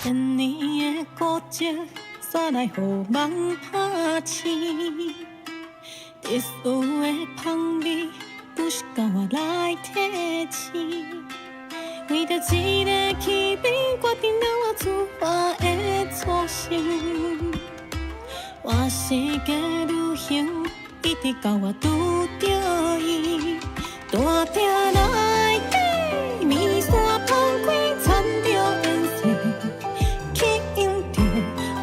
千年的孤寂，煞来予梦拍醒。特殊的香味，不是甲我来提醒。为着一个气味，决定了我自发的初心。换世界旅行，一直到我拄着伊，大厅内底面线放开，掺着颜色，吸引着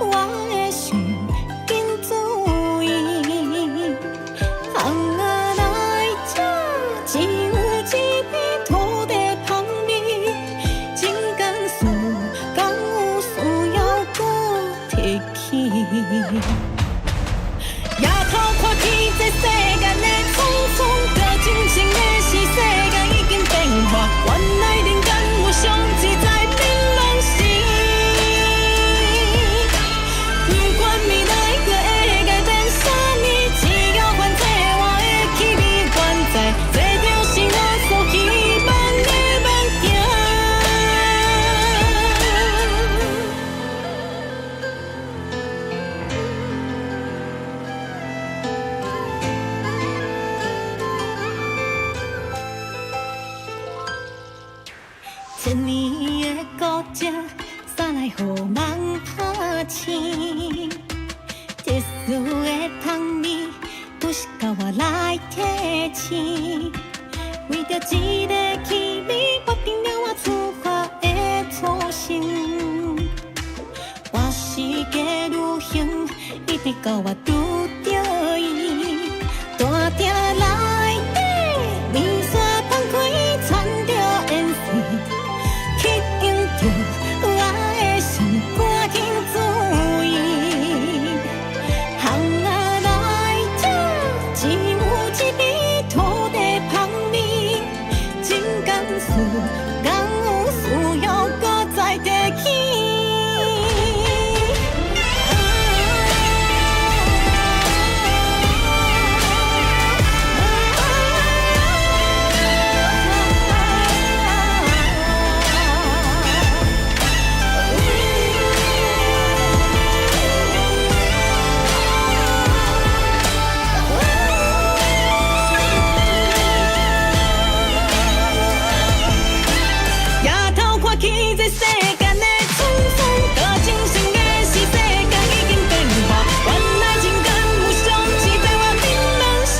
我的心，紧注意。红仔来吃，只有一片土地香味，情感事，敢有需要搁提起？夜头看起这世间的匆匆，搁真心的是世界已经变化，原来人间有上自在槟榔心。不管未来搁会改变啥物，只要反正我的气味原在，这就是我所希望的梦境。千年的孤寂，煞来予梦拍醒。特殊的香味，不是甲我来提醒。为着一个气味，决定了我出发的初心。换世界旅行，一直到我拄着伊，大厅内底面线放开，掺着颜色。吸引着我的心，赶紧注意。红仔来吃，只有一味土地香味，情感事，敢有需要搁再提起？夜头看起这世间的匆匆，搁真心的是世界已经变化，原来情感有上是在我槟榔心。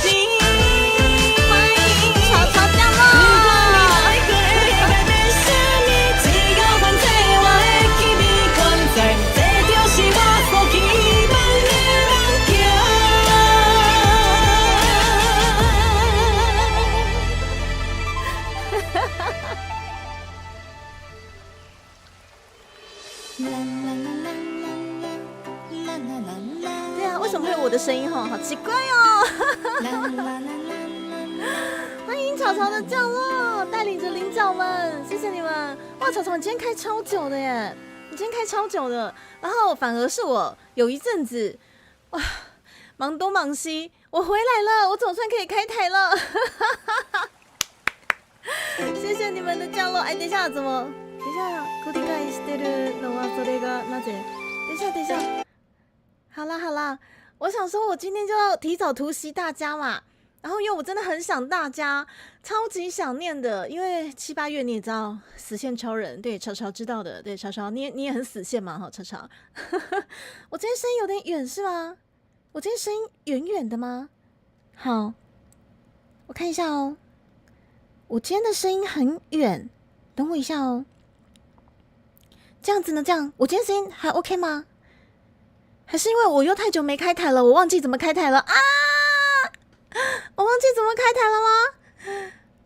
欢迎草草降落。不管未来搁会改变啥物，只要反正我的气味原在，这就是我所希望的梦境。啦啦啦啦啦啦啦啦啦。对啊，为什么会有我的声音哈？好奇怪哦！啦啦啦啦啦。欢迎草草的降落，带领着菱角们，谢谢你们！哇，草草，你今天开超久的耶！你今天开超久的，然后反而是我有一阵子哇忙东忙西，我回来了，我总算可以开台了，谢谢你们的降落。哎，等一下，怎么？等一下，繰り返してるのはそれがなぜ？等一下，等一下，好啦好啦，我想说，我今天就要提早突袭大家嘛。然后因为我真的很想大家，超级想念的，因为7、8月你也知道死线超人，对，潮潮知道的，对，潮潮你也很死线嘛，哈，潮潮，我今天声音有点远是吗？我今天声音远远的吗？好，我看一下哦，我今天的声音很远，等我一下哦。这样子呢？这样我今天声音还 OK 吗？还是因为我又太久没开台了，我忘记怎么开台了啊？我忘记怎么开台了吗？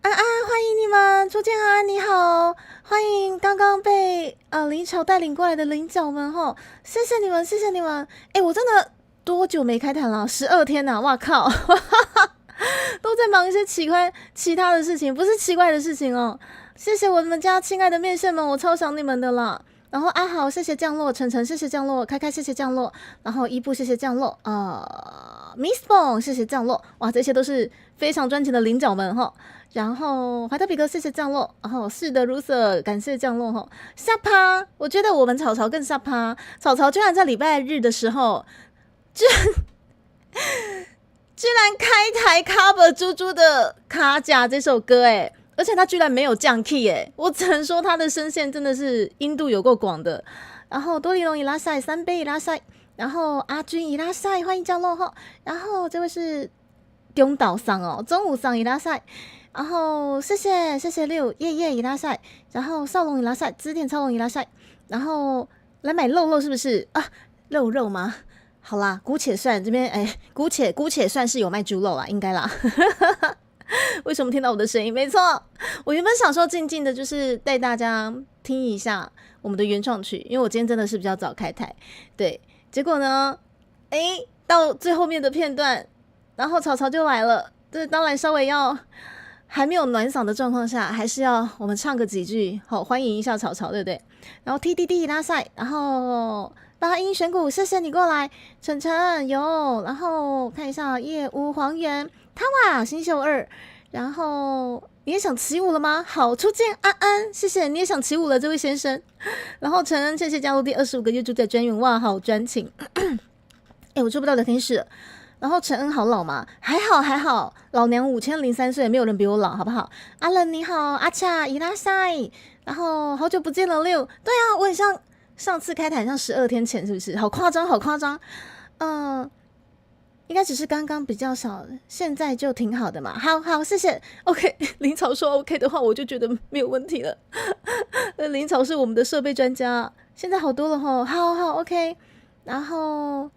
安安，欢迎你们！朱建安，你好，欢迎刚刚被林潮带领过来的菱角们吼，谢谢你们，谢谢你们！哎，我真的多久没开台了？12天呐！哇靠，都在忙一些其他的事情，不是奇怪的事情哦。谢谢我们家亲爱的面线们，我超想你们的啦。然后阿豪谢谢降落，晨晨谢谢降落，开开谢谢降落，然后伊布谢谢降落，Miss Bong 谢谢降落，哇，这些都是非常专情的领角们哈。然后怀特比哥谢谢降落，然后是的 Ruser 感谢降落哈。下趴，我觉得我们草草更下趴，草草居然在礼拜日的时候，居然开台 cover 猪猪的卡甲这首歌哎。而且他居然没有降 key 耶，我只能说他的声线真的是音度有够广的。然后多利龙伊拉塞，三杯伊拉塞，然后阿军伊拉塞，欢迎降落哈。然后这位是中岛桑哦，中午桑伊拉塞。然后谢谢六夜夜伊拉塞，然后少龙伊拉塞，织田超龙伊拉塞。然后来买肉肉是不是啊？肉吗？好啦，姑且算这边姑且算是有卖猪肉啦，应该啦。为什么听到我的声音？没错，我原本想说静静的，就是带大家听一下我们的原创曲，因为我今天真的是比较早开台，对，结果呢，到最后面的片段，然后草草就来了，对，当然稍微要还没有暖嗓的状况下，还是要我们唱个几句，好欢迎一下草草，对不对？然后 TDD 拉赛，然后八音选鼓，谢谢你过来，晨晨有，然后看一下夜屋黄原。他哇，新秀2，然后你也想起舞了吗？好，初见安安，谢谢你也想起舞了，这位先生。然后陈恩，谢谢加入第25个月住在专员，哇，好专情。我做不到聊天室。然后陈恩好老吗？还好，老娘5003岁，没有人比我老，好不好？阿冷你好，阿恰伊拉塞，然后好久不见了六，对啊，我很像上次开台像12天前，是不是？好夸张，应该只是刚刚比较少，现在就挺好的嘛。好，谢谢。OK， 林草说 OK 的话，我就觉得没有问题了。林草是我们的设备专家，现在好多了吼。好 OK。然后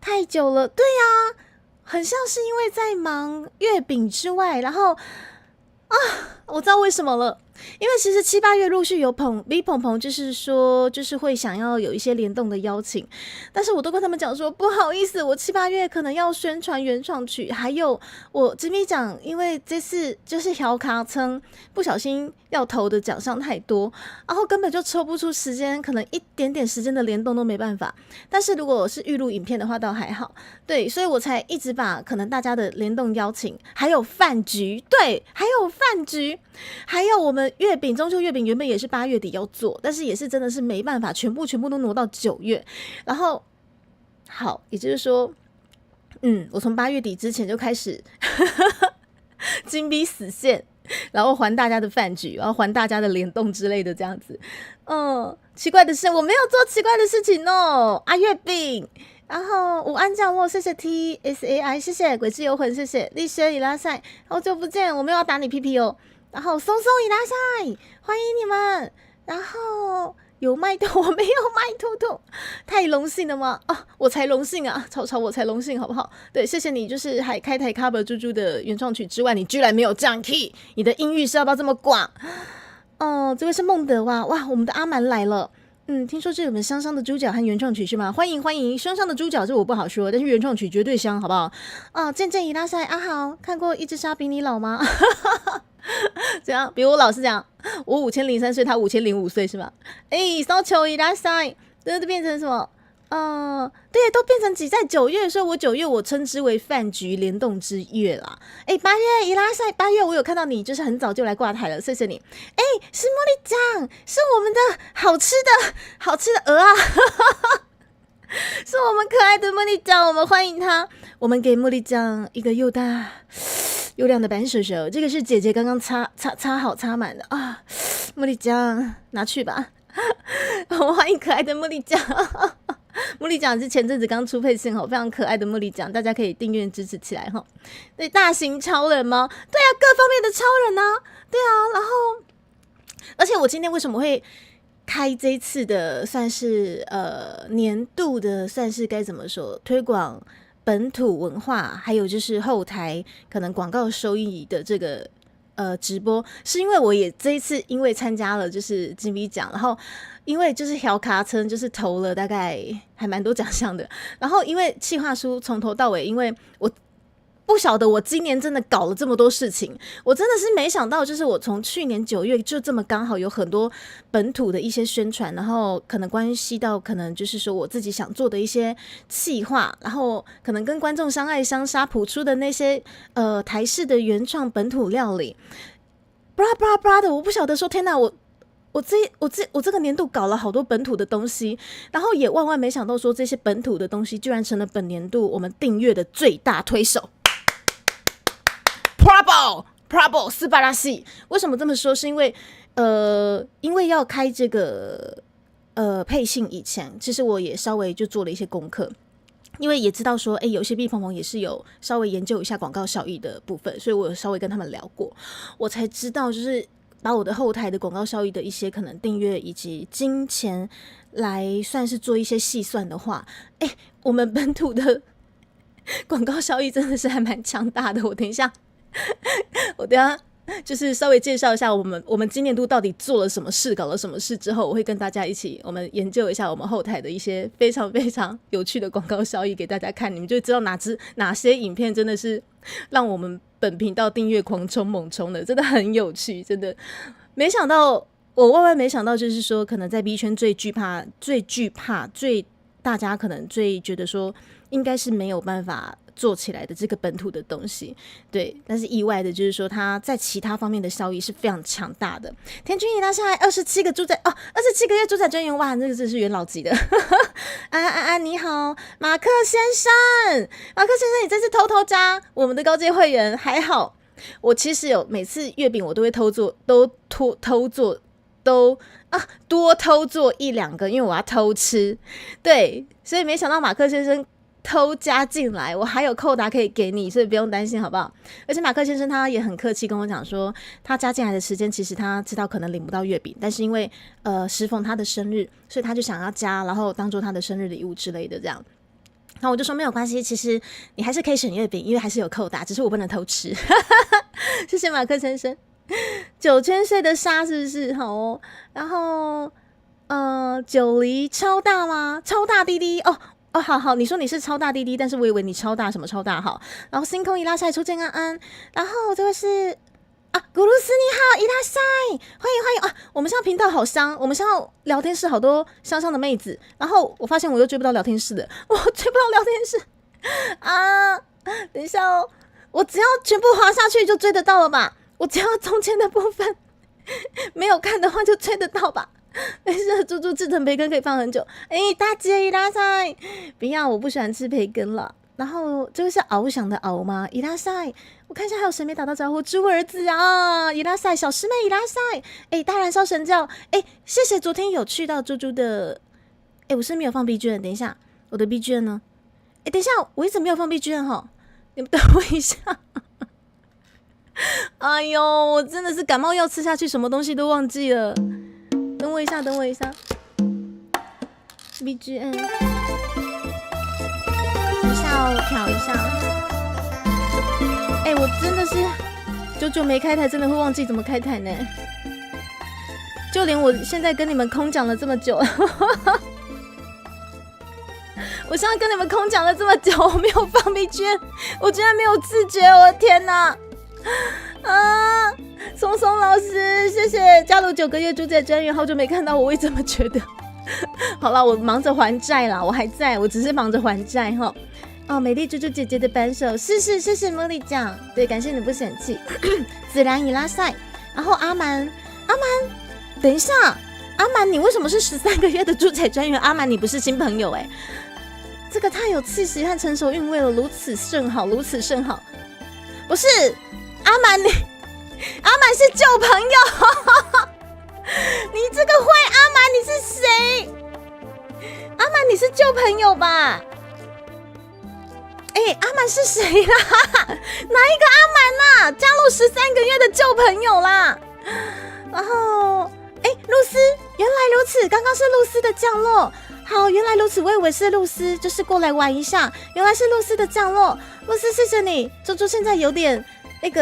太久了，对呀，很像是因为在忙月饼之外，然后我知道为什么了。因为其实7、8月陆续有捧就是说就是会想要有一些联动的邀请，但是我都跟他们讲说不好意思，我7、8月可能要宣传原创曲，还有我吉米奖，因为这次就是小卡称不小心要投的奖项太多，然后根本就抽不出时间，可能一点点时间的联动都没办法。但是如果是预录影片的话倒还好，对，所以我才一直把可能大家的联动邀请，还有饭局，对，还有饭局，还有我们月饼，中秋月饼原本也是8月底要做，但是也是真的是没办法，全部都挪到9月。然后好，也就是说，我从8月底之前就开始金逼死线，然后还大家的饭局，然后还大家的联动之类的这样子。奇怪的是我没有做奇怪的事情哦，月饼。然后午安降落，谢谢 TSAI， 谢谢鬼之游魂，谢谢丽轩伊拉塞，好久不见，我没有要打你屁屁哦。然后松松伊拉塞，欢迎你们。然后有麦兔，我没有麦兔兔，太荣幸了吗？我才荣幸啊，草我才荣幸，好不好？对，谢谢你，就是还开台 cover 猪猪的原创曲之外，你居然没有降 key， 你的音域是要不要这么广？这位是孟德哇，我们的阿蛮来了。听说这有我们香香的猪脚和原创曲是吗？欢迎，香香的猪脚这我不好说，但是原创曲绝对香，好不好？渐渐伊拉塞阿豪，看过一只鲨比你老吗？怎样？比我老是讲，我5003岁，他5005岁是吗？骚球伊拉塞，这变成什么？对，都变成挤在9月，所以我9月我称之为饭局联动之月啦。8月伊拉塞，8月我有看到你，就是很早就来挂台了，谢谢你。是茉莉酱，是我们的好吃的鹅啊，是我们可爱的茉莉酱，我们欢迎她，我们给茉莉酱一个又大又亮的白手手，这个是姐姐刚刚擦好擦满的啊，茉莉酱拿去吧，我欢迎可爱的茉莉酱。茉莉酱是前阵子刚出配信非常可爱的茉莉酱，大家可以订阅支持起来哈。对，大型超人吗？对啊，各方面的超人啊，对啊。然后，而且我今天为什么会开这一次的算是年度的算是该怎么说推广本土文化，还有就是后台可能广告收益的这个直播，是因为我也这一次因为参加了就是金币奖，然后因为就是小卡称就是投了大概还蛮多奖项的，然后因为企划书从头到尾，因为我不晓得我今年真的搞了这么多事情，我真的是没想到，就是我从去年9月就这么刚好有很多本土的一些宣传，然后可能关系到可能就是说我自己想做的一些企划，然后可能跟观众相爱相杀谱出的那些台式的原创本土料理，布拉布拉布拉的，我不晓得说天哪，我这个年度搞了好多本土的东西，然后也万万没想到说这些本土的东西居然成了本年度我们订阅的最大推手。Bravo 斯巴拉西，为什么这么说？是因为要开这个配信以前，其实我也稍微就做了一些功课，因为也知道说，有些屁朋朋也是有稍微研究一下广告效益的部分，所以我有稍微跟他们聊过，我才知道就是把我的后台的广告效益的一些可能订阅以及金钱来算是做一些细算的话，我们本土的广告效益真的是还蛮强大的。我等一下就是稍微介绍一下我们今年度到底做了什么事，搞了什么事之后，我会跟大家一起我们研究一下我们后台的一些非常非常有趣的广告效益给大家看，你们就知道哪些影片真的是让我们本频道订阅狂冲猛冲的，真的很有趣，真的没想到，我万万没想到，就是说可能在 B 圈最惧怕大家可能最觉得说应该是没有办法做起来的这个本土的东西，对，但是意外的就是说它在其他方面的效益是非常强大的。田君怡拉下来27个27个月猪仔专员，哇，那个真是元老级的。你好，马克先生，你这次偷加我们的高阶会员，还好，我其实有每次月饼我都会多偷做1-2个，因为我要偷吃，对，所以没想到马克先生偷加进来，我还有扣打可以给你，所以不用担心好不好？而且马克先生他也很客气跟我讲说，他加进来的时间其实他知道可能领不到月饼，但是因为时逢他的生日，所以他就想要加，然后当做他的生日礼物之类的这样。然后我就说没有关系，其实你还是可以选月饼，因为还是有扣打，只是我不能偷吃。谢谢马克先生。9千岁的沙是不是好哦？然后九梨超大吗？超大滴滴哦，好，你说你是超大滴滴，但是我以为你超大什么超大好。然后星空一拉下来出见安安，然后这位是古鲁斯你好，伊拉塞，欢迎啊！我们现在频道好香，我们现在聊天室好多香香的妹子，然后我发现我又追不到聊天室的，我追不到聊天室啊！等一下哦，我只要全部滑下去就追得到了吧？我只要中间的部分没有看的话就追得到吧？没事，猪猪制成培根可以放很久。大姐伊拉塞，不要，我不喜欢吃培根了。然后这个是翱翔的翱吗？伊拉塞，我看一下还有谁没打到招呼。猪儿子啊，伊拉塞，小师妹伊拉塞，大燃烧神教，谢谢昨天有去到猪猪的，我是没有放 B 卷，等一下我的 B 卷呢？等一下我一直没有放 B 卷哈，你们等我一下。哎呦，我真的是感冒药吃下去，什么东西都忘记了。等我一下 BGM 等一下我调一下。我真的是久久没开台，真的会忘记怎么开台呢，就连我现在跟你们空讲了这么久我现在跟你们空讲了这么久，我没有放 BGM， 我居然没有自觉，我的天哪松松老师，谢谢加入9个月猪仔专员，好久没看到我会这么觉得。好啦，我忙着还债啦，我还在，我只是忙着还债哈。美丽猪猪姐姐的扳手，谢谢茉莉酱，对，感谢你不嫌弃。子然伊拉塞，然后阿蛮，等一下，阿蛮你为什么是13个月的猪仔专员？阿蛮你不是新朋友这个太有气息和成熟韵味了，如此甚好。不是阿蛮是旧朋友你这个坏阿蛮你是谁？阿蛮你是旧朋友吧？阿蛮是谁啦？哪一个阿蛮啦？加入13个月的旧朋友啦。然后露丝，原来如此，刚刚是露丝的降落。好，原来如此，我以为是露丝，就是过来玩一下，原来是露丝的降落。露丝，谢谢你。猪猪现在有点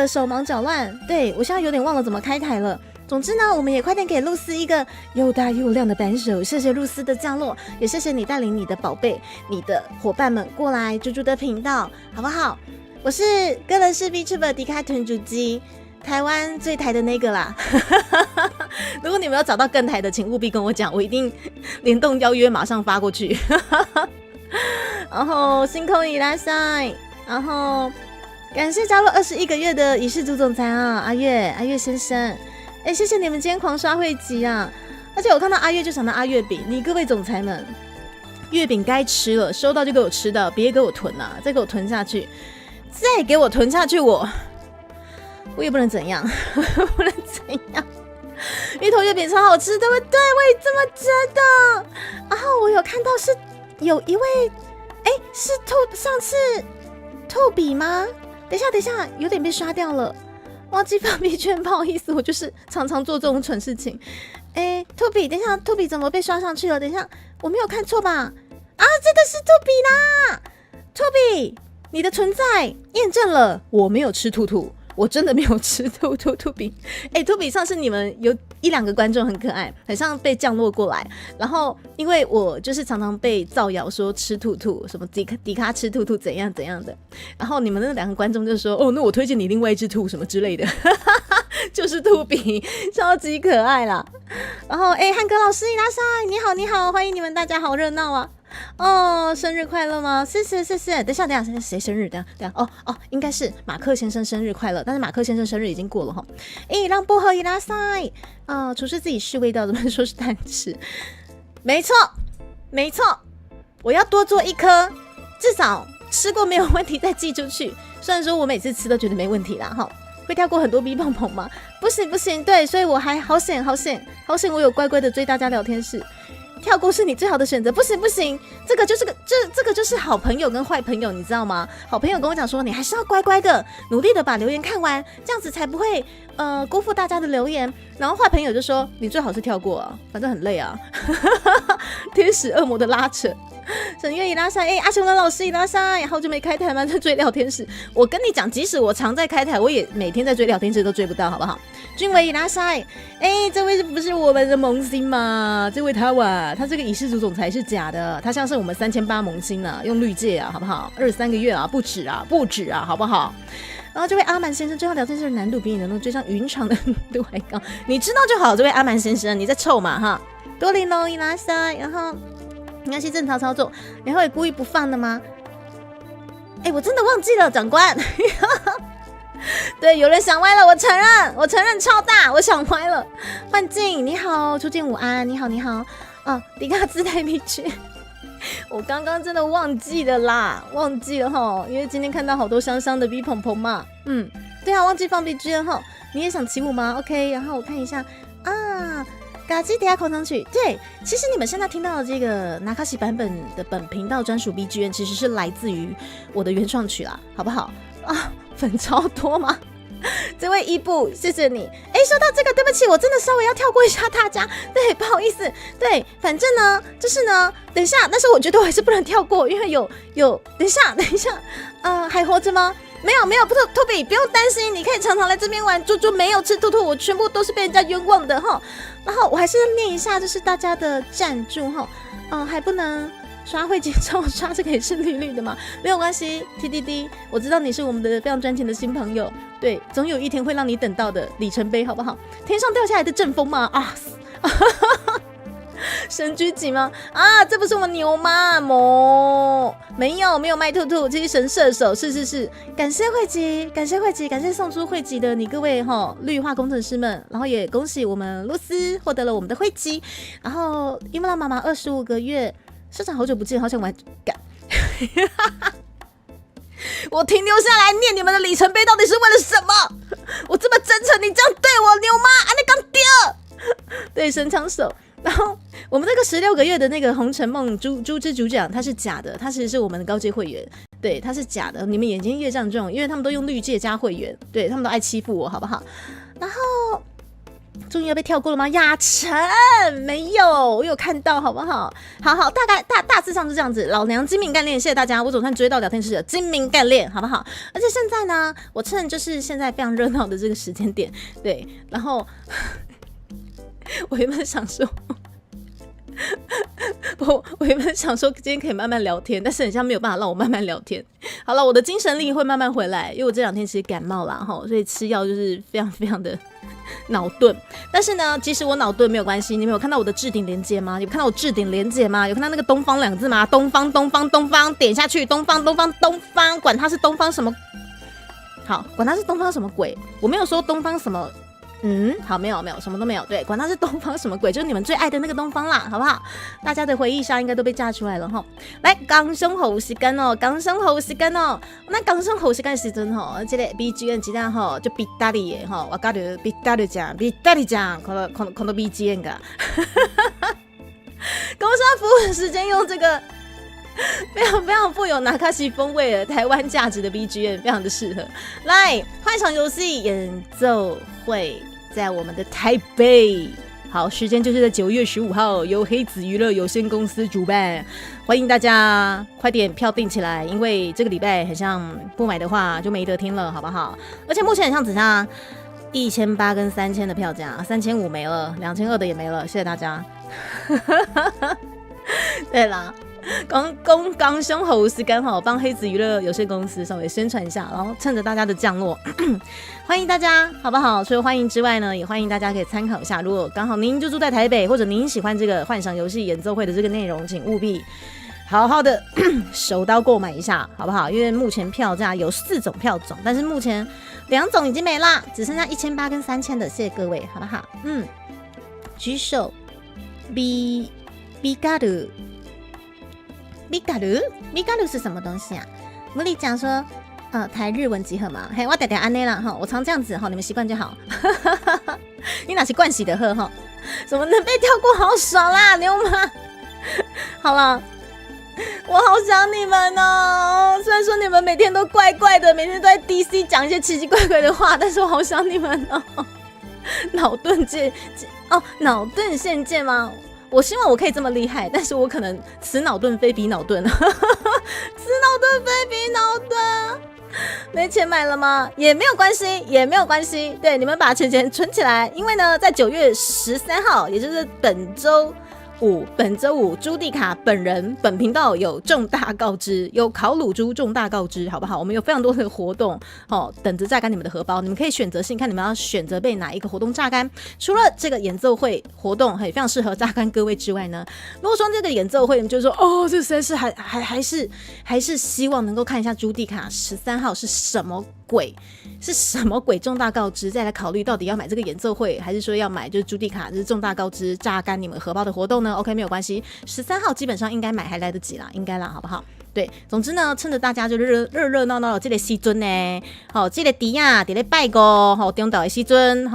手忙脚乱，对，我现在有点忘了怎么开台了。总之呢，我们也快点给露丝一个又大又亮的扳手，谢谢露丝的降落，也谢谢你带领你的宝贝、你的伙伴们过来猪猪的频道，好不好？我是个人是 VTuber 迪卡屯主机，台湾最台的那个啦。如果你们有找到更台的，请务必跟我讲，我一定联动邀约马上发过去。然后星空伊拉塞，然后感谢加入21个月的以世主总裁啊，阿月先生，谢谢你们今天狂刷会集啊！而且我看到阿月就想到阿月饼，你各位总裁们，月饼该吃了，收到就给我吃到，别给我囤啊，再给我囤下去，再给我囤下去，我也不能怎样，不能怎样。芋头月饼超好吃，对不对？我也这么觉得。然后我有看到是有一位，是上次兔比吗？等一下，有点被刷掉了，忘记放币圈，不好意思，我就是常常做这种蠢事情。兔比，等一下，兔比怎么被刷上去了？等一下，我没有看错吧？啊，这个是兔比啦！兔比，你的存在验证了我没有吃兔兔。我真的没有吃兔比，兔比上次你们有1-2个观众很可爱，很像被降落过来，然后因为我就是常常被造谣说吃兔兔，什么迪卡吃兔兔怎样怎样的，然后你们那2个观众就说哦，那我推荐你另外一只兔什么之类的，就是兔比，超级可爱啦。然后汉哥老师伊拉塞，你好，欢迎你们，大家好热闹啊！哦，生日快乐吗？谢谢。等一下，谁生日？等一下，哦，应该是马克先生生日快乐，但是马克先生生日已经过了哈。让薄荷伊拉塞，厨师自己试味道，怎么说是贪吃？没错，我要多做1颗，至少吃过没有问题再寄出去。虽然说我每次吃都觉得没问题啦哈。会跳过很多 B 碰碰吗？不行，对，所以我还好险，我有乖乖的追大家聊天室。跳过是你最好的选择，不行，这个就是好朋友跟坏朋友，你知道吗？好朋友跟我讲说，你还是要乖乖的，努力的把留言看完，这样子才不会辜负大家的留言。然后坏朋友就说，你最好是跳过啊，反正很累啊。天使恶魔的拉扯。沈月伊拉塞，阿雄的老师伊拉塞，好久没开台吗？在追聊天室。我跟你讲，即使我常在开台，我也每天在追聊天室都追不到，好不好？君维伊拉塞，这位不是我们的萌新吗？这位他这个以世主总裁是假的，他像是我们3800萌新啊，用绿界啊，好不好？23个月啊，不止啊，好不好？然后这位阿蛮先生，追到聊天室的难度比你能够追上云长的难度还高，你知道就好。这位阿蛮先生，你在臭嘛哈？多林龙伊拉塞，然后。应该是正常操作，你会故意不放的吗？我真的忘记了，长官。对，有人想歪了，我承认超大，我想歪了。幻境，你好，初见午安，你好。迪卡自带迷区，我刚刚真的忘记了哈，因为今天看到好多香香的 B 鹏鹏嘛，对啊，忘记放 BGM 哈，你也想起舞吗 ？OK， 然后我看一下啊。嘎叽迪亚口头曲，对，其实你们现在听到的这个纳卡西版本的本频道专属 BGM， 其实是来自于我的原创曲啦，好不好？粉超多吗？这位伊布，谢谢你。说到这个，对不起，我真的稍微要跳过一下大家，对，不好意思，对，反正呢，就是呢，等一下，但是我觉得我还是不能跳过，因为有，等一下，还活着吗？没有，兔比不用担心，你可以常常来这边玩。猪猪没有吃兔兔，我全部都是被人家冤枉的哈。然后我还是念一下，就是大家的赞助哈。还不能刷会节奏，刷这个也是绿绿的嘛，没有关系。TDD， 我知道你是我们的非常专情的新朋友，对，总有一天会让你等到的里程碑，好不好？天上掉下来的阵风吗？神狙击吗？这不是我牛吗？没有卖兔兔，这是神射手，是，感谢汇集，感谢送出汇集的你各位绿化工程师们，然后也恭喜我们露丝获得了我们的汇集，然后伊木拉妈妈25个月，社长好久不见，好想玩干。我停留下来念你们的里程碑到底是为了什么？我这么真诚，你这样对我牛吗？你刚丢，对，神枪手。然后我们那个16个月的那个红尘梦猪之主讲，他是假的，他其实是我们的高阶会员，对，他是假的，你们眼睛越这样重，因为他们都用绿界加会员，对，他们都爱欺负我，好不好？然后终于要被跳过了吗？雅晨没有，我有看到，好不好？好，大概大致上是这样子。老娘精明干练，谢谢大家，我总算追到聊天室了，精明干练，好不好？而且现在呢，我趁就是现在非常热闹的这个时间点，对，然后我原本想说，我原本想说今天可以慢慢聊天，但是很像没有办法让我慢慢聊天。好了，我的精神力会慢慢回来，因为我这2天其实感冒啦，所以吃药就是非常非常的脑钝。但是呢，即使我脑钝没有关系，你们有看到我的置顶连结吗？有看到我置顶连结吗？有看到那个东方2个字吗？东方东方东方，点下去，东方东方东方，管它是东方什么，好，管它是东方什么鬼，我没有说东方什么。好，没有，什么都没有。对，管他是东方什么鬼，就是你们最爱的那个东方啦，好不好？大家的回忆杀应该都被炸出来了哈。来，港生好时間哦，港生好時間哦。那港生好時間時陣吼，這個 BGM 真係吼就ぴったり嘅吼，わかる？ぴったりじゃん，ぴったりじゃん。この BGM が。工商服務時間用這個。非常富有纳卡西风味的台湾价值的 BGM， 非常的适合。来，幻想游戏演奏会在我们的台北，好，时间就是在9月15号，由黑子娱乐有限公司主办，欢迎大家快点票订起来，因为这个礼拜很像不买的话就没得听了，好不好？而且目前很像只差1800跟3000的票价，3500没了，2200的也没了，谢谢大家。对啦。刚胸喉是刚好帮黑子娱乐有限公司稍微宣传一下，然后趁着大家的降落，欢迎大家，好不好？除了欢迎之外呢，也欢迎大家可以参考一下。如果刚好您就住在台北，或者您喜欢这个幻想游戏演奏会的这个内容，请务必好好的手刀购买一下，好不好？因为目前票价有4种票种，但是目前2种已经没啦，只剩下1800跟3000的，谢谢各位，好不好？举手，比嘎鲁。米嘎鲁是什么东西啊？茉莉讲说，台日文集合嘛。嘿，我点点安内啦哈，我常这样子哈，你们习惯就好。你哪是惯习的喝哈？怎么能被跳过？好爽啦，牛妈！好了，我好想你们哦。虽然说你们每天都怪怪的，每天都在 DC 讲一些奇奇怪怪的话，但是我好想你们哦。脑钝现界吗？我希望我可以这么厉害，但是我可能此脑钝非彼脑钝，此脑钝非彼脑钝。没钱买了吗？也没有关系，对，你们把钱存起来，因为呢，在9月13号，也就是本周五，朱蒂卡本频道有重大告知，有烤乳猪重大告知，好不好？我们有非常多的活动，等着榨干你们的荷包，你们可以选择性看你们要选择被哪一个活动榨干。除了这个演奏会活动非常适合榨干各位之外呢，如果说这个演奏会你就说这实在是还是希望能够看一下朱蒂卡13号是什么鬼重大告知，再来考虑到底要买这个演奏会，还是说要买就是朱蒂卡就是重大告知榨干你们荷包的活动呢 ？OK， 没有关系，13号基本上应该买还来得及啦，应该啦，好不好？对，总之呢，趁着大家就热闹闹的这个时阵呢，这个猪啊，在咧拜五，中昼的时阵，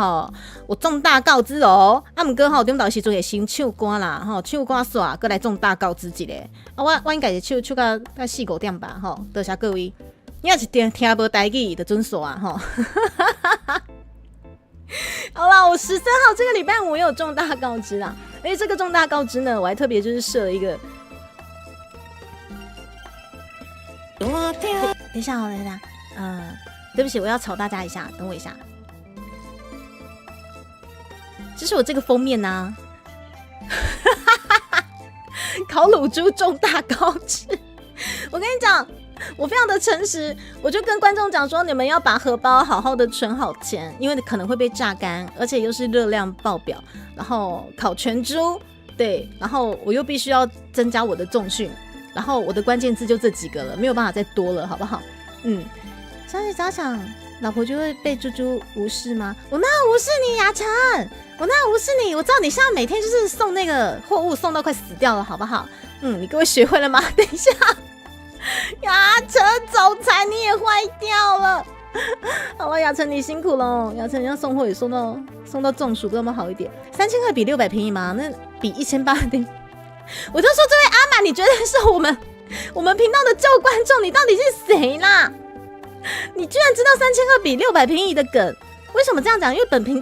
我重大告知哦。不过中昼的时阵会先唱歌啦，唱歌煞，过来重大告知一下。我应该是唱到4-5点吧，多谢各位。你要是听无台语就准说啊，好啦，我13号这个礼拜我有重大告知啦，而且这个重大告知呢，我还特别就是设了一个。等一下，对不起，我要吵大家一下，等我一下。这是我这个封面啊，烤乳猪重大告知。我跟你讲。我非常的诚实，我就跟观众讲说，你们要把荷包好好的存好钱，因为可能会被榨干，而且又是热量爆表，然后烤全猪，对，然后我又必须要增加我的重训，然后我的关键字就这几个了，没有办法再多了，好不好？相信早想老婆就会被猪猪无视吗？我哪有无视你，雅晨，我哪有无视你？我知道你现在每天就是送那个货物送到快死掉了，好不好？你各位学会了吗？等一下。雅晨总裁你也坏掉了，好了，雅晨你辛苦了，雅晨要送货也送到中暑，那么好一点。3200比600便宜吗？那比1800的，我就说这位阿玛，你绝对是我们频道的旧观众，你到底是谁啦？你居然知道3200比600便宜的梗？为什么这样讲？因为本频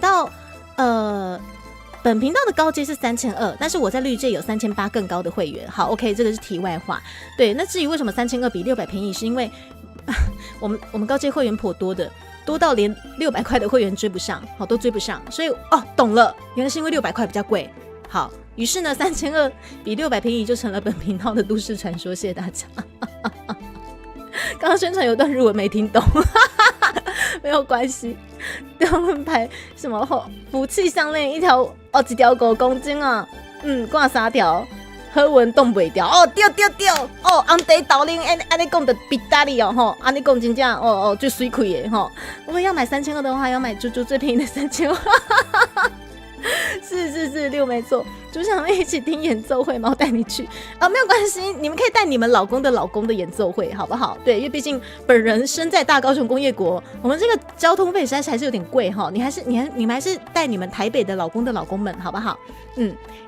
道的高阶是3200，但是我在绿界有3800更高的会员。好 ，OK， 这个是题外话。对，那至于为什么3200比600便宜，是因为我们高阶会员颇多的，多到连600块的会员追不上，都追不上。所以懂了，原来是因为600块比较贵。好，于是呢，3200比600便宜，就成了本频道的都市传说。谢谢大家。刚刚宣传有段日文没听懂，没有关系。吊论牌什么福气项链一条哦，几条5公斤啊，挂3条。喝文冻不掉哦，对哦，红茶豆奶，安尼讲的比大利哦吼，安尼讲真正哦最水亏耶吼。如果要买3200的话，要买猪猪最便宜的3000。是六没错，就想一起听演奏会吗？我带你去啊，没有关系，你们可以带你们老公的演奏会，好不好？对，因为毕竟本人身在大高雄工业国，我们这个交通费实在是还是有点贵哈。你们还是带你们台北的老公们，好不好？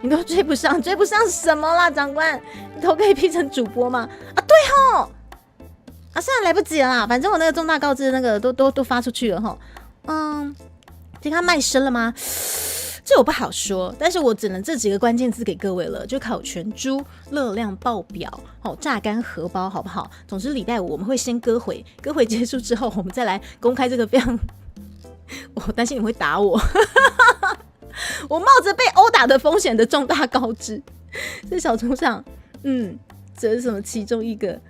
你都追不上什么啦，长官？你头可以 P 成主播吗？啊，对吼，啊，现在来不及了啦，反正我那个重大告知那个都发出去了哈。听他卖身了吗？这我不好说，但是我只能这几个关键字给各位了，就烤全猪，热量爆表，榨干荷包，好不好？总之礼拜五我们会先歌回结束之后，我们再来公开这个非常，我担心你们会打我，我冒着被殴打的风险的重大告知，这小组长，这是什么其中一个？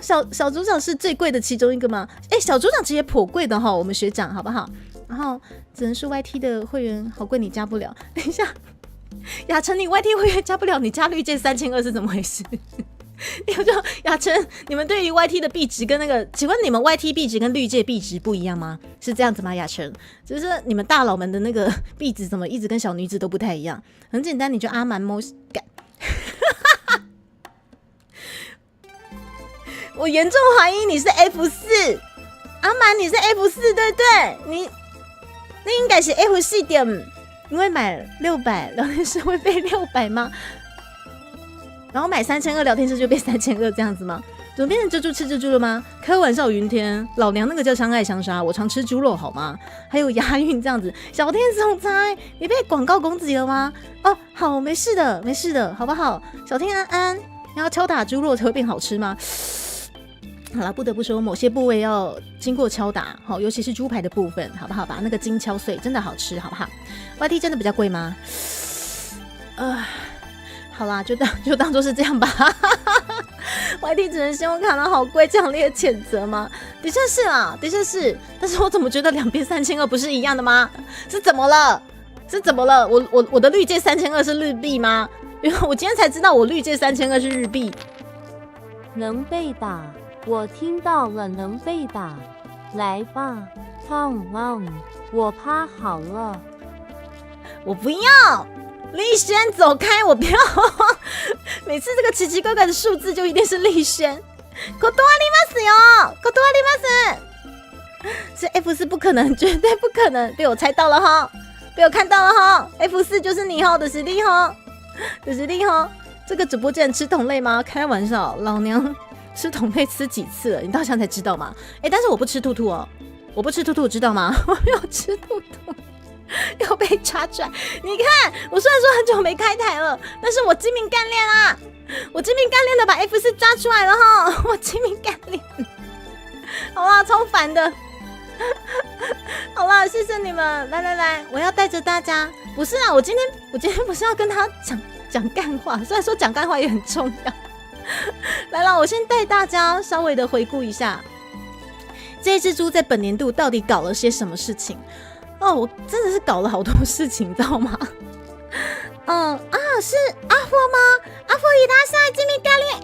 小组长是最贵的其中一个吗？小组长其实也颇贵的哈，我们学长好不好？然后只能说 YT 的会员好贵，你加不了。等一下，雅晨，你 YT 会员加不了，你加绿界3200是怎么回事？雅晨，你们对于 YT 的币值跟那个，请问你们 YT 币值跟绿界币值不一样吗？是这样子吗？雅晨，就是你们大佬们的那个币值怎么一直跟小女子都不太一样？很简单，你就阿蛮摸干。我严重怀疑你是 F4， 阿蛮你是 F4 对不对？你应该是 F4 点，因为买600聊天室会被600吗？然后买3200聊天室就被3200这样子吗？怎么变成蜘蛛吃蜘蛛了吗？开玩笑，云天，老娘那个叫相爱相杀，我常吃猪肉好吗？还有押韵这样子，小天总裁，你被广告攻击了吗？哦，好，没事的，好不好？小天安安，你要敲打猪肉才会变好吃吗？好了，不得不说，某些部位要经过敲打，好，尤其是猪排的部分，好不好？把那个筋敲碎，真的好吃，好不好 ？YT 真的比较贵吗？好啦，就当做是这样吧。YT 只能信用卡呢，好贵，强烈谴责吗？的确是啦，的确是，但是我怎么觉得两边3200不是一样的吗？是怎么了？我的绿界3200是日币吗？因为我今天才知道我绿界3200是日币。能被打。我听到了，能被打，来吧 ，Tom on， 我趴好了。我不要，丽轩走开，我不要。每次这个奇奇怪怪的数字就一定是丽轩。断りますよ，断ります。是 F4不可能，绝对不可能，被我猜到了哈，被我看到了哈。F4就是你哈的实力哈，这个主播竟然吃同类吗？开玩笑，老娘。吃同类吃几次了？你到现在才知道吗？但是我不吃兔兔哦，我不吃兔兔，知道吗？我没有吃兔兔，又被抓出来。你看，我虽然说很久没开台了，但是我精明干练啦，我精明干练的把 F4 抓出来了哈，我精明干练。好啦，超烦的。好啦，谢谢你们，来，我要带着大家。不是啊，我今天不是要跟他讲干话，虽然说讲干话也很重要。来了，我先带大家稍微的回顾一下这一只猪在本年度到底搞了些什么事情哦，我真的是搞了好多事情，你知道吗？是阿佛吗？阿佛以他下精明干练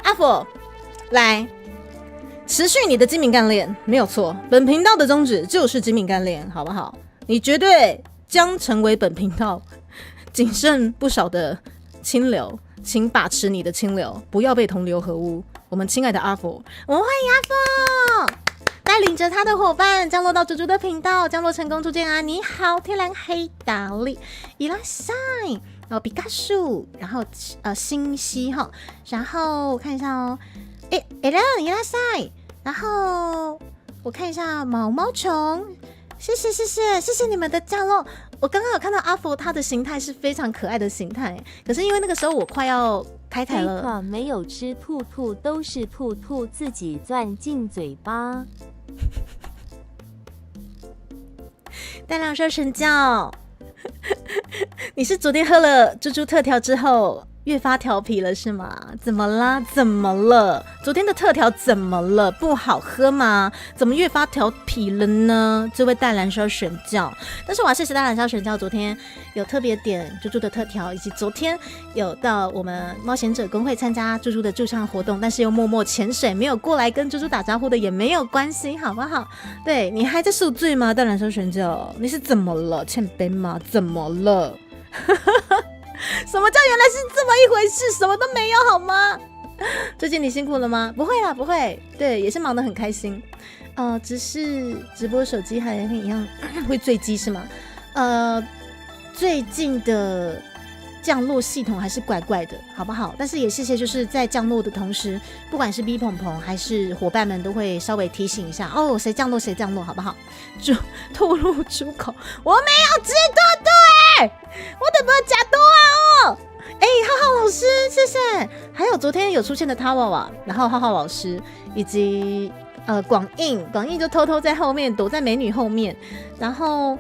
阿佛来持续你的精明干练，没有错，本频道的宗旨就是精明干练，好不好？你绝对将成为本频道仅剩不少的清流，请把持你的清流，不要被同流合污。我们亲爱的阿佛，我们欢迎阿佛，带领着他的伙伴降落到猪猪的频道，降落成功，初见啊！你好，天蓝黑达利，伊拉塞，然后毕卡树，然后星希哈，然后我看一下哦，伊拉塞，然后我看一下毛毛虫。谢谢你们的降落。我刚刚有看到阿佛，他的形态是非常可爱的形态，可是因为那个时候我快要开台了，没有吃兔兔，都是兔兔自己钻进嘴巴。大量说成教，你是昨天喝了猪猪特调之后越发调皮了是吗？怎么啦？怎么了？昨天的特调怎么了？不好喝吗？怎么越发调皮了呢？这位淡蓝烧神教，但是我要谢谢淡蓝烧神教，昨天有特别点猪猪的特调，以及昨天有到我们冒险者公会参加猪猪的驻唱活动，但是又默默潜水，没有过来跟猪猪打招呼的也没有关系，好不好？对，你还在宿醉吗？淡蓝烧神教，你是怎么了？欠杯吗？怎么了？什么叫原来是这么一回事？什么都没有好吗？最近你辛苦了吗？不会啦，不会，对，也是忙得很开心。只是直播手机还会一样会坠机是吗？最近的降落系统还是怪怪的，好不好？但是也谢谢，就是在降落的同时，不管是 B 鹏鹏还是伙伴们，都会稍微提醒一下哦，谁降落谁降落，好不好？就吐露出口，我没有吃兔兔我的不要假多啊哦！浩浩老师，谢谢。还有昨天有出现的 Tawa， 然后浩浩老师以及广印就偷偷在后面躲在美女后面，然后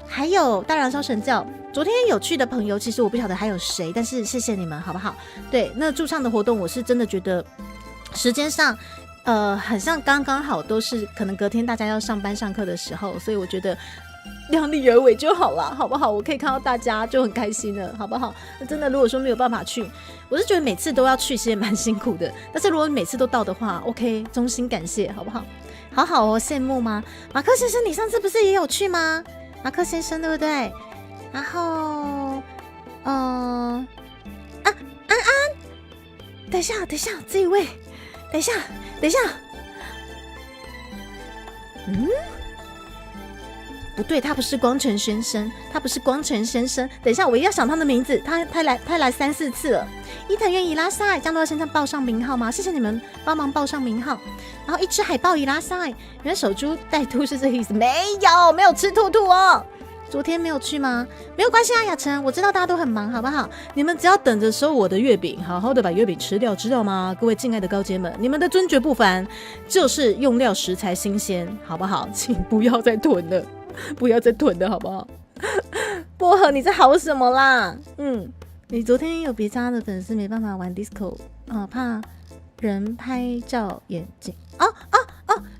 还有大燃烧神教。昨天有去的朋友，其实我不晓得还有谁，但是谢谢你们，好不好？对，那驻唱的活动，我是真的觉得时间上，很像刚刚好，都是可能隔天大家要上班上课的时候，所以我觉得量力而为就好了，好不好？我可以看到大家就很开心了，好不好？那真的如果说没有办法去，我是觉得每次都要去，其实也蛮辛苦的。但是如果每次都到的话 ，OK， 衷心感谢，好不好？好好哦，羡慕吗？马克先生，你上次不是也有去吗？马克先生，对不对？然后，安安，等一下，这一位，等一下，不对，他不是光成先生，等一下，我一定要想他的名字，他来3-4次了。伊藤愿意拉塞，降落身上报上名号吗？谢谢你们帮忙报上名号。然后一只海豹伊拉塞，原来守株待兔是这个意思？没有吃兔兔哦。昨天没有去吗？没有关系啊，雅晨，我知道大家都很忙，好不好？你们只要等着收我的月饼，好好的把月饼吃掉，知道吗？各位敬爱的高阶们，你们的尊爵不凡，就是用料食材新鲜，好不好？请不要再囤了，好不好？薄荷，你在好什么啦？你昨天有别家的粉丝没办法玩 disco 怕人拍照眼镜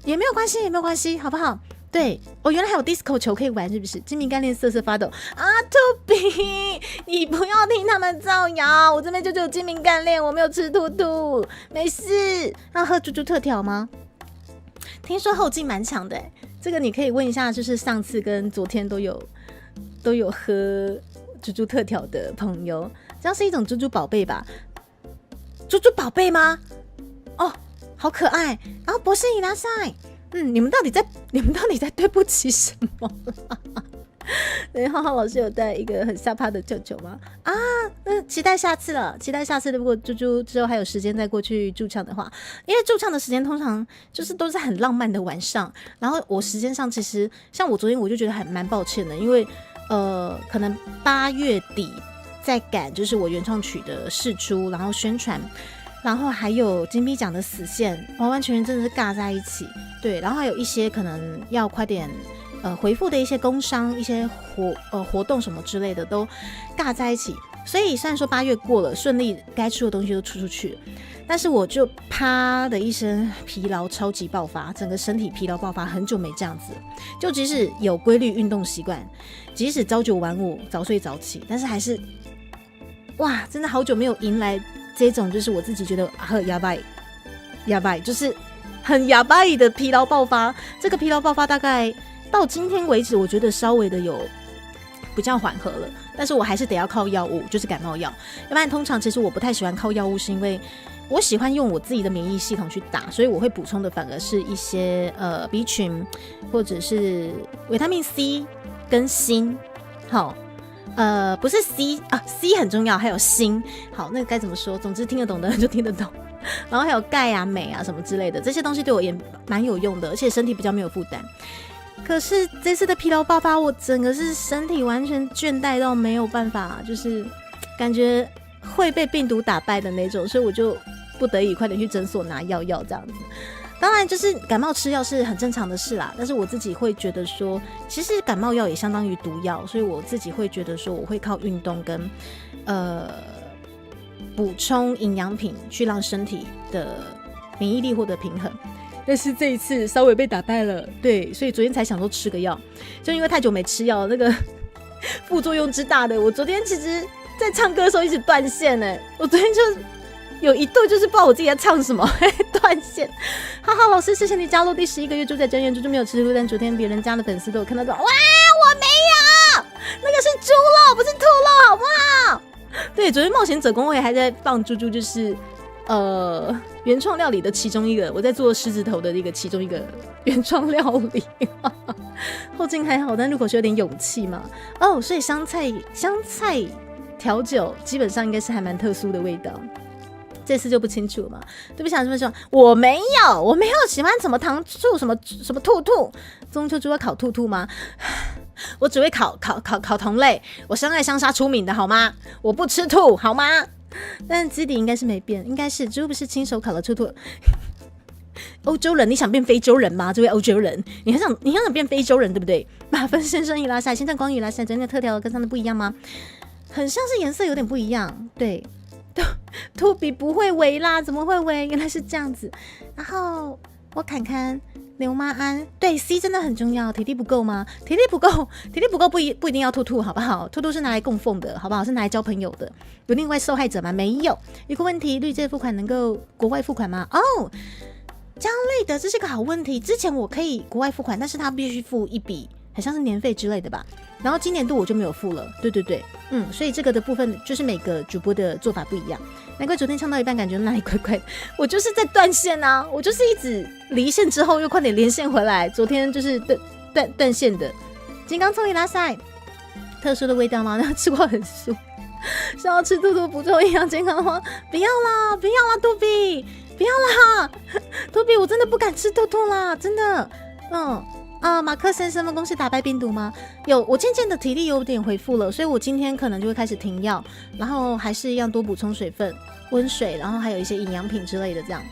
也没有关系，好不好？对，原来还有 disco 球可以玩，是不是？精明干练瑟瑟发抖啊！兔比，你不要听他们造谣，我这边就只有精明干练，我没有吃兔兔，没事。要喝猪猪特调吗？听说后劲蛮强的，这个你可以问一下，就是上次跟昨天都有喝猪猪特调的朋友，这样是一种猪猪宝贝吧？猪猪宝贝吗？好可爱。然后博士伊拉塞。你们到底在对不起什么啦？对，浩浩老师有带一个很下趴的舅舅吗？期待下次了，如果猪猪之后还有时间再过去驻唱的话，因为驻唱的时间通常就是都是很浪漫的晚上，然后我时间上其实像我昨天我就觉得还蛮抱歉的，因为可能8月底在赶就是我原创曲的释出，然后宣传。然后还有金币奖的死线，完完全全真的是尬在一起。对，然后还有一些可能要快点回复的一些工商、一些活动什么之类的都尬在一起。所以虽然说8月过了，顺利该出的东西都出去了，但是我就啪的一声疲劳超级爆发，整个身体疲劳爆发，很久没这样子。就即使有规律运动习惯，即使朝9晚5、早睡早起，但是还是哇，真的好久没有迎来这种就是我自己觉得哑巴，就是很哑巴的疲劳爆发。这个疲劳爆发大概到今天为止，我觉得稍微的有比较缓和了，但是我还是得要靠药物，就是感冒药。要不然通常其实我不太喜欢靠药物，是因为我喜欢用我自己的免疫系统去打，所以我会补充的反而是一些B 群或者是维他命 C 跟锌。好。不是 C 很重要，还有锌。好，那个该怎么说？总之听得懂的人就听得懂。然后还有钙啊、镁啊什么之类的，这些东西对我也蛮有用的，而且身体比较没有负担。可是这次的疲劳爆发，我整个是身体完全倦怠到没有办法，就是感觉会被病毒打败的那种，所以我就不得已快点去诊所拿药这样子。当然就是感冒吃药是很正常的事啦，但是我自己会觉得说，其实感冒药也相当于毒药，所以我自己会觉得说，我会靠运动跟补充营养品去让身体的免疫力获得平衡。但是这一次稍微被打败了，对，所以昨天才想说吃个药，就因为太久没吃药，那个副作用之大的，我昨天其实在唱歌的时候一直断线呢。我昨天就有一度就是不知道我自己在唱什么，断线。哈哈，老师，谢谢你加入第11个月住在真源，猪猪没有吃兔，但昨天别人家的粉丝都有看到，哇，我没有，那个是猪肉，不是兔肉，好不好？对，昨天冒险者公会还在放猪猪，就是原创料理的其中一个，我在做狮子头的一个其中一个原创料理。后劲还好，但入口是有点勇气嘛。哦，所以香菜调酒基本上应该是还蛮特殊的味道。这次就不清楚了嘛。对不起，这么说，我没有喜欢什么糖醋什么兔兔。中秋就要烤兔兔吗？我只会烤同类，我相爱相杀出名的好吗？我不吃兔好吗？但基底应该是没变，应该是猪不是亲手烤了兔兔。欧洲人，你想变非洲人吗？这位欧洲人，你很想变非洲人对不对？马芬先生伊拉塞，现在光伊拉塞，昨天的特调跟上的不一样吗？很像是颜色有点不一样，对。兔比不会围啦，怎么会围？原来是这样子。然后我看看刘妈安，对 C 真的很重要。体力不够吗？体力不够不一定要兔兔，好不好？兔兔是拿来供奉的，好不好？是拿来交朋友的。有另外受害者吗？没有。一个问题，绿界付款能够国外付款吗？哦，江类的，这是个好问题。之前我可以国外付款，但是他必须付一笔，好像是年费之类的吧。然后今年度我就没有付了，对，所以这个的部分就是每个主播的做法不一样。难怪昨天唱到一半感觉哪里怪怪的，我就是在断线啊，我就是一直离线之后又快点连线回来，昨天就是断线的。金刚葱里拉塞，特殊的味道吗？那吃过很素，是要吃兔兔补充营养健康吗？不要啦，杜比，不要啦，杜比，我真的不敢吃兔兔啦，真的，马克先生们，恭喜打败病毒吗？有，我渐渐的体力有点恢复了，所以我今天可能就会开始停药，然后还是一样多补充水分、温水，然后还有一些营养品之类的这样。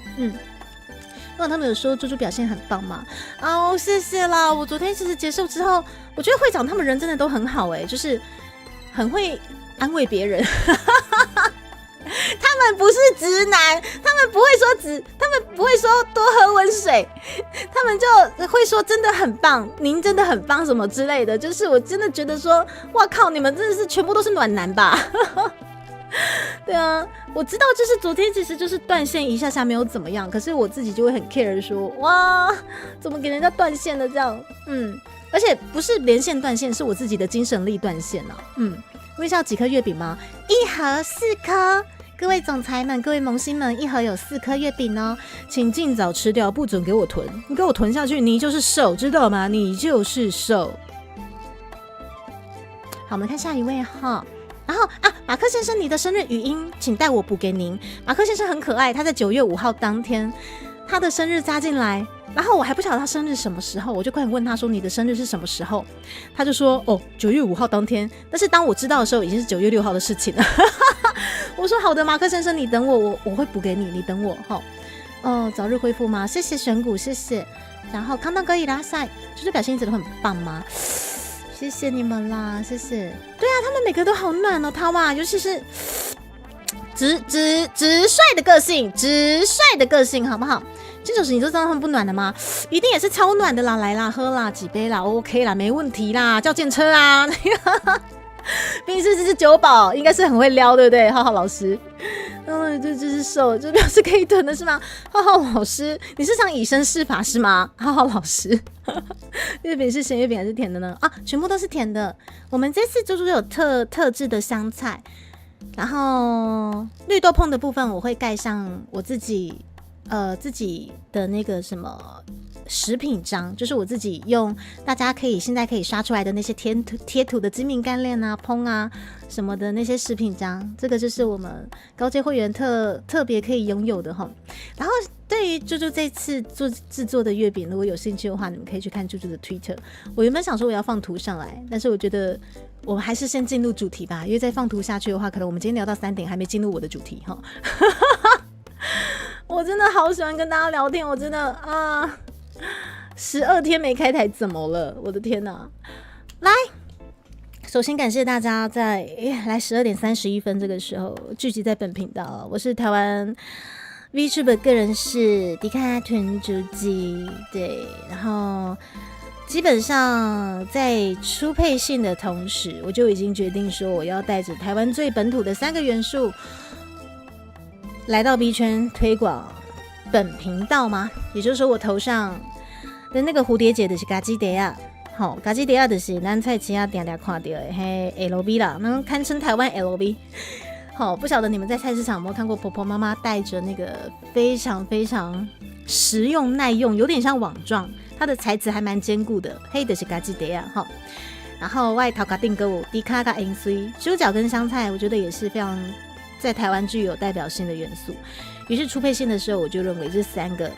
那他们有说猪猪表现很棒吗？哦，谢谢啦！我昨天其实结束之后，我觉得会长他们人真的都很好就是很会安慰别人。他们不是直男，他们不会说多喝温水，他们就会说真的很棒，您真的很棒什么之类的。就是我真的觉得说，哇靠，你们真的是全部都是暖男吧？对啊，我知道，就是昨天其实就是断线一下没有怎么样，可是我自己就会很 care 说，哇，怎么给人家断线了这样？而且不是连线断线，是我自己的精神力断线啊。问一下有几颗月饼吗？1盒4颗。各位总裁们，各位萌新们，1盒有4颗月饼哦，请尽早吃掉，不准给我囤，你给我囤下去，你就是瘦，知道吗？你就是瘦。好，我们看下一位哈。然后马克先生，你的生日语音，请带我补给您。马克先生很可爱，他在9月5号当天，他的生日加进来。然后我还不晓得他生日什么时候，我就快点问他说你的生日是什么时候，他就说9月5号当天，但是当我知道的时候已经是9月6号的事情了。我说好的，马克先生你等我会补给你，你等我早日恢复吗？谢谢选股，谢谢。然后康当哥伊拉塞，就是表现一直都很棒吗？谢谢你们啦，谢谢。对啊，他们每个都好暖哦，他哇，尤其是直率的个性，好不好？金手石，你都知道他们不暖的吗？一定也是超暖的啦！来啦，喝啦，几杯啦 ，OK 啦，没问题啦，叫电车啦。毕竟是酒保，应该是很会撩，对不对？浩浩老师，这就是瘦，这表示可以囤的是吗？浩浩老师，你是想以身试法是吗？浩浩老师，月饼是咸月饼还是甜的呢？全部都是甜的。我们这次猪猪有特制的香菜，然后绿豆椪的部分我会盖上我自己的那个什么食品章，就是我自己用大家现在可以刷出来的那些贴图的知名干链啊、烹啊什么的那些食品章，这个就是我们高阶会员特别可以拥有的哈。然后对于猪猪这次制作的月饼，如果有兴趣的话，你们可以去看猪猪的 Twitter。我原本想说我要放图上来，但是我觉得我们还是先进入主题吧，因为再放图下去的话，可能我们今天聊到3点还没进入我的主题哈。我真的好喜欢跟大家聊天，我真的啊，12天没开台怎么了？我的天哪！来，首先感谢大家在来12点31分这个时候聚集在本频道，我是台湾 VTuber 个人是迪卡屯主机，对，然后基本上在初配信的同时，我就已经决定说我要带着台湾最本土的3个元素来到 B 圈推广本频道吗？也就是说我头上的那个蝴蝶结就是嘎吉蝶啊，好，嘎吉蝶啊就是咱菜市啊定定看到的嘿 LV 啦，那堪称台湾 LV。好，不晓得你们在菜市场有没有看过婆婆妈妈带着那个非常非常实用耐用，有点像网状，它的材质还蛮坚固的，黑的是嘎吉蝶啊，好。然后外头嘎定歌舞低卡嘎银水猪脚跟香菜，我觉得也是非常在台湾具有代表性的元素。于是初配信的时候，我就认为这3个，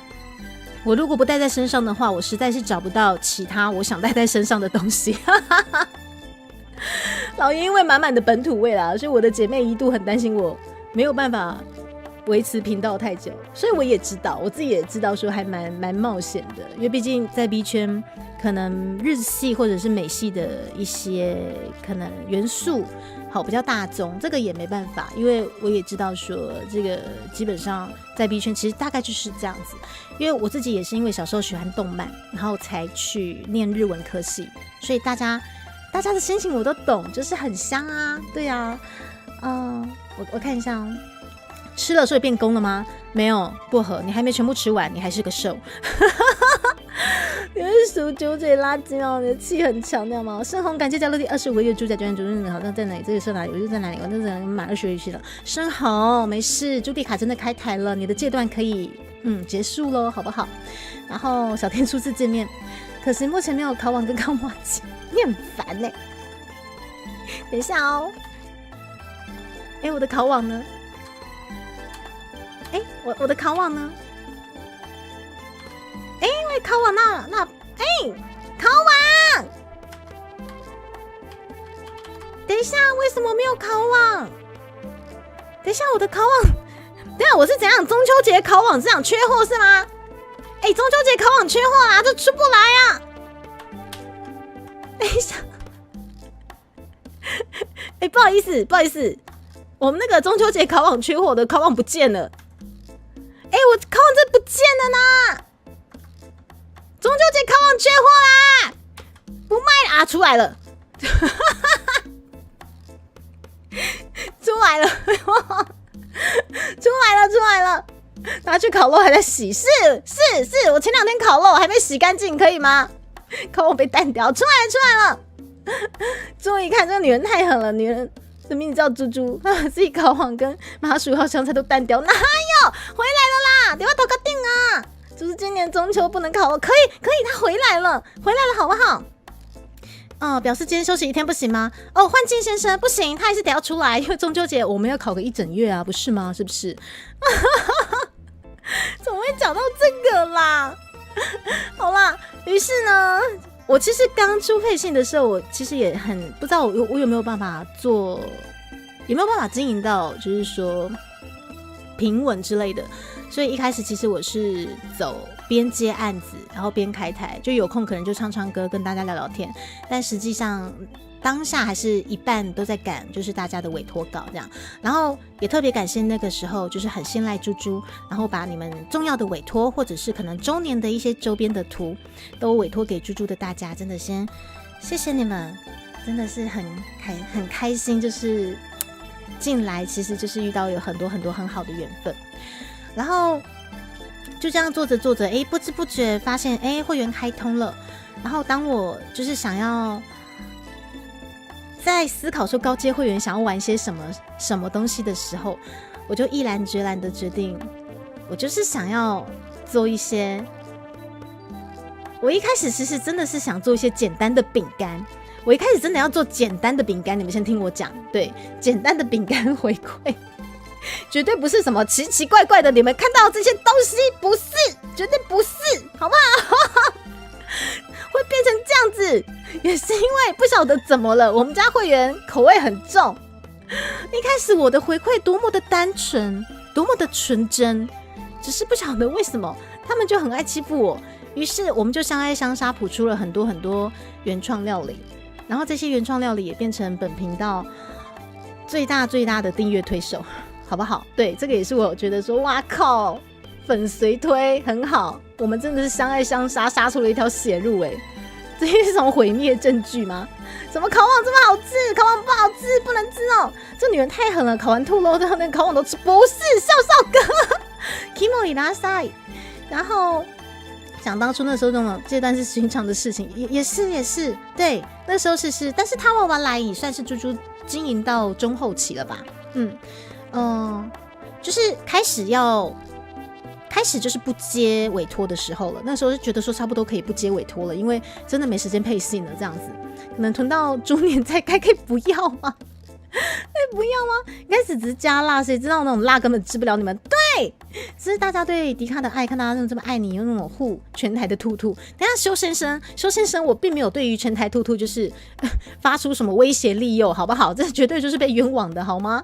我如果不带在身上的话，我实在是找不到其他我想带在身上的东西。老爷因为满满的本土味啦，所以我的姐妹一度很担心我没有办法维持频道太久，所以我也知道，我自己也知道说还蛮冒险的，因为毕竟在 B 圈可能日系或者是美系的一些可能元素好比较大众，这个也没办法，因为我也知道说这个基本上在 B 圈其实大概就是这样子，因为我自己也是因为小时候喜欢动漫，然后才去念日文科系，所以大家的心情我都懂，就是很香啊，对啊，我看一下哦，吃了所以变公了吗？没有，薄荷你还没全部吃完，你还是个瘦。你是属九嘴垃圾哦，你的气很强，知道吗？深红感谢加乐蒂25个月猪仔专主任，好像在哪里？这个是哪里？我就在哪里？我那人满20去了。深红没事，朱迪卡真的开台了，你的阶段可以结束咯，好不好？然后小天初次见面，可惜目前没有考网跟考马机，你很烦欸。等一下哦，我的考网呢？我的考网呢？喂，考网考网，等一下，为什么没有考网？等一下，我的考网，等一下我是怎样？中秋节考网这样缺货是吗？中秋节考网缺货啦，这出不来啊！等一下，不好意思，我们那个中秋节考网缺货，我的考网不见了。我考网真不见了呢！中秋节考网缺货啦，不卖啊！出来了，出来了！拿去烤肉还在洗，是，我前2天烤肉还没洗干净，可以吗？烤肉被淡掉，出来了！终于看这个女人太狠了，女人的名字叫猪猪，自己烤网跟麻薯和香菜都淡掉，哪有？回来了啦！你要投个定啊！就是今年中秋不能烤肉，可以，他回来了好不好？表示今天休息1天不行吗？幻境先生不行，他还是得要出来，因为中秋节我们要烤个1整月啊，不是吗？是不是？怎么会讲到这个啦？好啦，于是呢，我其实刚出配信的时候，我其实也很不知道我有没有办法做，有没有办法经营到就是说平稳之类的。所以一开始其实我是走边接案子，然后边开台，就有空可能就唱唱歌，跟大家聊聊天。但实际上当下还是一半都在赶，就是大家的委托稿这样。然后也特别感谢那个时候就是很信赖猪猪，然后把你们重要的委托或者是可能周年的一些周边的图都委托给猪猪的大家，真的先谢谢你们，真的是很开心，就是进来其实就是遇到有很多很好的缘分。然后就这样做着，不知不觉发现，会员开通了。然后当我就是想要在思考说高阶会员想要玩些什么东西的时候，我就毅然决然的决定，我就是想要做一些。我一开始其实真的是想做一些简单的饼干。我一开始真的要做简单的饼干，你们先听我讲，对，简单的饼干回馈。绝对不是什么奇奇怪怪的，你们看到这些东西不是，绝对不是，好不好？会变成这样子，也是因为不晓得怎么了，我们家会员口味很重。一开始我的回馈多么的单纯，多么的纯真，只是不晓得为什么他们就很爱欺负我。于是我们就相爱相杀，谱出了很多很多原创料理，然后这些原创料理也变成本频道最大的订阅推手，好不好？对，这个也是我觉得说，哇靠，粉随推很好，我们真的是相爱相杀，杀出了一条血路哎。这是什么毁灭证据吗？什么烤网这么好吃，烤网不好吃，不能吃哦！这女人太狠了，烤完兔肉的那烤网都吃，不是笑笑哥，Kimo 拉塞。然后想当初那时候那种这段是寻常的事情，也是，对，那时候是，但是他娃娃来也算是猪猪经营到中后期了吧？就是开始就是不接委托的时候了，那时候就觉得说差不多可以不接委托了，因为真的没时间配信了，这样子可能囤到猪年再开，可以不要吗？可以不要吗？一开始只是加辣，谁知道那种辣根本治不了你们。对，只是大家对迪卡的爱，看大家这么爱你，有那种护全台的兔兔。等一下修先生，我并没有对于全台兔兔就是发出什么威胁利诱，好不好？这绝对就是被冤枉的，好吗？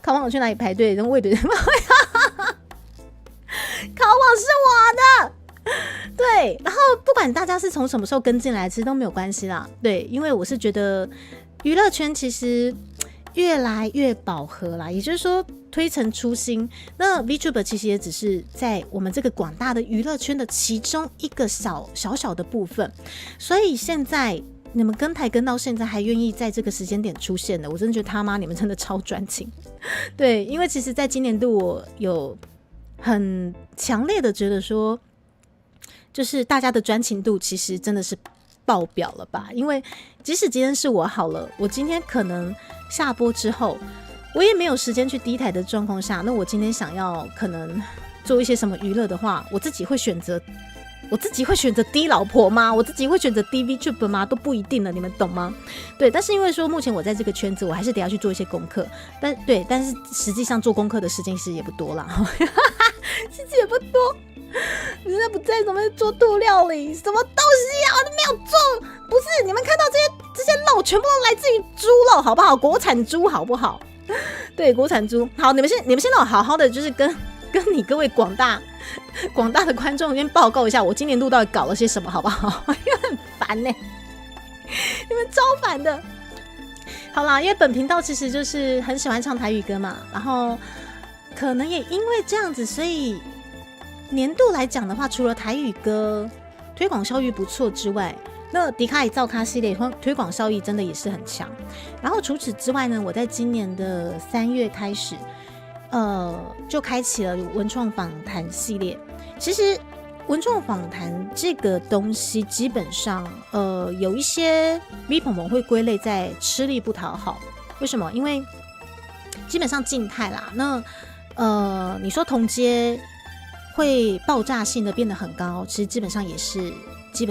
考完我去哪里排队？然后卫队烤网是我的，对，然后不管大家是从什么时候跟进来，其实都没有关系啦。对，因为我是觉得娱乐圈其实越来越饱和啦，也就是说推陈出新。那 VTuber 其实也只是在我们这个广大的娱乐圈的其中一个小的部分，所以现在你们跟台跟到现在还愿意在这个时间点出现的，我真的觉得他妈你们真的超专情。对，因为其实在今年度我有很强烈的觉得说，就是大家的专情度其实真的是爆表了吧？因为即使今天是我好了，我今天可能下播之后，我也没有时间去低台的状况下，那我今天想要可能做一些什么娱乐的话，我自己会选择低老婆吗？我自己会选择低 VTuber 吗？都不一定了，你们懂吗？对，但是因为说目前我在这个圈子，我还是得要去做一些功课，但是实际上做功课的时间其实也不多啦，其实也不多。人家不在，怎么做兔料理？什么东西啊？我都没有做。不是，你们看到这些肉，全部都来自于猪肉，好不好？国产猪，好不好？对，国产猪。好，你们先让我好好的，就是跟你各位广大的观众先报告一下，我今年度到底搞了些什么，好不好？因为很烦呢，你们超烦的。好啦，因为本频道其实就是很喜欢唱台语歌嘛，然后可能也因为这样子，所以年度来讲的话，除了台语歌推广效益不错之外，那迪卡伊造咖系列推广效益真的也是很强。然后除此之外呢，我在今年的3月开始，就开启了文创访谈系列。其实文创访谈这个东西，基本上有一些 V 朋友会归类在吃力不讨好。为什么？因为基本上静态啦。那你说同街会爆炸性的变得很高，其实基本上也是几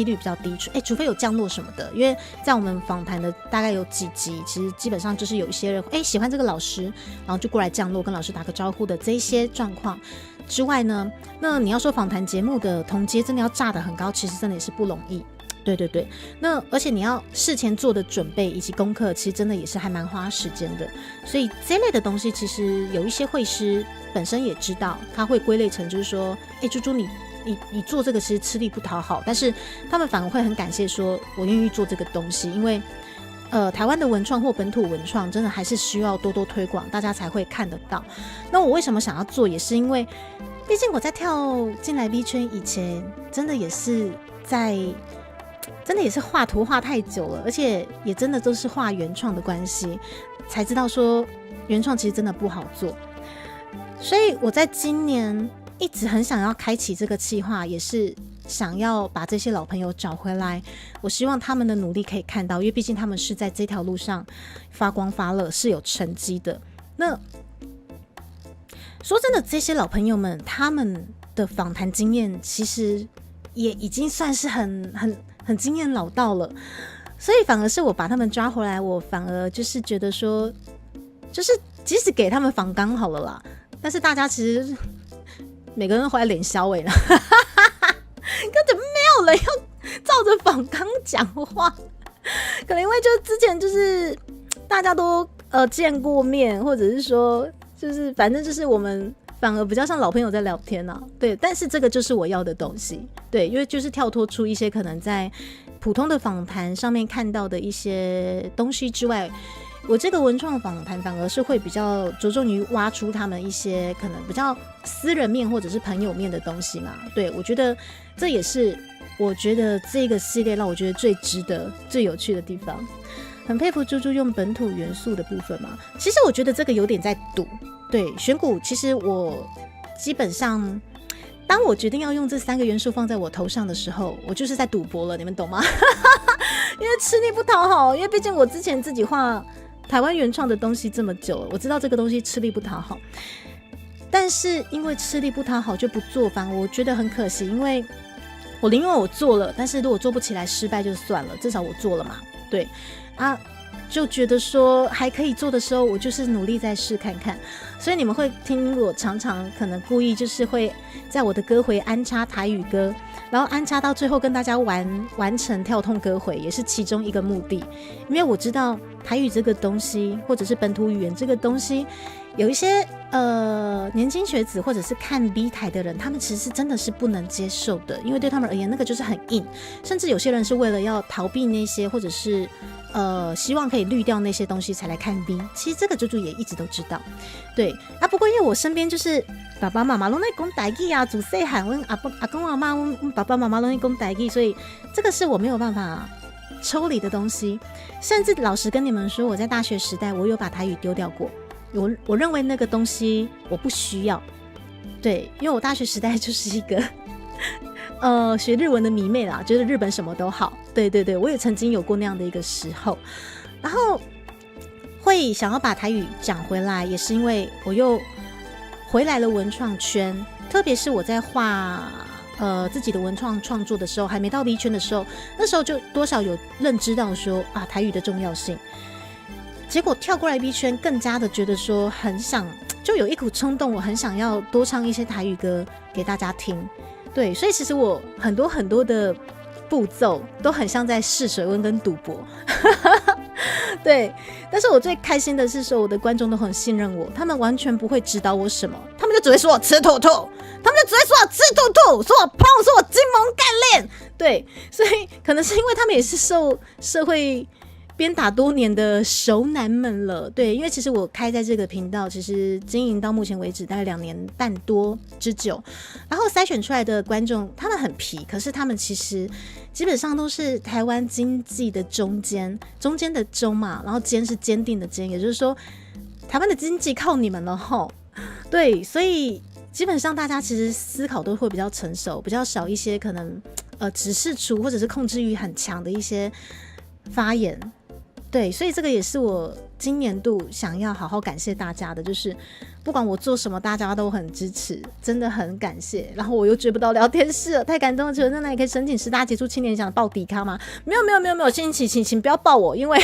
率比较低，除非有降落什么的。因为在我们访谈的大概有几集，其实基本上就是有一些人喜欢这个老师，然后就过来降落跟老师打个招呼的这一些状况之外呢，那你要说访谈节目的同阶真的要炸得很高，其实真的也是不容易。对，那而且你要事前做的准备以及功课，其实真的也是还蛮花时间的。所以这类的东西，其实有一些会师本身也知道，他会归类成就是说，猪猪你做这个其实吃力不讨好，但是他们反而会很感谢说，我愿意做这个东西，因为台湾的文创或本土文创真的还是需要多多推广，大家才会看得到。那我为什么想要做，也是因为毕竟我在跳进来 V 圈以前，真的也是画图画太久了，而且也真的都是画原创的关系，才知道说原创其实真的不好做。所以我在今年一直很想要开启这个企划，也是想要把这些老朋友找回来。我希望他们的努力可以看到，因为毕竟他们是在这条路上发光发热，是有成绩的。那说真的，这些老朋友们他们的访谈经验其实也已经算是很经验老道了，所以反而是我把他们抓回来，我反而就是觉得说，就是即使给他们访纲好了啦，但是大家其实每个人都回来脸消尾了，根本没有人要照着访纲讲话，可能因为就之前就是大家都见过面，或者是说就是反正就是我们反而比较像老朋友在聊天啊。对，但是这个就是我要的东西。对，因为就是跳脱出一些可能在普通的访谈上面看到的一些东西之外，我这个文创访谈反而是会比较着重于挖出他们一些可能比较私人面或者是朋友面的东西嘛。对，我觉得这也是我觉得这个系列让我觉得最值得、最有趣的地方。很佩服猪猪用本土元素的部分嘛。其实我觉得这个有点在赌。对，选股其实我基本上，当我决定要用这3个元素放在我头上的时候，我就是在赌博了，你们懂吗？因为吃力不讨好，因为毕竟我之前自己画台湾原创的东西这么久了，我知道这个东西吃力不讨好。但是因为吃力不讨好就不做，反而我觉得很可惜，因为我宁愿我做了，但是如果做不起来失败就算了，至少我做了嘛。对啊，就觉得说还可以做的时候，我就是努力再试看看。所以你们会听我常常可能故意就是会在我的歌回安插台语歌，然后安插到最后跟大家完成跳痛歌回，也是其中一个目的。因为我知道台语这个东西，或者是本土语言这个东西，有一些年轻学子或者是看 B 台的人，他们其实真的是不能接受的，因为对他们而言那个就是很硬，甚至有些人是为了要逃避那些，或者是希望可以滤掉那些东西才来看 B。其实这个猪猪也一直都知道，对啊。不过因为我身边就是爸爸妈妈都在讲台语啊，自细汉阮阿公阿妈阮爸爸妈妈都在讲台语，所以这个是我没有办法抽离的东西。甚至老实跟你们说，我在大学时代我有把台语丢掉过。我认为那个东西我不需要，对，因为我大学时代就是一个学日文的迷妹啦，觉得日本什么都好，对对对，我也曾经有过那样的一个时候，然后会想要把台语讲回来，也是因为我又回来了文创圈，特别是我在画自己的文创创作的时候，还没到 B 圈的时候，那时候就多少有认知到说啊台语的重要性。结果跳过来 B 圈，更加的觉得说很想，就有一股冲动，我很想要多唱一些台语歌给大家听。对，所以其实我很多的步骤都很像在试水温跟赌博。对，但是我最开心的是说，我的观众都很信任我，他们完全不会指导我什么，他们就只会说我吃兔兔，他们就只会说我吃兔兔，说我胖，说我金蒙干练。对，所以可能是因为他们也是受社会鞭打多年的熟男们了。对，因为其实我开在这个频道，其实经营到目前为止大概2年半多之久，然后筛选出来的观众，他们很皮，可是他们其实基本上都是台湾经济的中间的中嘛，然后坚是坚定的坚，也就是说台湾的经济靠你们了吼。对，所以基本上大家其实思考都会比较成熟，比较少一些可能指示出或者是控制欲很强的一些发言。对，所以这个也是我今年度想要好好感谢大家的，就是不管我做什么，大家都很支持，真的很感谢。然后我又追不到聊天室了，太感动了！请问那也可以申请10大杰出青年奖的报底咖吗？没有，请不要报我，因为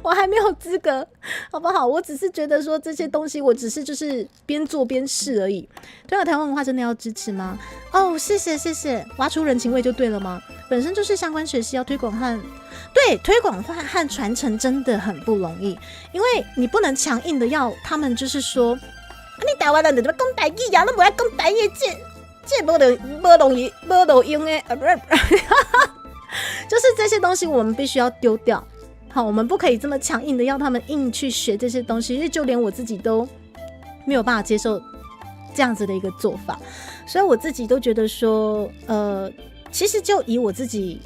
我还没有资格，好不好？我只是觉得说这些东西，我只是就是边做边试而已。推广台湾文化真的要支持吗？哦，谢谢，挖出人情味就对了吗？本身就是相关学习要推广和传承真的很不容易，因为你不能强硬的要他们就是说，你台湾人就要讲台语呀，那不要讲台语，这不容易用的，就是这些东西我们必须要丢掉。好，我们不可以这么强硬的要他们硬去学这些东西，因为就连我自己都没有办法接受这样子的一个做法，所以我自己都觉得说，其实就以我自己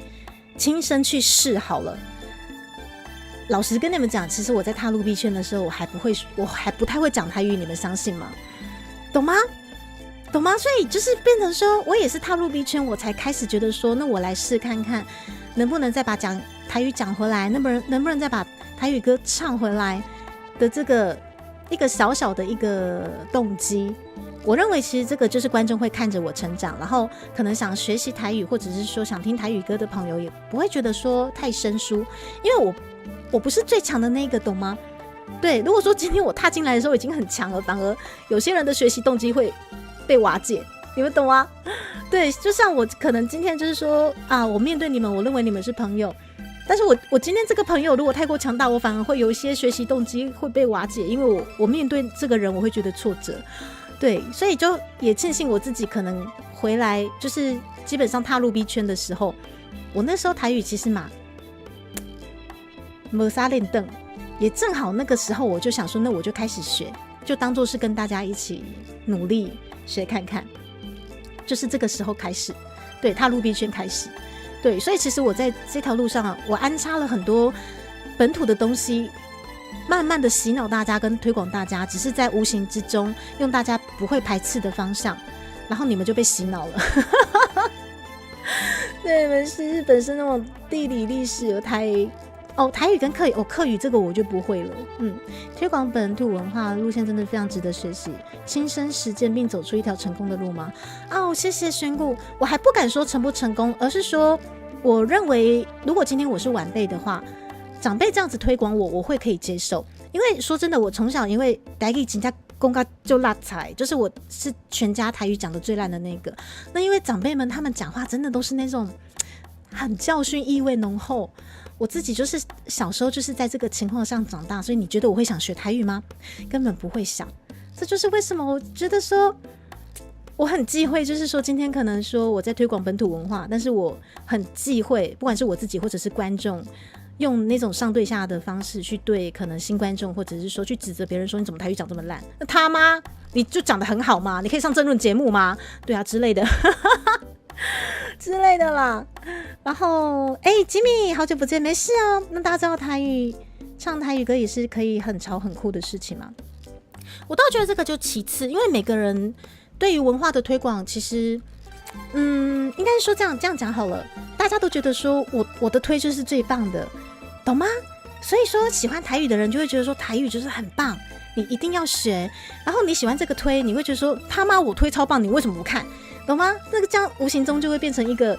亲身去试好了。老实跟你们讲，其实我在踏入币圈的时候，我还不太会讲台语，你们相信吗？懂吗？所以就是变成说我也是踏入币圈，我才开始觉得说，那我来试看看，能不能再把讲台语讲回来，能不能再把台语歌唱回来的这个一个小小的一个动机。我认为其实这个就是观众会看着我成长，然后可能想学习台语或者是说想听台语歌的朋友也不会觉得说太生疏，因为我不是最强的那个，懂吗？对，如果说今天我踏进来的时候已经很强了，反而有些人的学习动机会被瓦解，你们懂吗？对，就像我可能今天就是说啊，我面对你们，我认为你们是朋友，但是我今天这个朋友如果太过强大，我反而会有一些学习动机会被瓦解，因为我面对这个人我会觉得挫折。对，所以就也庆幸我自己可能回来，就是基本上踏入 B 圈的时候，我那时候台语其实没啥练凳，也正好那个时候我就想说，那我就开始学，就当做是跟大家一起努力学看看，就是这个时候开始，对，踏入 B 圈开始，对，所以其实我在这条路上我安插了很多本土的东西，慢慢的洗脑大家跟推广大家，只是在无形之中用大家不会排斥的方向，然后你们就被洗脑了。对，你们是本身那种地理历史有台语跟客语客语这个我就不会了。推广本土文化路线真的非常值得学习，亲身实践并走出一条成功的路吗？谢谢宣顾，我还不敢说成不成功，而是说我认为如果今天我是晚辈的话，长辈这样子推广我会可以接受，因为说真的，我从小因为台语真的公告就烂菜，就是我是全家台语讲的最烂的那个。那因为长辈们他们讲话真的都是那种很教训意味浓厚，我自己就是小时候就是在这个情况上长大，所以你觉得我会想学台语吗？根本不会想。这就是为什么我觉得说我很忌讳，就是说今天可能说我在推广本土文化，但是我很忌讳，不管是我自己或者是观众，用那种上对下的方式去对可能新观众，或者是说去指责别人说你怎么台语讲这么烂，那他妈你就讲得很好吗？你可以上政论节目吗？对啊之类的之类的啦。然后吉米好久不见，没事哦。那大家知道台语唱台语歌也是可以很潮很酷的事情吗？我倒觉得这个就其次，因为每个人对于文化的推广其实应该是说这样讲好了，大家都觉得说我的推就是最棒的，懂吗？所以说喜欢台语的人就会觉得说台语就是很棒，你一定要学。然后你喜欢这个推，你会觉得说他妈我推超棒，你为什么不看？懂吗？那个这样无形中就会变成一个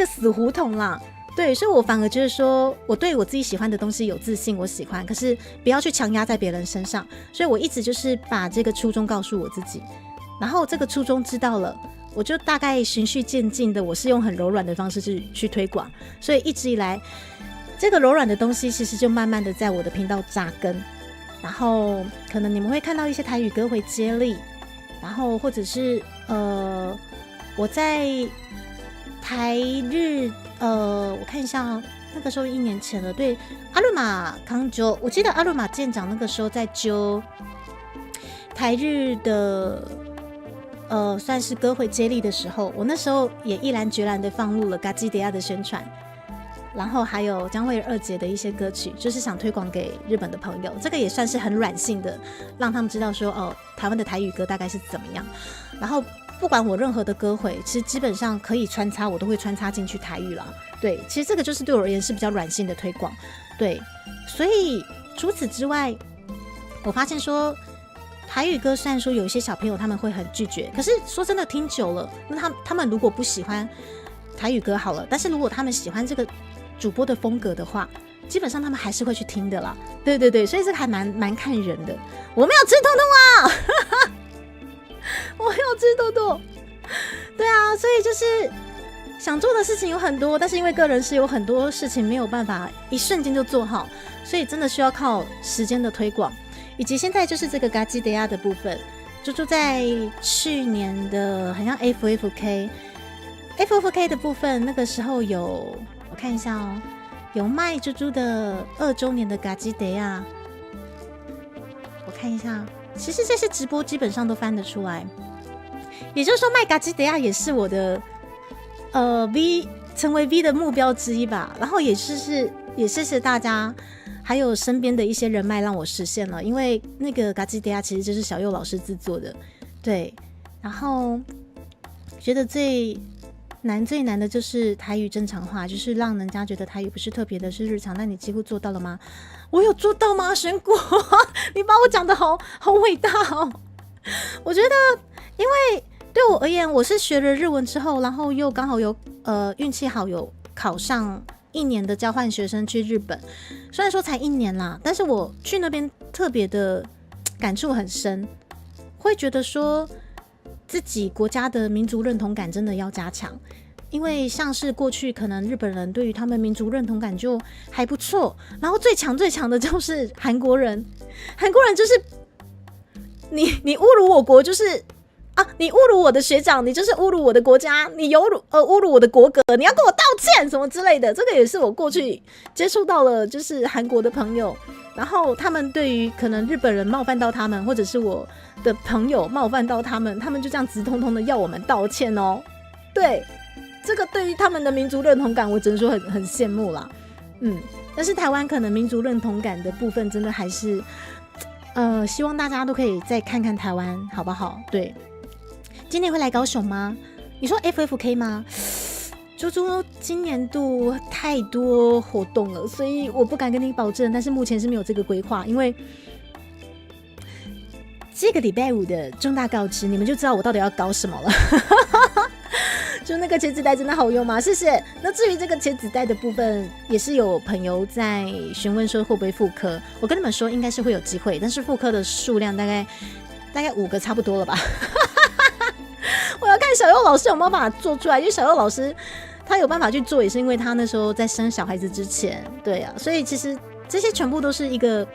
死胡同啦。对，所以我反而觉得说我对我自己喜欢的东西有自信，我喜欢，可是不要去强压在别人身上。所以我一直就是把这个初衷告诉我自己，然后这个初衷知道了，我就大概循序渐进的，我是用很柔软的方式去推广，所以一直以来这个柔软的东西其实就慢慢的在我的频道扎根，然后可能你们会看到一些台语歌会接力，然后或者是我在台日我看一下那个时候1年前了，对，阿鲁玛康揪，我记得阿鲁玛舰长那个时候在揪台日的算是歌会接力的时候，我那时候也毅然决然的放入了嘎基迪亚的宣传，然后还有江蕙二姐的一些歌曲，就是想推广给日本的朋友，这个也算是很软性的让他们知道说台湾的台语歌大概是怎么样。然后不管我任何的歌会，其实基本上可以穿插，我都会穿插进去台语啦。对，其实这个就是对我而言是比较软性的推广。对，所以除此之外，我发现说台语歌虽然说有一些小朋友他们会很拒绝，可是说真的听久了，那他们如果不喜欢台语歌好了，但是如果他们喜欢这个主播的风格的话，基本上他们还是会去听的啦。对对对，所以这个还蛮看人的。我没有吃豆豆啊我没有吃豆豆。对啊，所以就是想做的事情有很多，但是因为个人是有很多事情没有办法一瞬间就做好，所以真的需要靠时间的推广，以及现在就是这个嘎基德亚的部分，猪猪在去年的好像 FFK 的部分，那个时候有我看一下哦，有卖猪猪的2周年的嘎基德亚，我看一下，其实这些直播基本上都翻得出来，也就是说卖嘎基德亚也是我的V 成为 V 的目标之一吧，然后也谢谢大家还有身边的一些人脉让我实现了，因为那个嘎基德亚其实就是小佑老师制作的，对，然后觉得最难的就是台语正常化，就是让人家觉得台语不是特别的，是日常。那你几乎做到了吗？我有做到吗？选果你把我讲得好伟大哦。我觉得因为对我而言，我是学了日文之后，然后又刚好有运气好，有考上1年的交换学生去日本，虽然说才1年啦，但是我去那边特别的感触很深，会觉得说自己国家的民族认同感真的要加强，因为像是过去可能日本人对于他们民族认同感就还不错，然后最强的就是韩国人就是你侮辱我国就是啊，你侮辱我的学长，你就是侮辱我的国家，你侮辱我的国格，你要跟我道歉什么之类的。这个也是我过去接触到了，就是韩国的朋友，然后他们对于可能日本人冒犯到他们，或者是我的朋友冒犯到他们，他们就这样直通通的要我们道歉哦。对，这个对于他们的民族认同感，我只能说很羡慕啦。但是台湾可能民族认同感的部分，真的还是希望大家都可以再看看台湾，好不好？对。今年会来高雄吗？你说 FFK 吗？猪猪今年度太多活动了，所以我不敢跟你保证，但是目前是没有这个规划，因为这个礼拜五的重大告知，你们就知道我到底要搞什么了。就那个茄子带真的好用吗？谢谢。那至于这个茄子带的部分，也是有朋友在询问说会不会复刻，我跟你们说应该是会有机会，但是复刻的数量大概5个差不多了吧。我要看小佑老师有没有办法做出来，因为小佑老师他有办法去做，也是因为他那时候在生小孩子之前，对啊，所以其实这些全部都是一个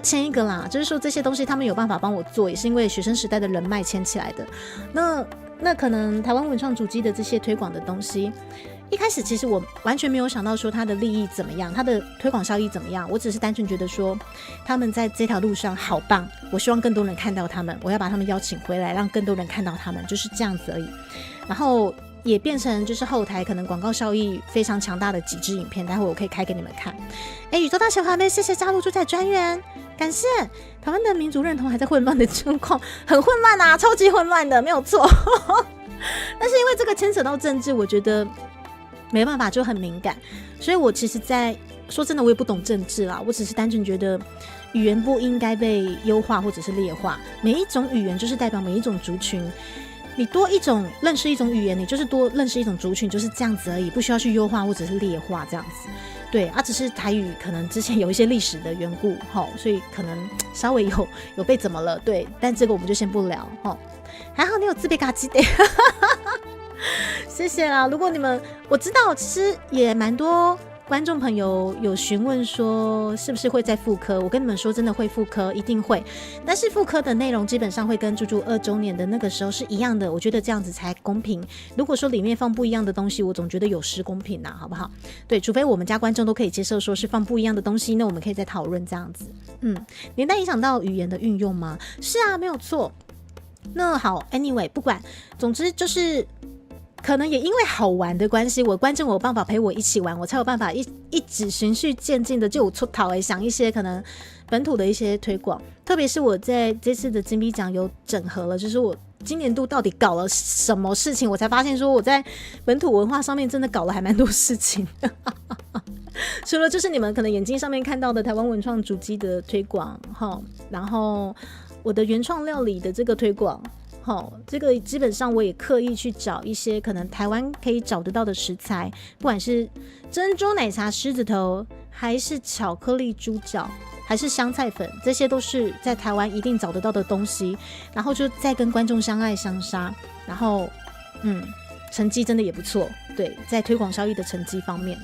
牵一个啦，就是说这些东西他们有办法帮我做，也是因为学生时代的人脉牵起来的。那可能台湾文创主机的这些推广的东西，一开始其实我完全没有想到说它的利益怎么样，它的推广效益怎么样，我只是单纯觉得说他们在这条路上好棒，我希望更多人看到他们，我要把他们邀请回来，让更多人看到他们，就是这样子而已。然后也变成就是后台可能广告效益非常强大的几支影片，待会我可以开给你们看。宇宙大小华妹，谢谢加入主宰专员，感谢。台湾的民族认同还在混乱的状况，很混乱啊，超级混乱的，没有错。但是因为这个牵扯到政治，我觉得没办法，就很敏感，所以我其实在说真的，我也不懂政治啦，我只是单纯觉得语言不应该被优化或者是劣化，每一种语言就是代表每一种族群，你多一种认识一种语言，你就是多认识一种族群，就是这样子而已，不需要去优化或者是劣化这样子。对啊，只是台语可能之前有一些历史的缘故，所以可能稍微有被怎么了，对，但这个我们就先不聊。还好你有自备嘎机的。谢谢啦。如果你们，我知道其实也蛮多观众朋友有询问说是不是会再复刻，我跟你们说真的会复刻，一定会，但是复刻的内容基本上会跟猪猪2周年的那个时候是一样的，我觉得这样子才公平。如果说里面放不一样的东西，我总觉得有失公平啊，好不好？对，除非我们家观众都可以接受说是放不一样的东西，那我们可以再讨论这样子。连带影响到语言的运用吗？是啊，没有错。那好 ，anyway， 不管，总之就是可能也因为好玩的关系，我观众有办法陪我一起玩，我才有办法一直循序渐进的就有出头想一些可能本土的一些推广，特别是我在这次的金币奖有整合了，就是我今年度到底搞了什么事情，我才发现说我在本土文化上面真的搞了还蛮多事情。除了就是你们可能眼睛上面看到的台湾文创主机的推广，然后我的原创料理的这个推广，这个基本上我也刻意去找一些可能台湾可以找得到的食材，不管是珍珠奶茶狮子头，还是巧克力猪脚，还是香菜粉，这些都是在台湾一定找得到的东西，然后就再跟观众相爱相杀，然后成绩真的也不错，对，在推广效益的成绩方面，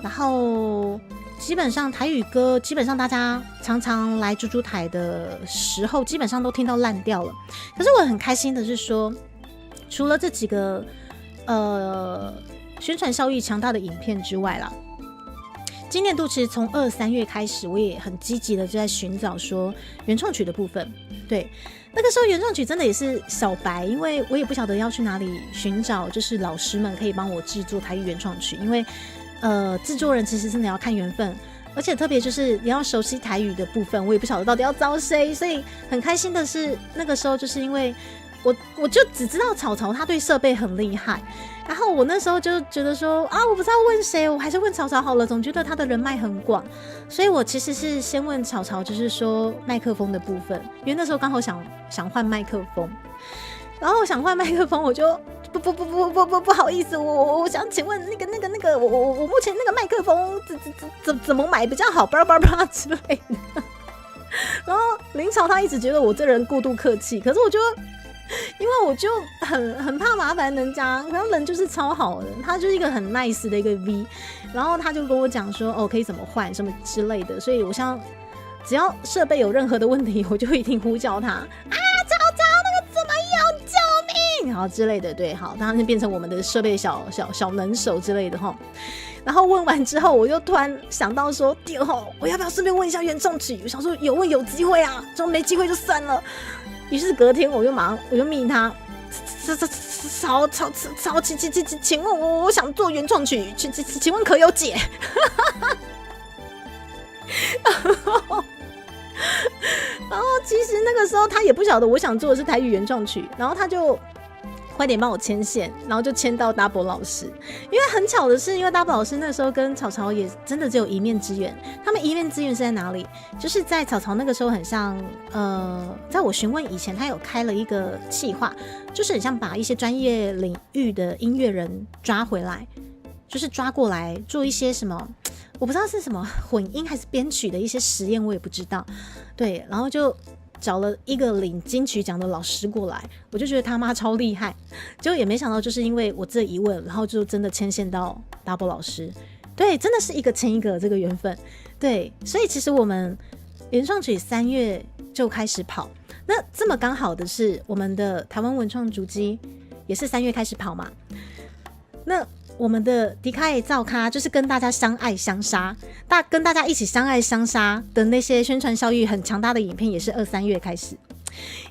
然后基本上台语歌，基本上大家常常来猪猪台的时候，基本上都听到烂掉了。可是我很开心的是说，除了这几个宣传效益强大的影片之外啦，今年度其实从2、3月开始，我也很积极的就在寻找说原创曲的部分。对，那个时候原创曲真的也是小白，因为我也不晓得要去哪里寻找，就是老师们可以帮我制作台语原创曲，因为制作人其实真的要看缘分，而且特别就是你要熟悉台语的部分，我也不晓得到底要找谁，所以很开心的是那个时候就是因为我就只知道草草他对设备很厉害，然后我那时候就觉得说啊，我不知道问谁，我还是问草草好了，总觉得他的人脉很广，所以我其实是先问草草，就是说麦克风的部分，因为那时候刚好想换麦克风，然后想换麦克风，我就不好意思，我想请问那个我目前那个麦克风怎么买比较好，巴拉之类的。然后林朝他一直觉得我这人过度客气，可是我就因为我就很怕麻烦人家，然后人就是超好的，他就是一个很 nice 的一个 V， 然后他就跟我讲说可以怎么换什么之类的，所以我像只要设备有任何的问题，我就一定呼叫他啊，曹操那个怎么用，救命，好之类的，对，好，当然就变成我们的设备小能手之类的哈。然后问完之后，我就突然想到说，第二号我要不要顺便问一下原创曲？我想说有问有机会啊，就没机会就算了。于是隔天我就密他，请问我想做原创曲，请问可有解？然后其实那个时候他也不晓得我想做的是台语原创曲，然后他就快点帮我牵线，然后就牵到 Double 老师。因为很巧的是，因为 Double 老师那时候跟草草也真的只有一面之缘。他们一面之缘是在哪里？就是在草草那个时候很像，在我询问以前，他有开了一个企划，就是很像把一些专业领域的音乐人抓回来，就是抓过来做一些什么。我不知道是什么混音还是编曲的一些实验，我也不知道。对，然后就找了一个领金曲奖的老师过来，我就觉得他妈超厉害。结果也没想到，就是因为我这一问，然后就真的牵线到 Double 老师。对，真的是一个牵一个这个缘分。对，所以其实我们原创曲3月就开始跑。那这么刚好的是，我们的台湾文创主机也是3月开始跑嘛。那我们的迪卡也造咖，就是跟大家相爱相杀，跟大家一起相爱相杀的那些宣传效益很强大的影片，也是2、3月开始。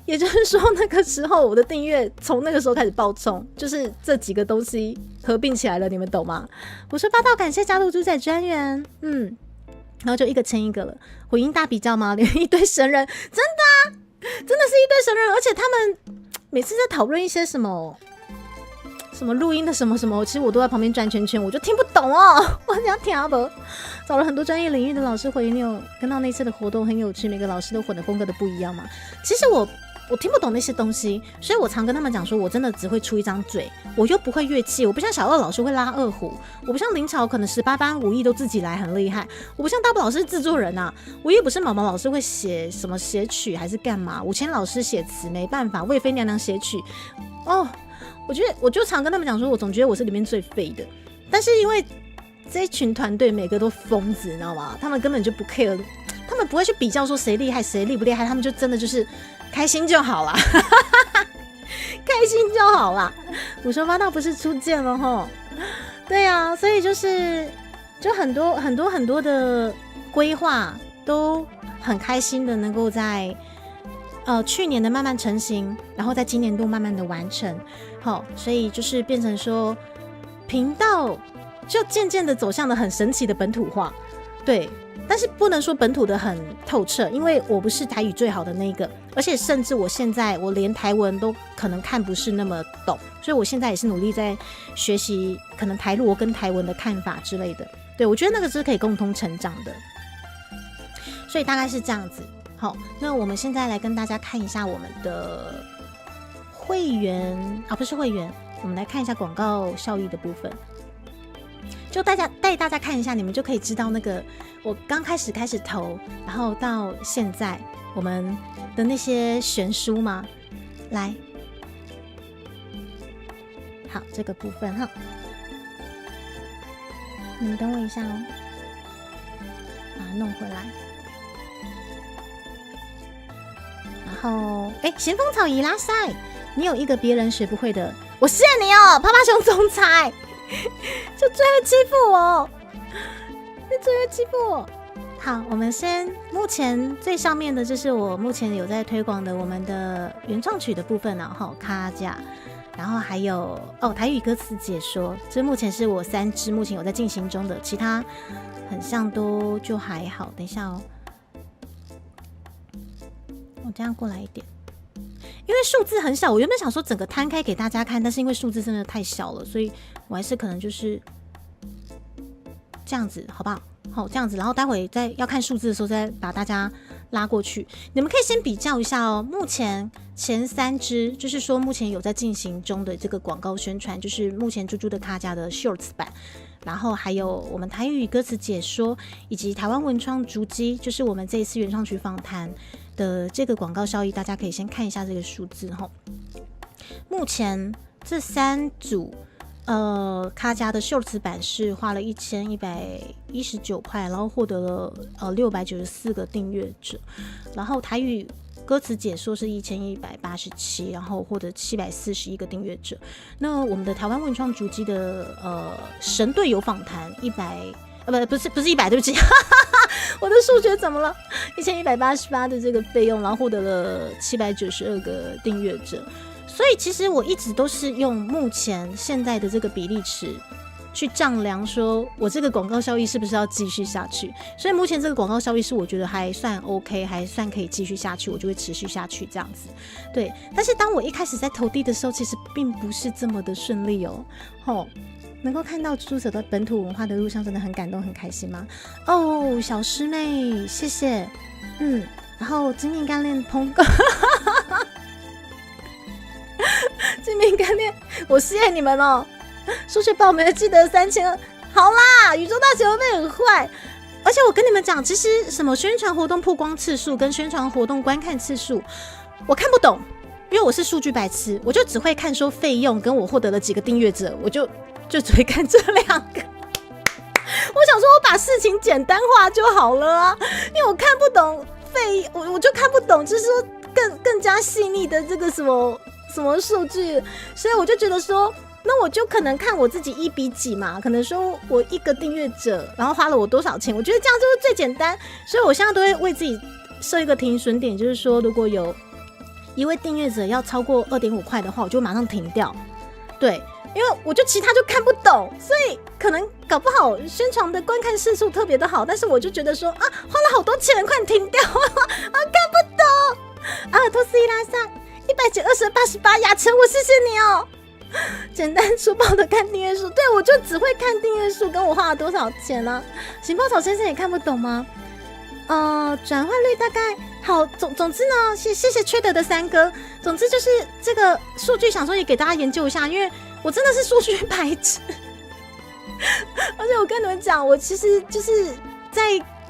也就是说，那个时候我的订阅从那个时候开始爆冲，就是这几个东西合并起来了，你们懂吗？我说8道感谢加入主宰专员，然后就一个牵一个了。混音大比较吗？连一堆神人，真的啊，真的是一堆神人，而且他们每次在讨论一些什么录音的什么什么，其实我都在旁边转圈圈，我就听不懂哦。我想听啊不？找了很多专业领域的老师回应，你有跟到那次的活动很有趣，每个老师都混的风格的不一样嘛。其实我听不懂那些东西，所以我常跟他们讲说，我真的只会出一张嘴，我又不会乐器，我不像小二老师会拉二胡，我不像林朝可能18般武艺都自己来很厉害，我不像大宝老师是制作人啊，我也不是毛毛老师会写什么写曲还是干嘛，武谦老师写词没办法，魏妃娘娘写曲哦。我就常跟他们讲说，我总觉得我是里面最废的，但是因为这一群团队每个都疯子，你知道吗？他们根本就不 care， 他们不会去比较说谁厉害谁厉不厉害，他们就真的就是开心就好啦，开心就好啦。我说八道不是初见了齁，对啊，所以就很多的规划都很开心的能够在去年的慢慢成型，然后在今年度慢慢的完成。好，所以就是变成说频道就渐渐的走向了很神奇的本土化，对，但是不能说本土的很透彻，因为我不是台语最好的那个，而且甚至我现在我连台文都可能看不是那么懂，所以我现在也是努力在学习可能台罗跟台文的看法之类的，对，我觉得那个是可以共同成长的，所以大概是这样子。好，那我们现在来跟大家看一下我们的会员啊，不是会员，我们来看一下广告效益的部分。就带大家看一下，你们就可以知道那个我刚开始投，然后到现在我们的那些悬殊嘛。来，好，这个部分哈，你们等我一下哦，把它弄回来。然后，咸丰草伊拉塞，你有一个别人学不会的，我谢你哦，趴趴熊总裁，就最会欺负我，你最会欺负我。好，我们目前最上面的就是我目前有在推广的我们的原创曲的部分呢，卡架，然后还有台语歌词解说，这目前是我3支目前有在进行中的，其他很像都就还好。等一下哦。我这样过来一点，因为数字很小，我原本想说整个摊开给大家看，但是因为数字真的太小了，所以我还是可能就是这样子，好不好？好，这样子，然后待会在要看数字的时候再把大家拉过去。你们可以先比较一下哦，目前前3支，就是说目前有在进行中的这个广告宣传，就是目前猪猪的卡家的 Shorts 版。然后还有我们台语歌词解说，以及台湾文创足迹，就是我们这一次原创曲访谈的这个广告效益，大家可以先看一下这个数字哈。目前这3组咖家的秀词版是花了1119块，然后获得了694个订阅者，然后台语歌词解说是1187，然后获得741个订阅者。那我们的台湾文创足迹的神队友访谈不是100，对不起，我的数学怎么了？1188的这个费用，然后获得了792个订阅者。所以其实我一直都是用目前现在的这个比例尺去丈量，说我这个广告效益是不是要继续下去。所以目前这个广告效益是我觉得还算 OK， 还算可以继续下去，我就会持续下去这样子。对，但是当我一开始在投递的时候，其实并不是这么的顺利哦。能够看到猪猪走到本土文化的路上，真的很感动，很开心吗？哦，小师妹，谢谢。然后精明干练通告。精明干练，我谢谢你们哦。数学报没有记得3000，好啦，宇宙大学会不会很坏？而且我跟你们讲，其实什么宣传活动曝光次数跟宣传活动观看次数，我看不懂，因为我是数据白痴，我就只会看说费用跟我获得了几个订阅者，我就只会看这2个。我想说，我把事情简单化就好了啊，因为我看不懂我就看不懂，就是说更加细腻的这个什么数据，所以我就觉得说，那我就可能看我自己1比几嘛，可能说我1个订阅者，然后花了我多少钱，我觉得这样就是最简单，所以我现在都会为自己设一个停损点，就是说如果有1位订阅者要超过2.5块的话，我就马上停掉。对，因为我就其他就看不懂，所以可能搞不好宣传的观看次数特别的好，但是我就觉得说啊，花了好多钱，快停掉啊，看不懂啊，托斯伊拉上19288亚成，我谢谢你哦。简单粗暴的看订阅数，对，我就只会看订阅数跟我花了多少钱啊。行报草先生也看不懂吗？转换率大概好，总之呢，谢谢缺德的3哥。总之就是这个数据，想说也给大家研究一下，因为我真的是数据白痴。而且我跟你们讲，我其实就是在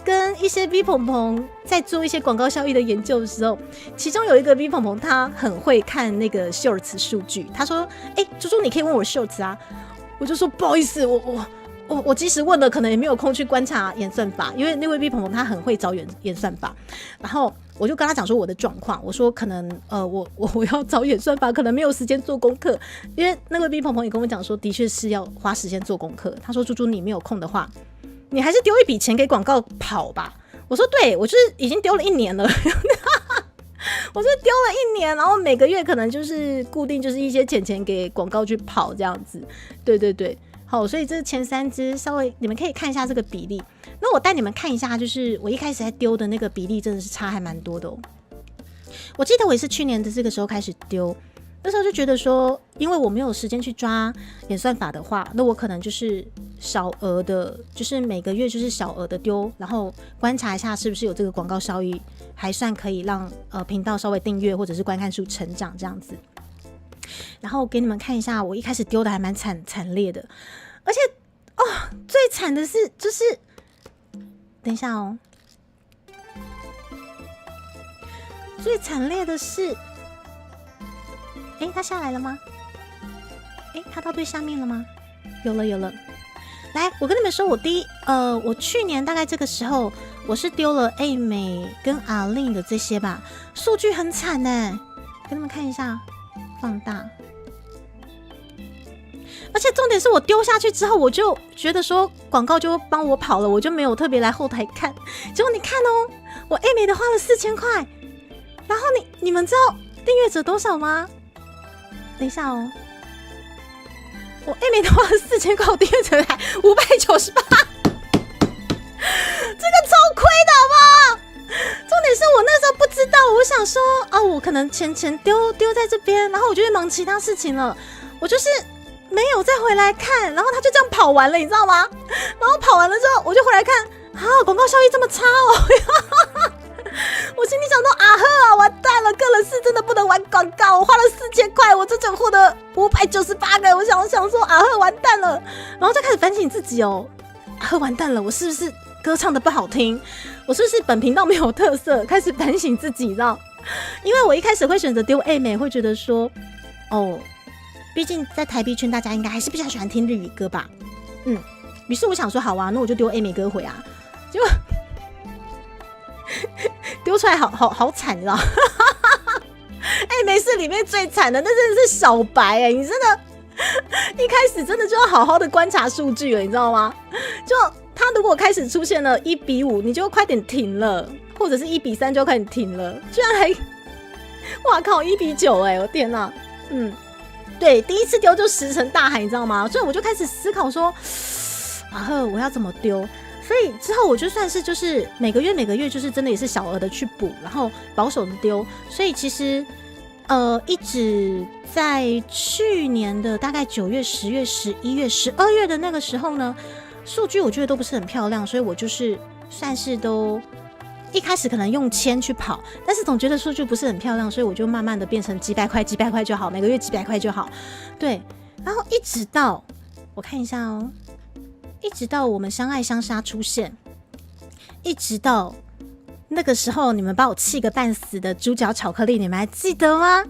跟一些 V 鹏鹏在做一些广告效益的研究的时候，其中有一个 V 鹏鹏他很会看那个 Shorts 数据，他说：“猪猪你可以问我 Shorts 啊。”我就说不好意思，我即使问了，可能也没有空去观察演算法，因为那位 V 鹏鹏他很会找演算法，然后我就跟他讲说我的状况，我说可能我要找演算法，可能没有时间做功课，因为那位 V 鹏鹏也跟我讲说，的确是要花时间做功课。他说猪猪你没有空的话，你还是丢一笔钱给广告跑吧。我说对，我就是已经丢了1年了。我是丢了1年，然后每个月可能就是固定就是一些钱给广告去跑这样子，对，好，所以这前3支稍微你们可以看一下这个比例。那我带你们看一下，就是我一开始在丢的那个比例真的是差还蛮多的哦。我记得我也是去年的这个时候开始丢，那时候就觉得说，因为我没有时间去抓演算法的话，那我可能就是小额的，就是每个月就是小额的丢，然后观察一下是不是有这个广告效益，还算可以让频道稍微订阅或者是观看数成长这样子。然后给你们看一下，我一开始丢的还蛮惨烈的，而且最惨的是就是等一下哦，最惨烈的是，他下来了吗？他到最下面了吗？有了。来，我跟你们说，我去年大概这个时候，我是丢了A美跟阿令的这些吧，数据很惨呢，给你们看一下，放大。而且重点是我丢下去之后，我就觉得说广告就帮我跑了，我就没有特别来后台看。结果你看哦，我 A 美的花了4000块，然后你们知道订阅者多少吗？等一下哦，我 A 美的花了4000块，我订阅者才598，这个超亏的好不好？重点是我那时候不知道，我想说我可能钱丢在这边，然后我就会忙其他事情了，我就是没有再回来看，然后他就这样跑完了，你知道吗？然后跑完了之后，我就回来看，广告效益这么差哦！我心里想说完蛋了，个人是真的不能玩广告，我花了4000块，我整整获得598个，我想说完蛋了，然后就开始反省自己哦，完蛋了，我是不是歌唱的不好听？我是不是本频道没有特色？开始反省自己，你知道？因为我一开始会选择丢A美，会觉得说毕竟在台币圈，大家应该还是比较喜欢听日语歌吧。于是我想说，好啊，那我就丢 A 美歌回啊，结果丢出来好惨，你知道吗？A 美是里面最惨的，那真的是小白你真的，一开始真的就要好好的观察数据了，你知道吗？就他如果开始出现了1:5，你就快点停了，或者是1:3就快点停了，居然还，哇靠，1:9我天哪，对，第一次丢就石沉大海，你知道吗？所以我就开始思考说，我要怎么丢？所以之后我就算是就是每个月就是真的也是小额的去补，然后保守的丢。所以其实一直在去年的大概9月、10月、11月、12月的那个时候呢，数据我觉得都不是很漂亮，所以我就是算是都一开始可能用1000去跑，但是总觉得数据不是很漂亮，所以我就慢慢的变成几百块就好，每个月几百块就好。对，然后一直到我看一下哦。一直到我们相爱相杀出现，一直到那个时候你们把我气个半死的猪脚巧克力，你们还记得吗？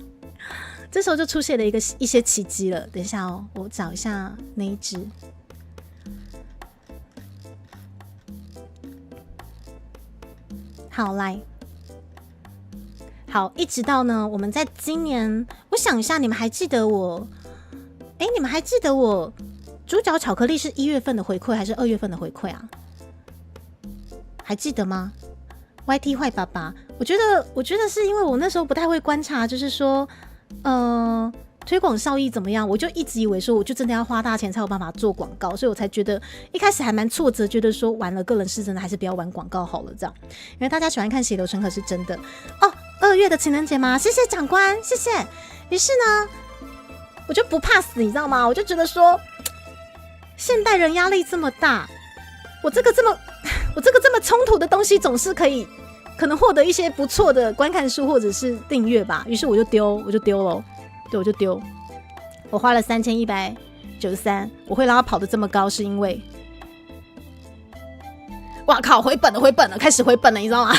这时候就出现了一些奇迹了。等一下哦，我找一下那一只。好，来，好，一直到呢，我们在今年，我想一下，你们还记得我？你们还记得我？猪脚巧克力是1月份的回馈还是2月份的回馈啊？还记得吗 ？YT 坏爸爸，我觉得是因为我那时候不太会观察，就是说，推广效益怎么样？我就一直以为说，我就真的要花大钱才有办法做广告，所以我才觉得一开始还蛮挫折，觉得说完了个人是真的还是不要玩广告好了这样，因为大家喜欢看血流成河是真的哦。2月的情人节吗？谢谢长官，谢谢。于是呢，我就不怕死，你知道吗？我就觉得说。现代人压力这么大，我这个这么冲突的东西，总是可能获得一些不错的观看数或者是订阅吧。于是我就丢了，对，我就丢。我花了3193，我会让它跑得这么高，是因为，哇靠，回本了，开始回本了，你知道吗？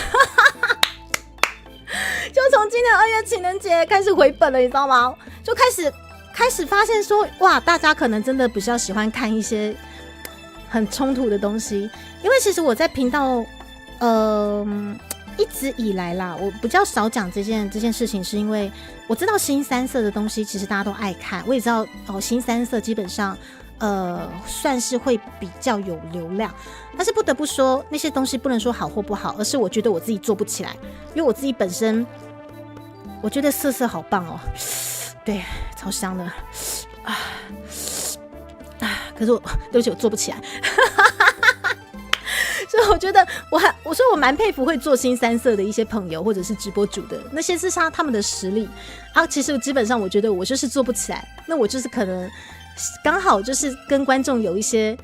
就从今年2月情人节开始回本了，你知道吗？就开始发现说，哇，大家可能真的比较喜欢看一些很冲突的东西，因为其实我在频道，一直以来啦，我比较少讲这件事情，是因为我知道新三色的东西其实大家都爱看，我也知道新三色基本上算是会比较有流量，但是不得不说那些东西不能说好或不好，而是我觉得我自己做不起来，因为我自己本身我觉得色好棒哦。对，超香的可是对不起，我做不起来。所以我觉得我说我蛮佩服会做新三色的一些朋友或者是直播主的，那些是他们的实力啊。其实基本上我觉得我就是做不起来，那我就是可能刚好就是跟观众有一些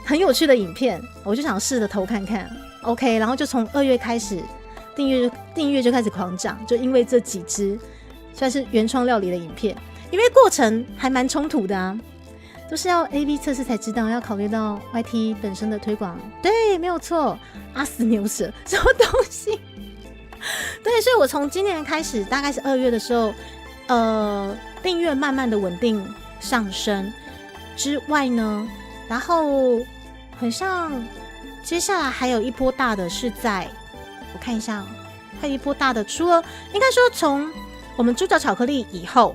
很有趣的影片，我就想试着投看看 ，OK， 然后就从2月开始订阅就开始狂涨，就因为这几支。算是原创料理的影片，因为过程还蛮冲突的啊，都是要 A/B 测试才知道，要考虑到 YT 本身的推广。对，没有错，阿死牛舌什么东西？对，所以我从今年开始，大概是2月的时候，订阅慢慢的稳定上升之外呢，然后很像接下来还有一波大的是在，我看一下，还有一波大的，除了应该说从我们猪脚巧克力以后，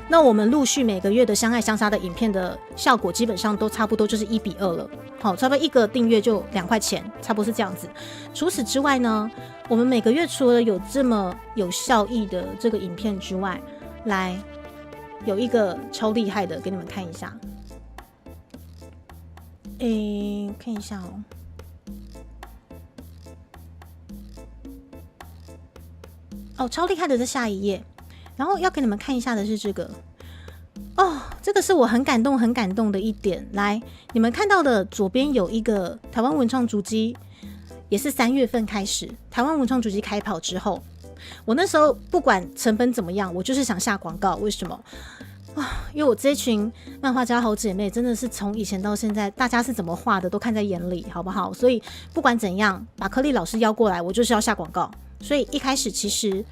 那我们陆续每个月的相爱相杀的影片的效果基本上都差不多就是1:2了，好，差不多一个订阅就2块钱，差不多是这样子。除此之外呢，我们每个月除了有这么有效益的这个影片之外，来有一个超厉害的给你们看一下，看一下哦。超厉害的，在下一页。然后要给你们看一下的是这个这个是我很感动的一点。来，你们看到的左边有一个台湾文创足迹，也是3月份开始，台湾文创足迹开跑之后，我那时候不管成本怎么样，我就是想下广告。为什么？因为我这群漫画家好姐妹真的是从以前到现在，大家是怎么画的都看在眼里，好不好？所以不管怎样，把颗粒老师邀过来，我就是要下广告。所以一开始其实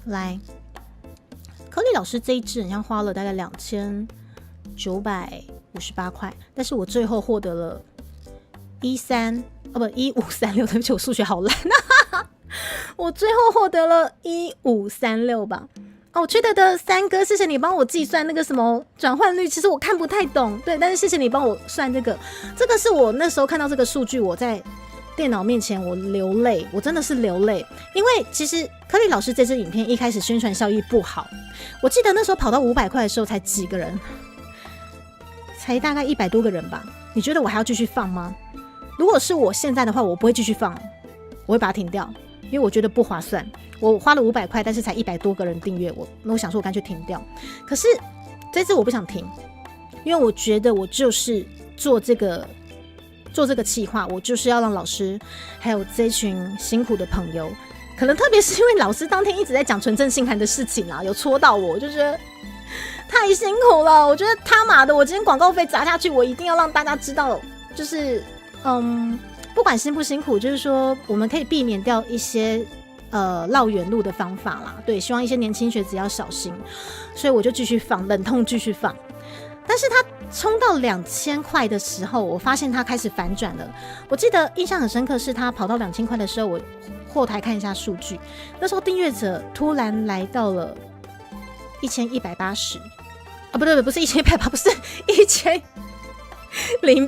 来柯丽老师这一支好像花了大概2958块，但是我最后获得了1536，对不起，我数学好烂我最后获得了1536吧。哦，缺德的三哥，谢谢你帮我计算那个什么转换率，其实我看不太懂，对，但是谢谢你帮我算这个是我那时候看到这个数据，我在电脑面前我流泪，我真的是流泪，因为其实柯丽老师这支影片一开始宣传效益不好，我记得那时候跑到500块的时候才几个人，才大概100多个人吧，你觉得我还要继续放吗？如果是我现在的话，我不会继续放，我会把它停掉，因为我觉得不划算。我花了500块，但是才100多个人订阅我，那我想说我干脆停掉。可是这次我不想停，因为我觉得我就是做这个企划，我就是要让老师还有这群辛苦的朋友，可能特别是因为老师当天一直在讲纯正信函的事情啊，有戳到我，就觉得太辛苦了。我觉得他妈的，我今天广告费砸下去，我一定要让大家知道，就是不管辛不辛苦，就是说我们可以避免掉一些绕远路的方法啦。对，希望一些年轻学子要小心，所以我就继续放，忍痛继续放。但是他冲到2000块的时候，我发现他开始反转了。我记得印象很深刻，是他跑到2000块的时候，我后台看一下数据，那时候订阅者突然来到了1180啊，不对，不是1180，不是1080。对不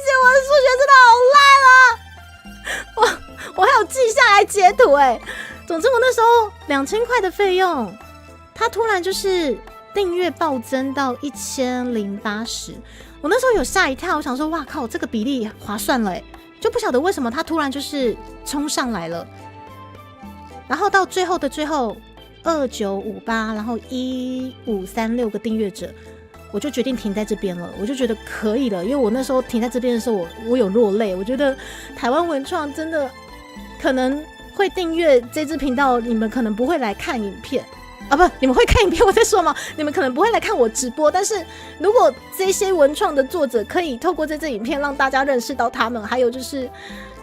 起，我的数学真的好烂啊！我还有记下来截图总之我那时候2000块的费用，它突然就是订阅暴增到1080，我那时候有吓一跳，我想说哇靠，这个比例划算了就不晓得为什么它突然就是冲上来了，然后到最后的最后2958，然后1536个订阅者。我就决定停在这边了，我就觉得可以了，因为我那时候停在这边的时候，我有落泪。我觉得台湾文创真的可能会订阅这支频道，你们可能不会来看影片啊，不，你们会看影片我在说吗？你们可能不会来看我直播，但是如果这些文创的作者可以透过这支影片让大家认识到他们，还有就是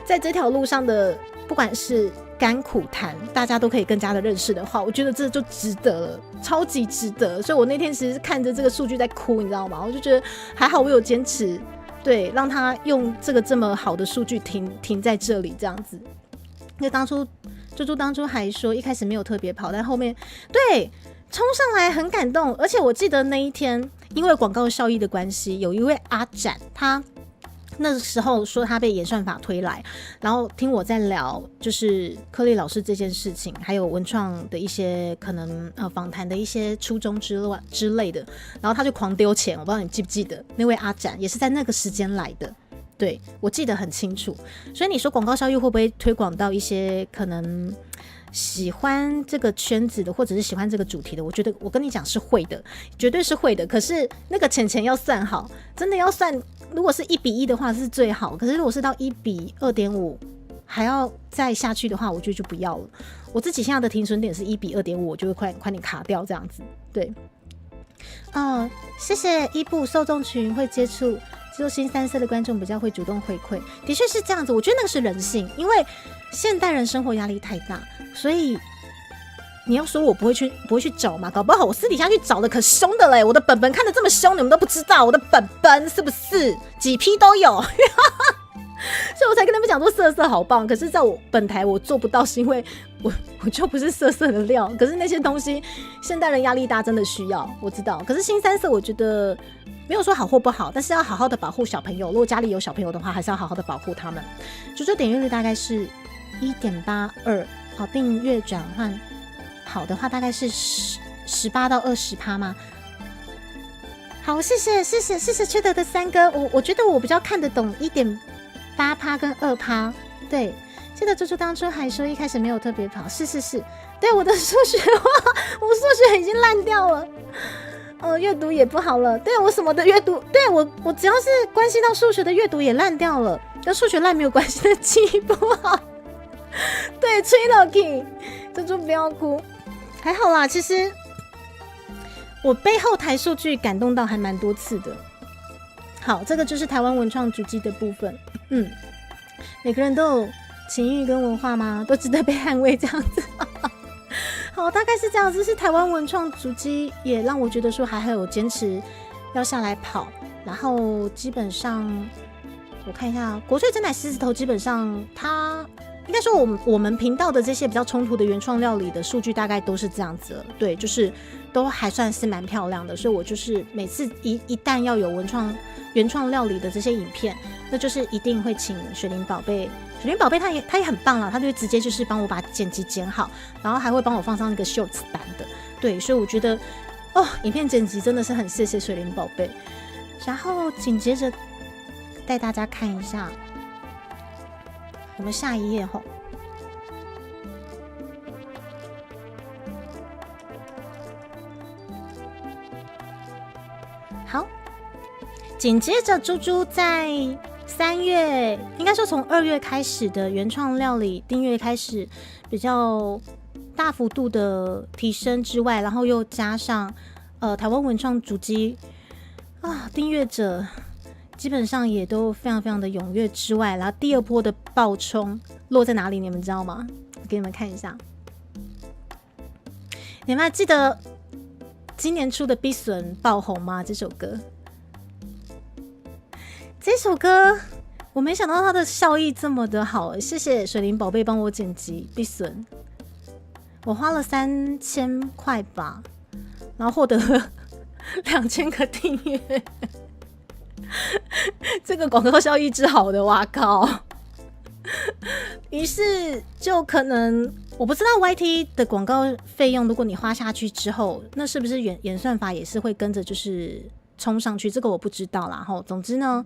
在这条路上的不管是甘苦谈，大家都可以更加的认识的话，我觉得这就值得了，超级值得。所以我那天其实是看着这个数据在哭，你知道吗？我就觉得还好我有坚持，对，让他用这个这么好的数据停在这里这样子。因为当初猪猪当初还说一开始没有特别跑，但后面对冲上来很感动，而且我记得那一天因为广告效益的关系，有一位阿展他。那时候说他被演算法推来，然后听我在聊就是柯丽老师这件事情，还有文创的一些可能访谈的一些初衷之类的，然后他就狂丢钱，我不知道你记不记得那位阿展也是在那个时间来的，对，我记得很清楚。所以你说广告效益会不会推广到一些可能喜欢这个圈子的，或者是喜欢这个主题的，我觉得我跟你讲是会的，绝对是会的。可是那个钱要算好，真的要算。如果是1:1的话是最好，可是如果是到1:2.5还要再下去的话，我觉得就不要了。我自己现在的停损点是1:2.5，我就会快点卡掉这样子。对，谢谢伊布，受众群会接触新三色的观众比较会主动回馈，的确是这样子。我觉得那个是人性，因为现代人生活压力太大，所以你要说我不会去找嘛？搞不好我私底下去找的可凶的嘞！我的本本看得这么凶，你们都不知道我的本本是不是几批都有？所以我才跟他们讲说色色好棒。可是在我本台我做不到，是因为我就不是色色的料。可是那些东西现代人压力大，真的需要，我知道。可是新三色我觉得没有说好或不好，但是要好好的保护小朋友。如果家里有小朋友的话，还是要好好的保护他们。就点阅率大概是1.82，好，订阅转换。好的话大概是18%到20%吗？好，谢谢缺德的三哥，我觉得我比较看得懂1.8%跟2%，对，记得猪猪当初还说一开始没有特别跑，是，对，我的数学我数学已经烂掉了，阅读也不好了，对我什么的阅读，对我只要是关系到数学的阅读也烂掉了，跟数学烂没有关系的记忆不好，对，吹了 King， 猪猪不要哭。还好啦，其实我被后台数据感动到还蛮多次的。好，这个就是台湾文创主机的部分。每个人都有情欲跟文化吗？都值得被捍卫这样子。好，大概是这样子。是台湾文创足迹也让我觉得说还有坚持要下来跑，然后基本上我看一下国粹真奶狮子头，基本上它应该说我们频道的这些比较冲突的原创料理的数据大概都是这样子了，对，就是都还算是蛮漂亮的，所以我就是每次一旦要有原创料理的这些影片，那就是一定会请水灵宝贝。水灵宝贝他也很棒啦，他就直接就是帮我把剪辑剪好，然后还会帮我放上那个秀词版的，对，所以我觉得影片剪辑真的是很谢谢水灵宝贝。然后紧接着带大家看一下我们下一页吼。好，紧接着猪猪在3月，应该说从2月开始的原创料理订阅开始比较大幅度的提升之外，然后又加上台湾文创主机订阅者基本上也都非常非常的踊跃之外，然后第二波的爆冲落在哪里？你们知道吗？我给你们看一下，你们还记得今年出的《碧笋》爆红吗？这首歌。这首歌我没想到它的效益这么的好，谢谢水灵宝贝帮我剪辑《碧笋》，我花了3000块吧，然后获得了2000个订阅，这个广告效益之好的，哇靠！于是就可能我不知道 YT 的广告费用，如果你花下去之后，那是不是演算法也是会跟着就是冲上去？这个我不知道啦。总之呢，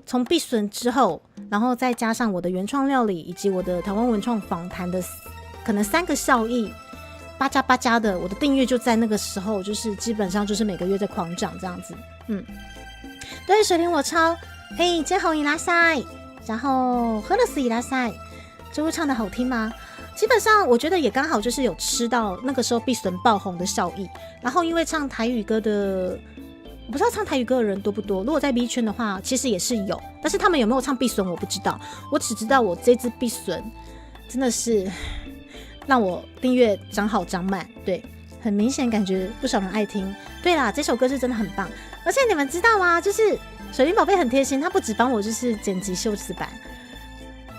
从碧笋之后，然后再加上我的原创料理以及我的台湾文创访谈的可能3个效益，巴加巴加的，我的订阅就在那个时候就是基本上就是每个月在狂涨这样子。对，水灵我超接好伊拉塞，然后喝了死伊拉塞，这会唱的好听吗？基本上我觉得也刚好就是有吃到那个时候碧笋爆红的效益，然后因为唱台语歌的，我不知道唱台语歌的人多不多，如果在 B 圈的话其实也是有，但是他们有没有唱碧笋我不知道，我只知道我这支碧笋真的是让我订阅涨好涨满，对，很明显感觉不少人爱听。对啦，这首歌是真的很棒，而且你们知道吗？就是水灵宝贝很贴心，他不只帮我就是剪辑秀词版，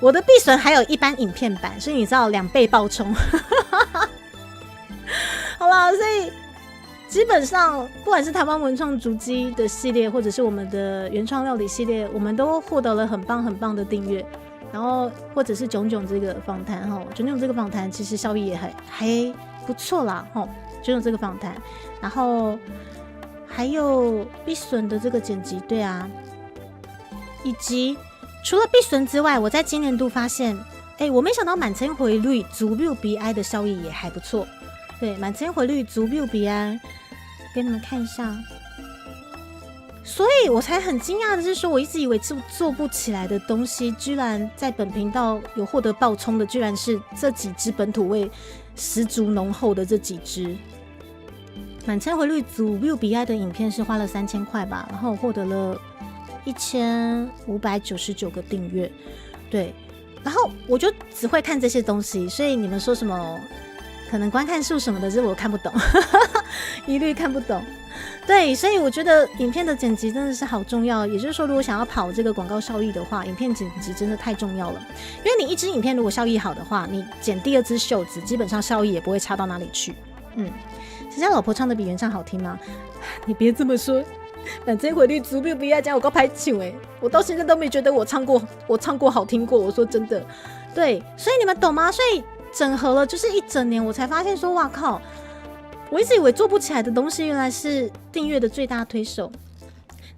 我的碧笋还有一般影片版，所以你知道2倍爆冲。好啦，所以基本上不管是台湾文创足迹的系列，或者是我们的原创料理系列，我们都获得了很棒很棒的订阅。然后或者是炯炯这个访谈炯炯这个访谈其实效益也还不错啦炯炯这个访谈，然后还有碧笋的这个剪辑，对啊，以及除了碧笋之外，我在今年度发现我没想到满千回率足六 BI 的效益也还不错，对，满千回率足六 BI 给你们看一下，所以我才很惊讶的是说，我一直以为做不起来的东西，居然在本频道有获得爆冲的，居然是这几支本土味十足浓厚的这几支。满千回率组 View BI 的影片是花了3000块吧，然后获得了1599个订阅，对，然后我就只会看这些东西，所以你们说什么可能观看数什么的，这我看不懂，一律看不懂。对，所以我觉得影片的剪辑真的是好重要。也就是说，如果想要跑这个广告效益的话，影片剪辑真的太重要了。因为你一支影片如果效益好的话，你剪第2支秀子，基本上效益也不会差到哪里去。谁家老婆唱的比原唱好听吗？你别这么说，反正回率足不要讲我高拍球我到现在都没觉得我唱过好听过。我说真的，对，所以你们懂吗？所以整合了就是1整年，我才发现说，哇靠！我一直以为做不起来的东西，原来是订阅的最大推手。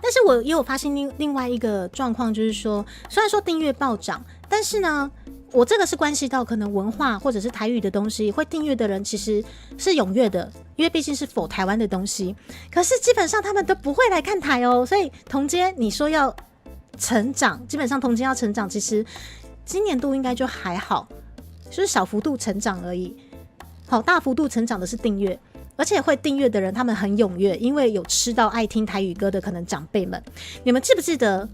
但是我也有发现另外一个状况，就是说，虽然说订阅暴涨，但是呢，我这个是关系到可能文化或者是台语的东西，会订阅的人其实是踊跃的，因为毕竟是否台湾的东西。可是基本上他们都不会来看台哦，所以同街你说要成长，基本上同街要成长，其实今年度应该就还好，就是小幅度成长而已。好，大幅度成长的是订阅。而且会订阅的人他们很踊跃，因为有吃到爱听台语歌的可能长辈们。你们记不记得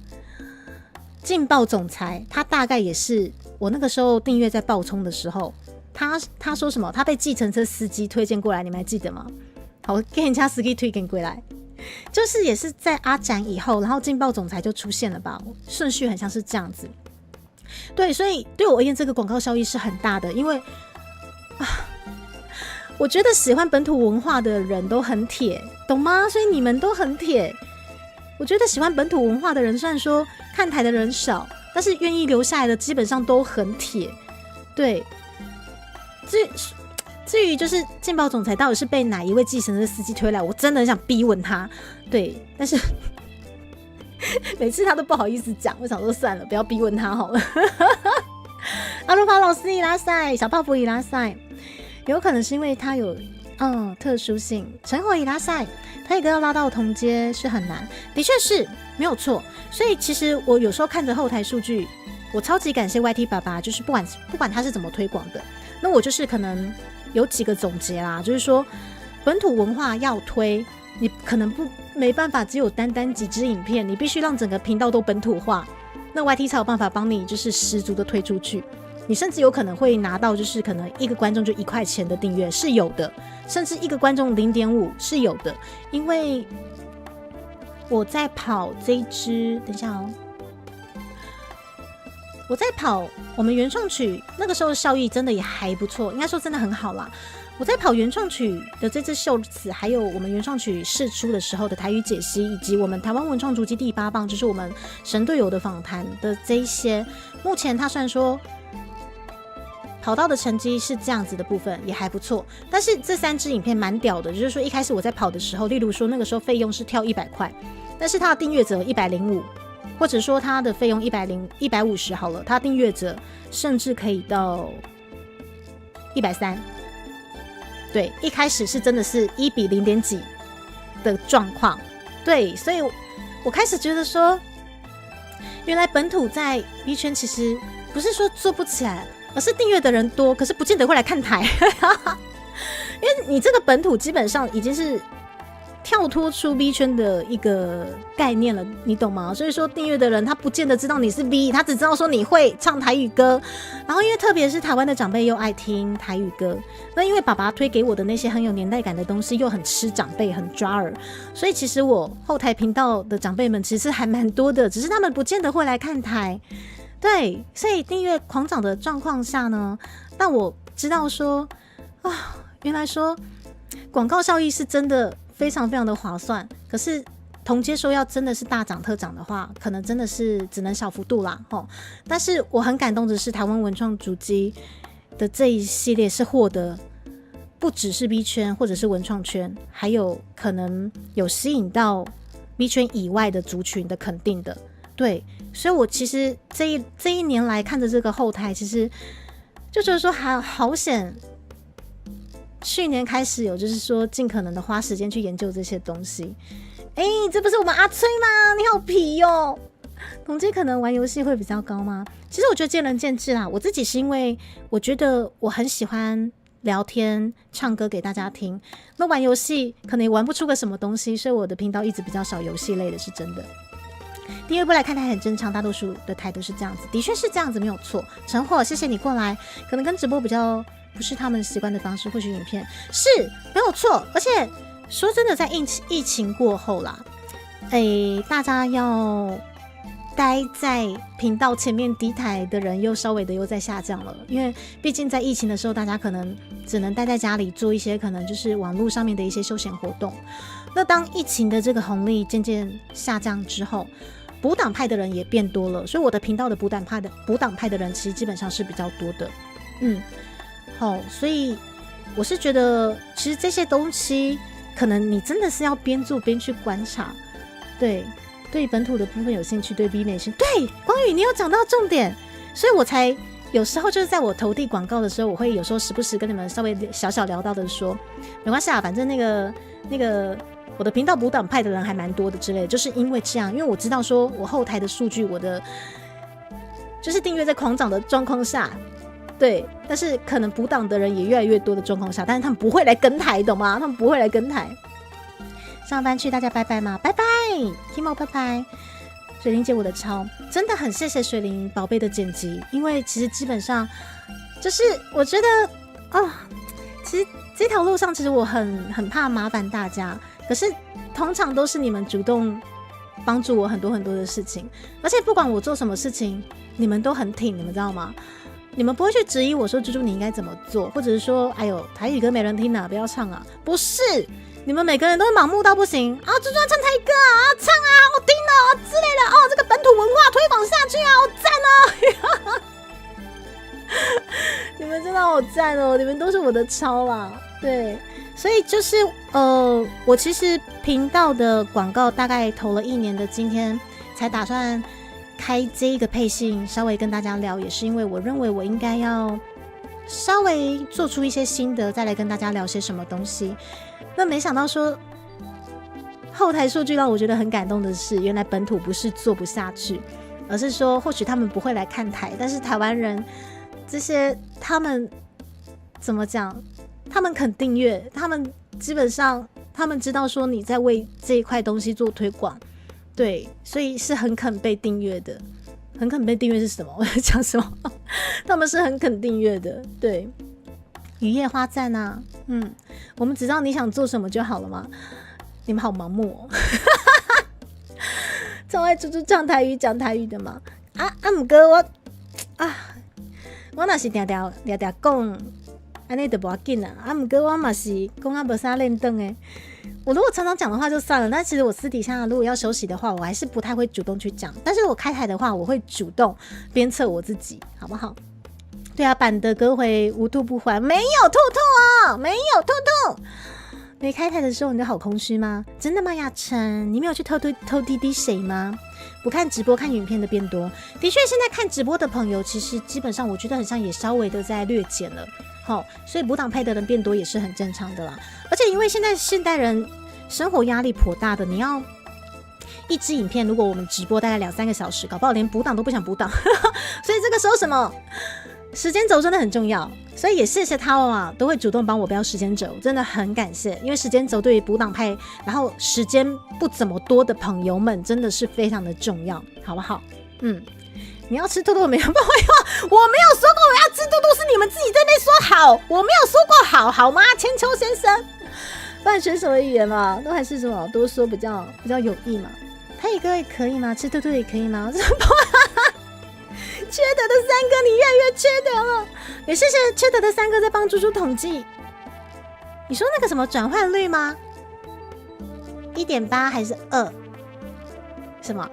劲爆总裁他大概也是我那个时候订阅在爆冲的时候，他说什么？他被计程车司机推荐过来，你们还记得吗？好，给人家司机推荐过来，就是也是在阿展以后，然后劲爆总裁就出现了吧？顺序很像是这样子。对，所以对我而言，这个广告效益是很大的，因为我觉得喜欢本土文化的人都很铁，懂吗？所以你们都很铁。我觉得喜欢本土文化的人，虽然说看台的人少，但是愿意留下来的基本上都很铁。对，至于就是劲爆总裁到底是被哪一位计程车司机推来，我真的很想逼问他。对，但是每次他都不好意思讲，我想说算了，不要逼问他好了。阿鲁法老师伊拉塞，小泡芙伊拉塞，有可能是因为他有特殊性。陈火伊拉塞，他一个要拉到同阶是很难，的确是没有错。所以其实我有时候看着后台数据，我超级感谢 YT 爸爸，就是不管他是怎么推广的，那我就是可能有几个总结啦，就是说本土文化要推，你可能没办法只有单几支影片，你必须让整个频道都本土化，那 YT 才有办法帮你就是十足的推出去。你甚至有可能会拿到就是可能一个观众就1块钱的订阅是有的，甚至一个观众 0.5 是有的。因为我在跑这一支，等一下哦，我在跑我们原创曲那个时候的效益真的也还不错，应该说真的很好啦。我在跑原创曲的这支秀词，还有我们原创曲释出的时候的台语解析，以及我们台湾文创足迹第8棒，就是我们神队友的访谈的这一些，目前他虽然说跑到的成绩是这样子的部分也还不错，但是这3支影片蛮屌的，就是说一开始我在跑的时候，例如说那个时候费用是跳100块，但是他的订阅者105，或者说他的费用150好了，他订阅者甚至可以到130。对，一开始是真的是1比0点几的状况。对，所以我开始觉得说，原来本土在 B 圈其实不是说做不起来，而是订阅的人多，可是不见得会来看台。因为你这个本土基本上已经是跳脱出 B 圈的一个概念了，你懂吗？所以说订阅的人他不见得知道你是 B， 他只知道说你会唱台语歌，然后因为特别是台湾的长辈又爱听台语歌，那因为爸爸推给我的那些很有年代感的东西又很吃长辈，很抓耳，所以其实我后台频道的长辈们其实还蛮多的，只是他们不见得会来看台。对，所以订阅狂涨的状况下呢，但我知道说原来说广告效益是真的非常非常的划算，可是同阶说要真的是大涨特涨的话，可能真的是只能小幅度啦。但是我很感动的是台湾文创足迹的这一系列是获得不只是 B 圈或者是文创圈，还有可能有吸引到 B 圈以外的族群的肯定的。对，所以我其实这一年来看着这个后台，其实就觉得说好险，去年开始有就是说尽可能的花时间去研究这些东西。这不是我们阿崔吗？你好皮哦。统计可能玩游戏会比较高吗？其实我觉得见仁见智啦。我自己是因为我觉得我很喜欢聊天唱歌给大家听，那玩游戏可能也玩不出个什么东西，所以我的频道一直比较少游戏类的，是真的。订阅不来看台很正常，大多数的台都是这样子，的确是这样子，没有错。陈火，谢谢你过来，可能跟直播比较不是他们习惯的方式，或许影片是没有错。而且说真的，在疫情过后啦，大家要待在频道前面第一台的人又稍微的又在下降了，因为毕竟在疫情的时候，大家可能只能待在家里做一些可能就是网络上面的一些休闲活动。那当疫情的这个红利渐渐下降之后，补档派的人也变多了，所以我的频道的补档派的人其实基本上是比较多的。好，所以我是觉得其实这些东西可能你真的是要边做边去观察。对本土的部分有兴趣，对 B 美兴趣，对光宇你有讲到重点，所以我才有时候就是在我投递广告的时候，我会有时候时不时跟你们稍微小聊到的说，没关系啊，反正那个我的频道补档派的人还蛮多的之类的，就是因为这样，因为我知道说我后台的数据，我的就是订阅在狂涨的状况下，对，但是可能补档的人也越来越多的状况下，但是他们不会来跟台，懂吗？他们不会来跟台。上班去，大家拜拜吗？拜拜 ，Kimo 拜拜。水灵姐我的超，真的很谢谢水灵宝贝的剪辑，因为其实基本上就是我觉得哦，其实这条路上，其实我很怕麻烦大家，可是通常都是你们主动帮助我很多很多的事情，而且不管我做什么事情，你们都很挺，你们知道吗？你们不会去质疑我说猪猪你应该怎么做，或者是说哎呦台语歌没人听啊，不要唱啊，不是，你们每个人都盲目到不行啊，猪猪要唱台语歌啊，唱啊，好听哦之类的哦，这个本土文化推广下去啊，好赞哦！你们真的好赞哦，你们都是我的超啦，对，所以就是我其实频道的广告大概投了1年的今天才打算开这一个配信，稍微跟大家聊，也是因为我认为我应该要稍微做出一些心得，再来跟大家聊些什么东西。那没想到说后台数据让我觉得很感动的是，原来本土不是做不下去，而是说或许他们不会来看台，但是台湾人这些他们怎么讲？他们肯订阅，他们基本上他们知道说你在为这一块东西做推广，对，所以是很肯被订阅的。很肯被订阅是什么？我在讲什么？他们是很肯订阅的，对。雨夜花赞啊，我们只知道你想做什么就好了嘛。你们好盲目哦，超爱猪猪唱台语讲台语的嘛。不过我若是常常讲，安尼就无要紧啦。不过我嘛是讲啊无啥练灯诶。我如果常常讲的话就算了，但其实我私底下如果要休息的话，我还是不太会主动去讲。但是我开台的话，我会主动鞭策我自己，好不好？对啊，板的歌回无吐不还，没有兔兔哦，没有兔兔。没开台的时候你就好空虚吗？真的吗，亚晨？你没有去偷滴滴谁吗？不看直播看影片的变多，的确现在看直播的朋友，其实基本上我觉得很像也稍微的在略减了。所以补档配的人变多也是很正常的啦。而且因为现在现代人生活压力颇大的，你要一支影片，如果我们直播大概2-3个小时，搞不好连补档都不想补档，所以这个时候什么时间轴真的很重要。所以也谢谢他啊，都会主动帮我标时间轴，真的很感谢。因为时间轴对于补档派，然后时间不怎么多的朋友们，真的是非常的重要，好不好？你要吃兔兔我没有，不会话，我没有说过我要吃兔兔，是你们自己在那边说好，我没有说过好吗？千秋先生，不然学什么语言嘛？都还是什么多说比较有益嘛。台语歌也可以吗？吃兔兔也可以吗？缺德的三哥，你越来越缺德了。也谢谢缺德的三哥在帮猪猪统计。你说那个什么转换率吗？1.8还是2？什么？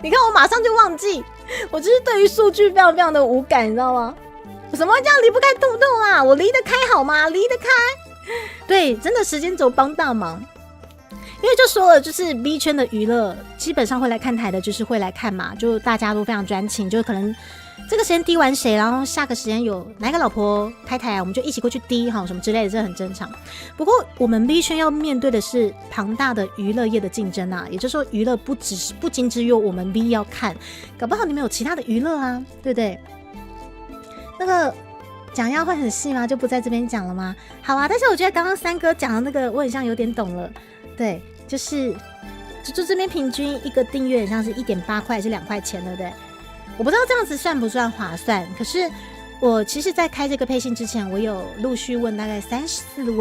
你看我马上就忘记，我就是对于数据非常非常的无感，你知道吗？我怎么会这样离不开兔兔啊？我离得开好吗？离得开。对，真的时间轴帮大忙。因为就说了，就是 B 圈的娱乐基本上会来看台的，就是会来看嘛，就大家都非常专情，就可能这个时间滴完谁，然后下个时间有哪个老婆开台啊，我们就一起过去滴哈，什么之类的，这很正常。不过我们 B 圈要面对的是庞大的娱乐业的竞争啊，也就是说娱乐不仅只有我们 B 要看，搞不好你们有其他的娱乐啊，对不对？那个讲要会很细吗？就不在这边讲了吗？好啊，但是我觉得刚刚三哥讲的那个我很像有点懂了。对，就是这边平均一个订阅像是1.8块还是2块钱，对不对？我不知道这样子算不算划算，可是我其实在开这个配信之前，我有陆续问大概3-4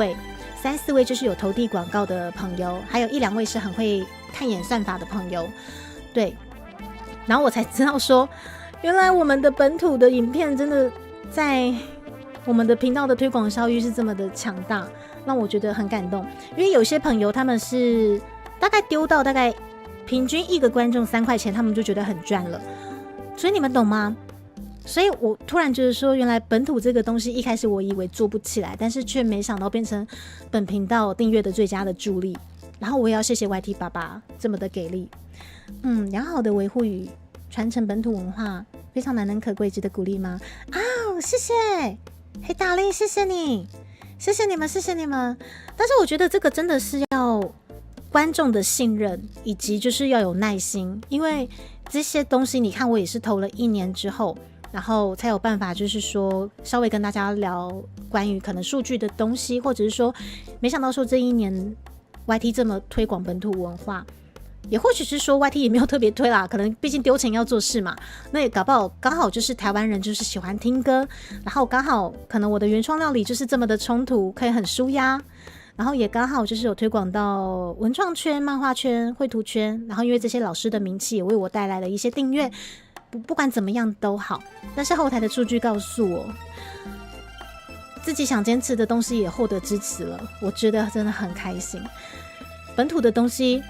位就是有投递广告的朋友，还有1-2位是很会看演算法的朋友，对，然后我才知道说原来我们的本土的影片真的在我们的频道的推广效益是这么的强大，让我觉得很感动。因为有些朋友他们是大概丢到大概平均一个观众3块钱，他们就觉得很赚了，所以你们懂吗？所以我突然觉得说，原来本土这个东西一开始我以为做不起来，但是却没想到变成本频道订阅的最佳的助力。然后我也要谢谢 YT 爸爸这么的给力。良好的维护与传承本土文化，非常难能可贵，值得鼓励吗？谢谢黑大力，谢谢你，谢谢你们，谢谢你们。但是我觉得这个真的是要观众的信任，以及就是要有耐心，因为这些东西你看我也是投了1年之后，然后才有办法就是说稍微跟大家聊关于可能数据的东西，或者是说没想到说这1年 YT 这么推广本土文化，也或许是说 YT 也没有特别推啦，可能毕竟丢钱要做事嘛，那也搞不好刚好就是台湾人就是喜欢听歌，然后刚好可能我的原创料理就是这么的冲突，可以很舒压，然后也刚好就是有推广到文创圈、漫画圈、绘图圈，然后因为这些老师的名气也为我带来了一些订阅，不管怎么样都好，但是后台的数据告诉我，自己想坚持的东西也获得支持了，我觉得真的很开心。本土的东西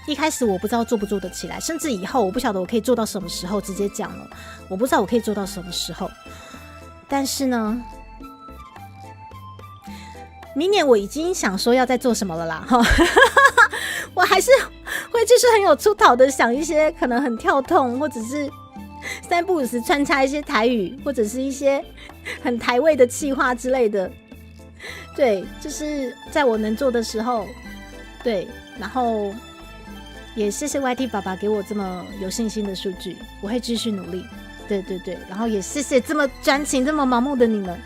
一开始我不知道做不做得起来，甚至以后我不晓得我可以做到什么时候，直接讲了，我不知道我可以做到什么时候。但是呢，明年我已经想说要再做什么了啦，我还是会继续很有出头的想一些可能很跳痛，或者是三不五时穿插一些台语，或者是一些很台味的企划之类的。对，就是在我能做的时候，对，然后也谢谢 YT 爸爸给我这么有信心的数据，我会继续努力。对对对，然后也谢谢这么专情、这么盲目的你们。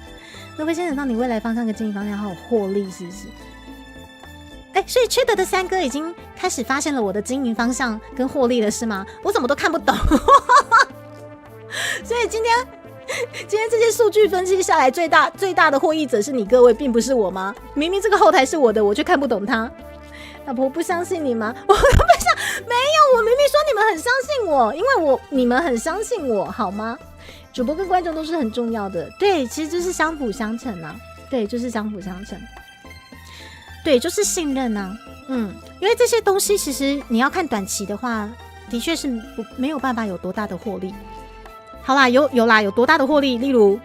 那会先等到你未来方向跟经营方向好有获利，是不是？所以缺德的三哥已经开始发现了我的经营方向跟获利了，是吗？我怎么都看不懂。所以今天这些数据分析下来，最大的获益者是你各位，并不是我吗？明明这个后台是我的，我却看不懂它。老婆不相信你吗？我不想，没有，我明明说你们很相信我，因为你们很相信我，好吗？主播跟观众都是很重要的，对，其实就是相辅相成啊，对，就是相辅相成，对，就是信任啊，因为这些东西其实你要看短期的话，的确是没有办法有多大的获利。好啦，有啦，有多大的获利？例如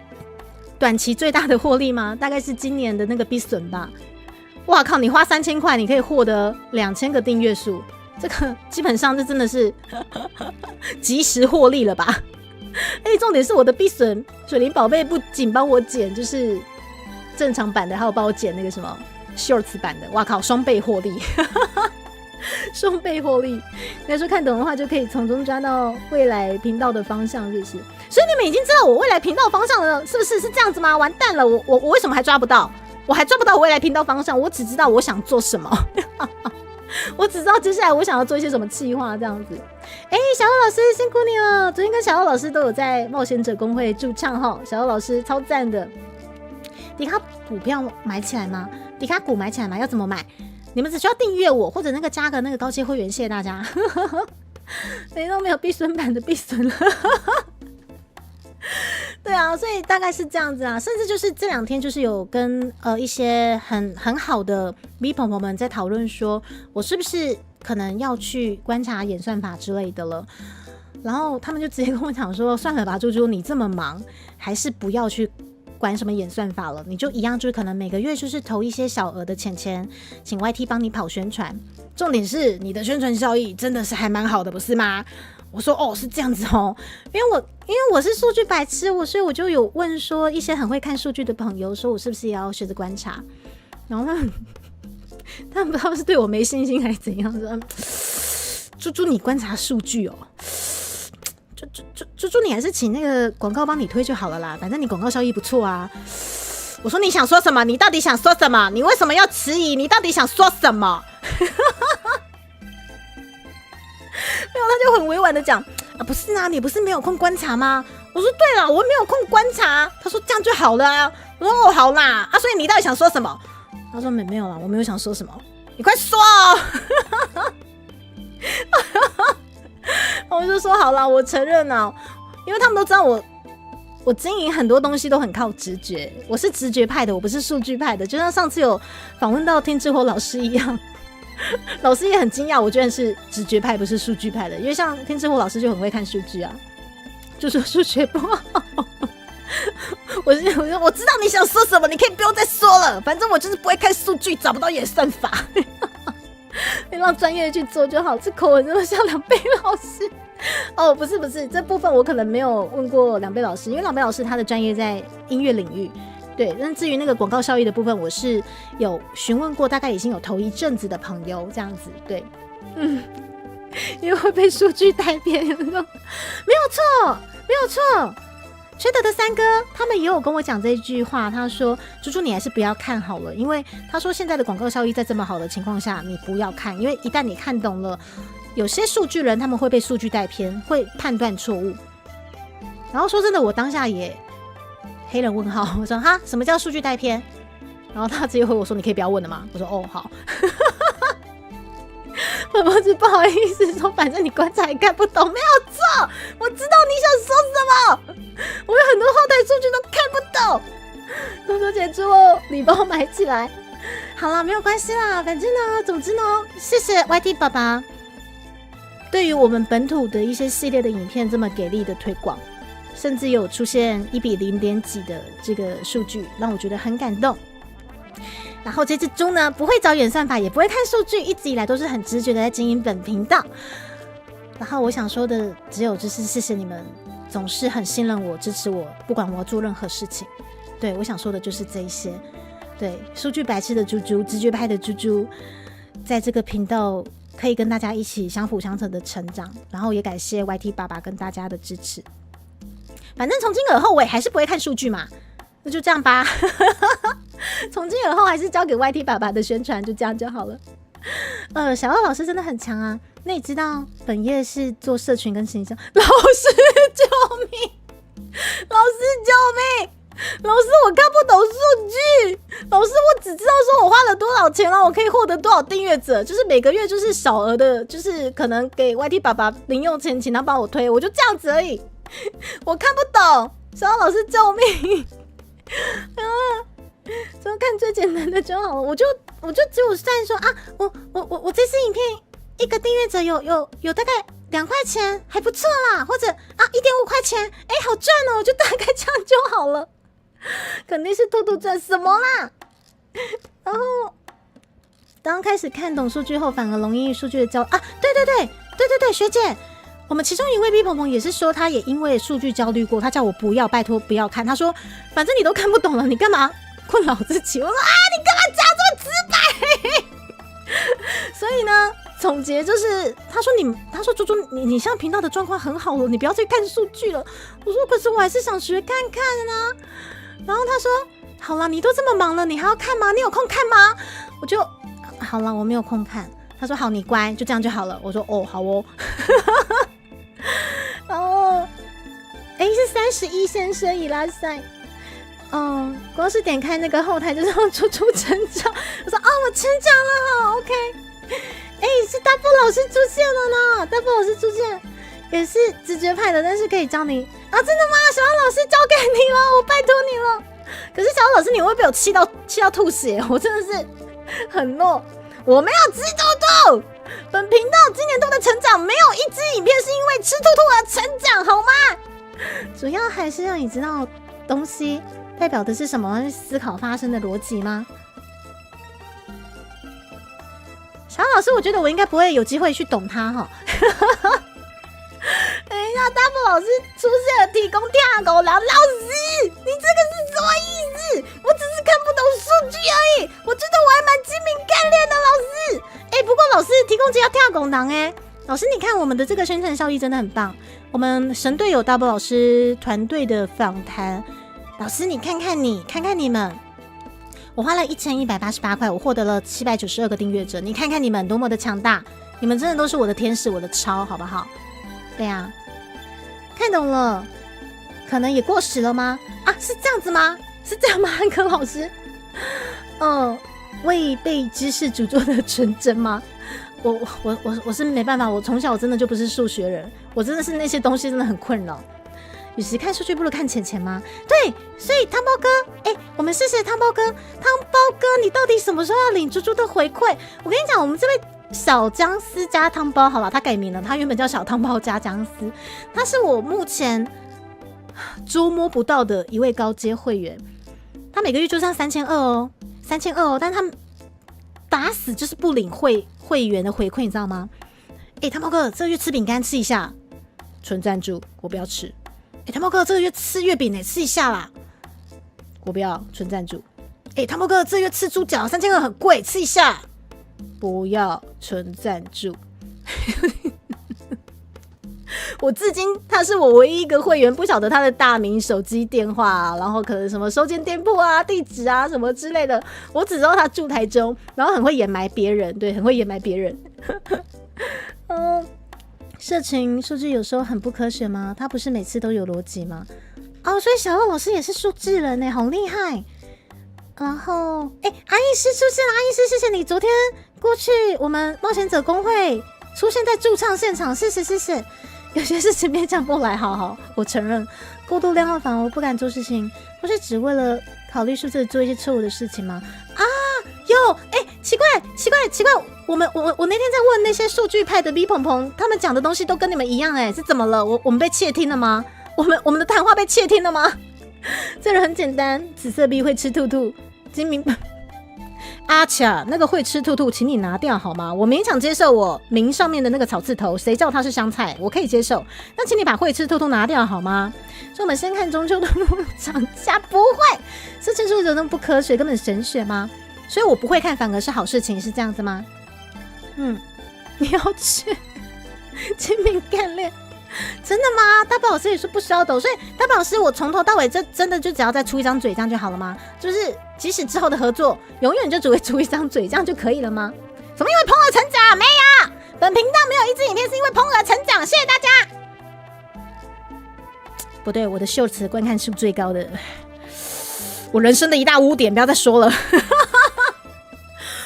短期最大的获利吗？大概是今年的那个 B 损吧。哇靠！你花3000块，你可以获得2000个订阅数，这个基本上这真的是及时获利了吧？重点是我的 B 损水灵宝贝不仅帮我剪就是正常版的，还有帮我剪那个什么 shorts 版的，哇靠，双倍获利，双倍获利。要说看懂的话，就可以从中抓到未来频道的方向，是不是？所以你们已经知道我未来频道方向了，是不是？是这样子吗？完蛋了，我为什么还抓不到？我还抓不到我未来频道方向，我只知道我想做什么。我只知道接下来我想要做一些什么企划这样子。小欧老师辛苦你了，昨天跟小欧老师都有在冒险者公会驻唱哈，小欧老师超赞的。迪卡股票买起来吗？迪卡股买起来吗？要怎么买？你们只需要订阅我，或者那个加个那个高阶会员，谢谢大家。都没有避损版的避损了。对啊，所以大概是这样子啊，甚至就是这2天就是有跟一些很好的 V 朋友们在讨论说，我是不是可能要去观察演算法之类的了。然后他们就直接跟我讲说，算了吧，猪猪，你这么忙，还是不要去管什么演算法了，你就一样，就是可能每个月就是投一些小额的钱，请 YT 帮你跑宣传。重点是你的宣传效益真的是还蛮好的，不是吗？我说是这样子哦，因为我是数据白痴，所以我就有问说一些很会看数据的朋友，说我是不是也要学着观察，然后他们不知道是对我没信心还是怎样，说猪猪你观察数据哦，猪猪你还是请那个广告帮你推就好了啦，反正你广告效益不错啊。我说你想说什么？你到底想说什么？你为什么要迟疑？你到底想说什么？没有，他就很委婉的讲不是啊，你不是没有空观察吗？我说对了，我没有空观察。他说这样就好了啊。我说好啦所以你到底想说什么？他说没有啦，我没有想说什么，你快说哦。我就说好啦，我承认了，因为他们都知道我经营很多东西都很靠直觉，我是直觉派的，我不是数据派的，就像上次有访问到天之火老师一样。老师也很惊讶，我居然是直觉派不是数据派的，因为像天之火老师就很会看数据啊，就说数学不好。我知道你想说什么，你可以不用再说了，反正我就是不会看数据，找不到演算法。你让专业去做就好，这口吻真的像两倍老师。不是，这部分我可能没有问过两倍老师，因为两倍老师他的专业在音乐领域。对，但至于那个广告效益的部分，我是有询问过，大概已经有投一阵子的朋友这样子。对，因为会被数据带偏，没有错。缺德的三哥他们也有跟我讲这一句话，他说猪猪你还是不要看好了，因为他说现在的广告效益在这么好的情况下你不要看，因为一旦你看懂了，有些数据人他们会被数据带偏，会判断错误。然后说真的，我当下也黑人问号，我说哈什么叫数据带偏？然后他直接回我说你可以不要问了吗？我说哦好。我不是不好意思说，反正你观察也看不懂，没有错，我知道你想说什么。我有很多后台数据都看不懂，多多姐猪哦，你帮我买起来。好啦，没有关系啦，反正呢，总之呢，谢谢 YT 爸爸对于我们本土的一些系列的影片这么给力的推广，甚至有出现1比0点几的这个数据，让我觉得很感动。然后这只猪呢，不会找演算法，也不会看数据，一直以来都是很直觉的在经营本频道。然后我想说的只有就是谢谢你们总是很信任我，支持我，不管我要做任何事情。对，我想说的就是这一些。对，数据白痴的猪猪，直觉派的猪猪，在这个频道可以跟大家一起相辅相成的成长。然后也感谢 YT 爸爸跟大家的支持。反正从今而后我也还是不会看数据嘛，那就这样吧。从今而后还是交给 YT 爸爸的宣传，就这样就好了。小奥老师真的很强啊！那你知道本业是做社群跟形象？老师救命！老师救命！老师我看不懂数据，老师我只知道说我花了多少钱，然后我可以获得多少订阅者，就是每个月就是小额的，就是可能给 YT 爸爸零用钱，请他帮我推，我就这样子而已。我看不懂，小奥老师救命！就看最简单的就好了。我就只有算说啊，我这次影片一个订阅者有大概2块钱，还不错啦，或者啊1.5块钱，哎好赚哦，我就大概这样就好了。肯定是兔兔赚什么啦。然后当开始看懂数据后，反而容易数据的焦啊，对，学姐。我们其中一位 B 鹏鹏也是说，他也因为数据焦虑过，他叫我不要，拜托不要看。他说，反正你都看不懂了，你干嘛困扰自己？我说啊，你干嘛讲这么直白？所以呢，总结就是，他说猪猪，你现在频道的状况很好了，你不要再看数据了。我说，可是我还是想学看看啊。然后他说，好了，你都这么忙了，你还要看吗？你有空看吗？我就好了，我没有空看。他说好，你乖，就这样就好了。我说哦，好哦。然后，是31先生伊拉塞，光是点开那个后台就让猪猪成长。我说哦，我成长了哈 ，OK。是大布老师出现了呢，大布老师出现也是直觉派的，但是可以教你啊，真的吗？小奥老师交给你了，我拜托你了。可是小奥老师，你会被我气到吐血，我真的是很弱。我没有吃兔兔，本频道今年度的成长没有一支影片是因为吃兔兔而成长，好吗？主要还是让你知道东西代表的是什么，去思考发生的逻辑吗？小老师，我觉得我应该不会有机会去懂它哈。等一下，大布老师出现了，提供跳狗粮。老师，你这个是什么意思？我只是看不懂数据而已。我觉得我还蛮精明干练的，老师。不过老师提供这要跳狗粮老师，你看我们的这个宣传效益真的很棒。我们神队友大布老师团队的访谈，老师你看看你们。我花了1188块，我获得了792个订阅者。你看看你们多么的强大，你们真的都是我的天使，我的超，好不好？对啊，看懂了，可能也过时了吗？啊，是这样子吗？是这样吗，汉克老师？未被知识诅咒的纯真吗？我是没办法，我从小真的就不是数学人，我真的是那些东西真的很困扰。与其看数据，不如看钱吗？对，所以汤包哥，我们谢谢汤包哥，你到底什么时候要领猪猪的回馈？我跟你讲，我们这位小姜丝加汤包，好了，他改名了，他原本叫小汤包加姜丝，他是我目前捉摸不到的一位高阶会员，他每个月就上3200哦，3200哦，但他打死就是不领会员的回馈，你知道吗？汤包哥，这个月吃饼干吃一下，纯赞助，我不要吃。汤包哥，这个月吃月饼吃一下啦，我不要，纯赞助。汤包哥，这个月吃猪脚3200很贵，吃一下，我至今他是我唯一一个会员，不晓得他的大名、手机电话啊，然后可能什么收件店铺啊、地址啊什么之类的，我只知道他住台中，然后很会掩埋别人，对，很会掩埋别人。社群数据有时候很不科学吗？它不是每次都有逻辑吗？哦，所以小乐老师也是数字人呢，好厉害。然后，阿医师出现了，阿医师，谢谢你昨天过去我们冒险者公会出现在驻唱现场，谢谢。有些事情别讲不来，好，我承认过度量化反而我不敢做事情，不是只为了考虑数字做一些错误的事情吗？啊，有，奇怪，我那天在问那些数据派的 V 鹏鹏，他们讲的东西都跟你们一样，是怎么了？我们被窃听了吗？我们的谈话被窃听了吗？这人很简单，紫色 B 会吃兔兔，精明阿恰那个会吃兔兔，请你拿掉好吗？我勉强接受我名上面的那个草字头，谁叫它是香菜，我可以接受。那请你把会吃兔兔拿掉好吗？所以我们先看中秋兔兔涨价，不会，是这数怎么不科学，根本神学吗？所以我不会看，反而是好事情，是这样子吗？你要去精明干练。真的吗？大宝老师也说不需要抖，所以大宝老师我从头到尾真的就只要再出一张嘴这样就好了吗？就是即使之后的合作永远就只会出一张嘴这样就可以了吗？怎么因为碰而成长？没有，本频道没有一支影片是因为碰而成长，谢谢大家。不对，我的秀词观看数最高的，我人生的一大污点，不要再说了。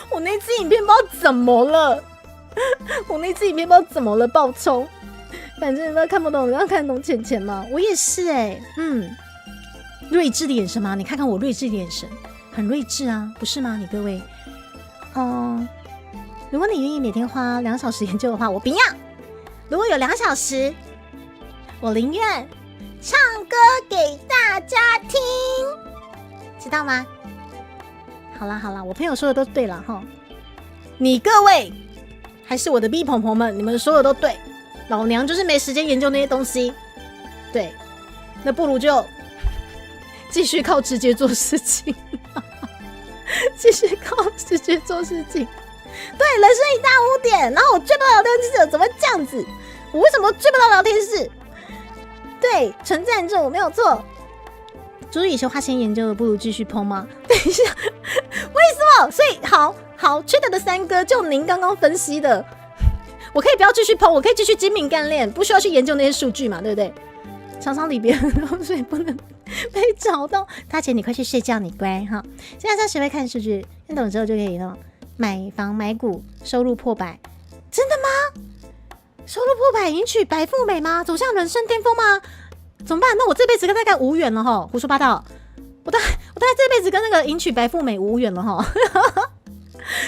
我那支影片不知道怎么了，爆冲。反正都看不懂，要看懂浅浅嘛。我也是睿智的眼神吗？你看看我睿智的眼神，很睿智啊，不是吗？你各位，如果你愿意每天花2小时研究的话，我不要。如果有2小时，我宁愿唱歌给大家听，知道吗？好啦，我朋友说的都对了哈。你各位还是我的 B 朋朋们，你们说的都对。老娘就是没时间研究那些东西，对，那不如就继续靠直觉做事情，继续靠直觉做事情。对，人生一大污点，然后我追不到聊天室，怎么会这样子？我为什么追不到聊天室？对，纯赞助没有错。朱以修他先研究的，不如继续碰吗？等一下，为什么？所以好，缺德的三哥，就您刚刚分析的。我可以不要继续碰，我可以继续精明干练，不需要去研究那些数据嘛，对不对？常常理别人，所以不能被找到。大姐，你快去睡觉，你乖哈。现在谁会看数据？看懂之后就可以了。买房买股，收入破百，真的吗？收入破百，迎娶白富美吗？走向人生巅峰吗？怎么办？那我这辈子跟大概无缘了哈。胡说八道，我大概这辈子跟那个迎娶白富美无缘了哈。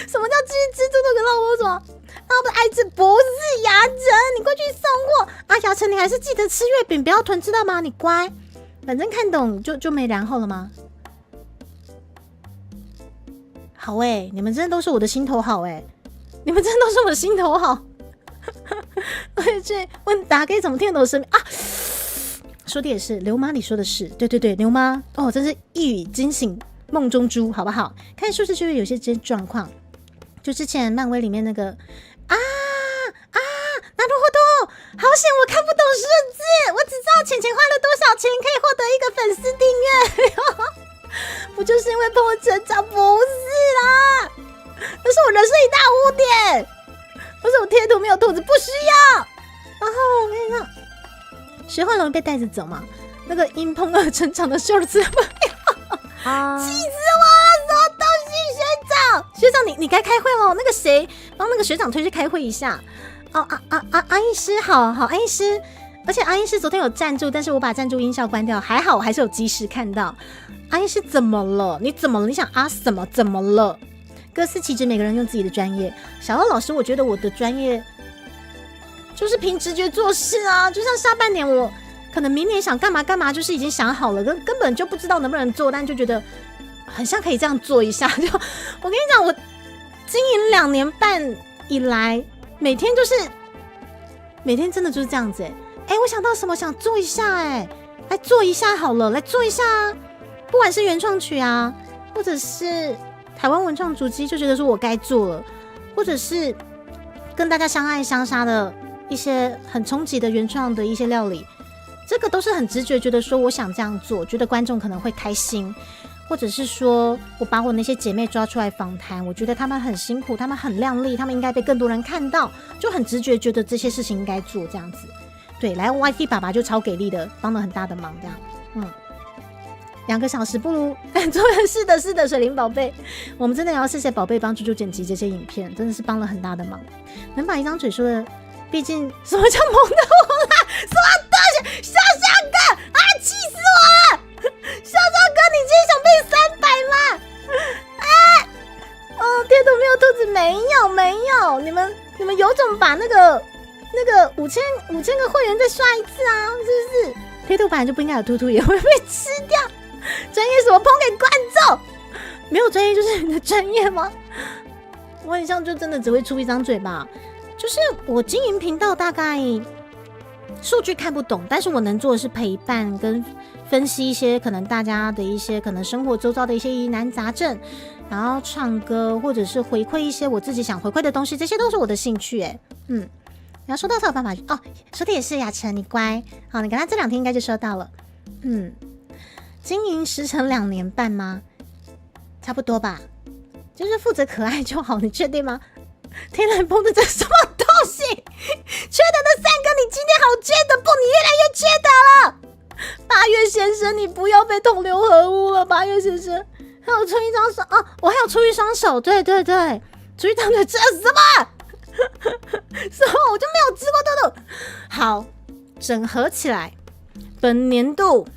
什么叫继续吃兔兔跟老婆？什么？那不是爱吃，不是牙晨，你快去送货啊！牙晨，你还是记得吃月饼，不要囤，知道吗？你乖，反正看懂就没然后了吗？好你们真的都是我的心头好你们真的都是我的心头好。我也去问答可以怎么听得懂生命啊？说的也是，刘妈你说的是，对，刘妈哦，真是一语惊醒梦中猪，好不好？看数字就会有些这些状况，就之前漫威里面那个那如果都好险，我看不懂数字，我只知道钱花了多少钱可以获得一个粉丝订阅，不就是因为帮我成长？不是啦，那是我人生一大污点，不是我贴图没有兔子，不需要。然后我跟你讲，学会容易被带着走嘛，那个因碰而成长的秀儿子，气死我了！什么东西，学长，你该开会了，那个谁帮那个学长推去开会一下。阿医师好，阿医师，而且阿医师昨天有赞助，但是我把赞助音效关掉，还好我还是有及时看到。阿医师怎么了？你怎么了？你想什么？怎么了？各司其职，每个人用自己的专业。小乐老师，我觉得我的专业就是凭直觉做事啊，就像下半年我可能明年想干嘛，就是已经想好了，根本就不知道能不能做，但就觉得很像可以这样做一下。就我跟你讲，我经营2年半以来。每天真的就是这样子我想到什么想做一下来做一下好了，来做一下啊！不管是原创曲啊，或者是台湾文创主机，就觉得说我该做了，或者是跟大家相爱相杀的一些很冲击的原创的一些料理，这个都是很直觉觉得说我想这样做，觉得观众可能会开心，或者是说我把我那些姐妹抓出来访谈，我觉得她们很辛苦，她们很亮丽，她们应该被更多人看到，就很直觉觉得这些事情应该做这样子。对，来 YT 爸爸就超给力的，帮了很大的忙这样。2个小时不如做人。是的，是的，水灵宝贝，我们真的要谢谢宝贝帮猪猪剪辑这些影片，真的是帮了很大的忙。能把一张嘴说的，毕竟什么叫萌的我啦？什么东西？笑笑哥啊，气死我了！笑笑哥，你今天想被300吗？哎，贴图没有兔子，没有，你们有种把那个5000个会员再刷一次啊，是不是？贴图本来就不应该有兔兔，也会被吃掉。专业什么捧给观众？没有专业就是你的专业吗？我很像就真的只会出一张嘴吧。就是我经营频道大概数据看不懂，但是我能做的是陪伴跟分析一些可能大家的一些可能生活周遭的一些疑难杂症，然后唱歌或者是回馈一些我自己想回馈的东西，这些都是我的兴趣然后收到才有办法哦，说的也是，雅晨你乖，好，你跟他这2天应该就收到了。经营时程2年半吗？差不多吧，就是负责可爱就好，你确定吗？天然崩的这什么东西？缺德的3个，你今天好缺德不？你越来越缺德了。8月先生，你不要被同流合污了。8月先生，还有出一张手啊，我还有出一双手，对，出一张嘴，这什么？什么？我就没有吃过兔兔。好，整合起来，本年度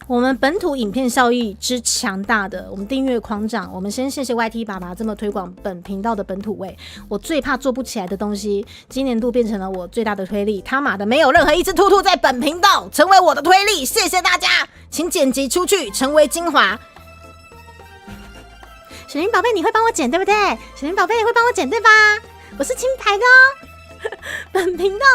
我们本土影片效益之强大的，我们订阅狂涨。我们先谢谢 YT 爸爸这么推广本频道的本土味。我最怕做不起来的东西，今年度变成了我最大的推力。他妈的，没有任何一只兔兔在本频道成为我的推力，谢谢大家，请剪辑出去，成为精华。水灵宝贝，你会帮我剪对不对？水灵宝贝，你会帮我剪对吧？我是清牌的哦。本频道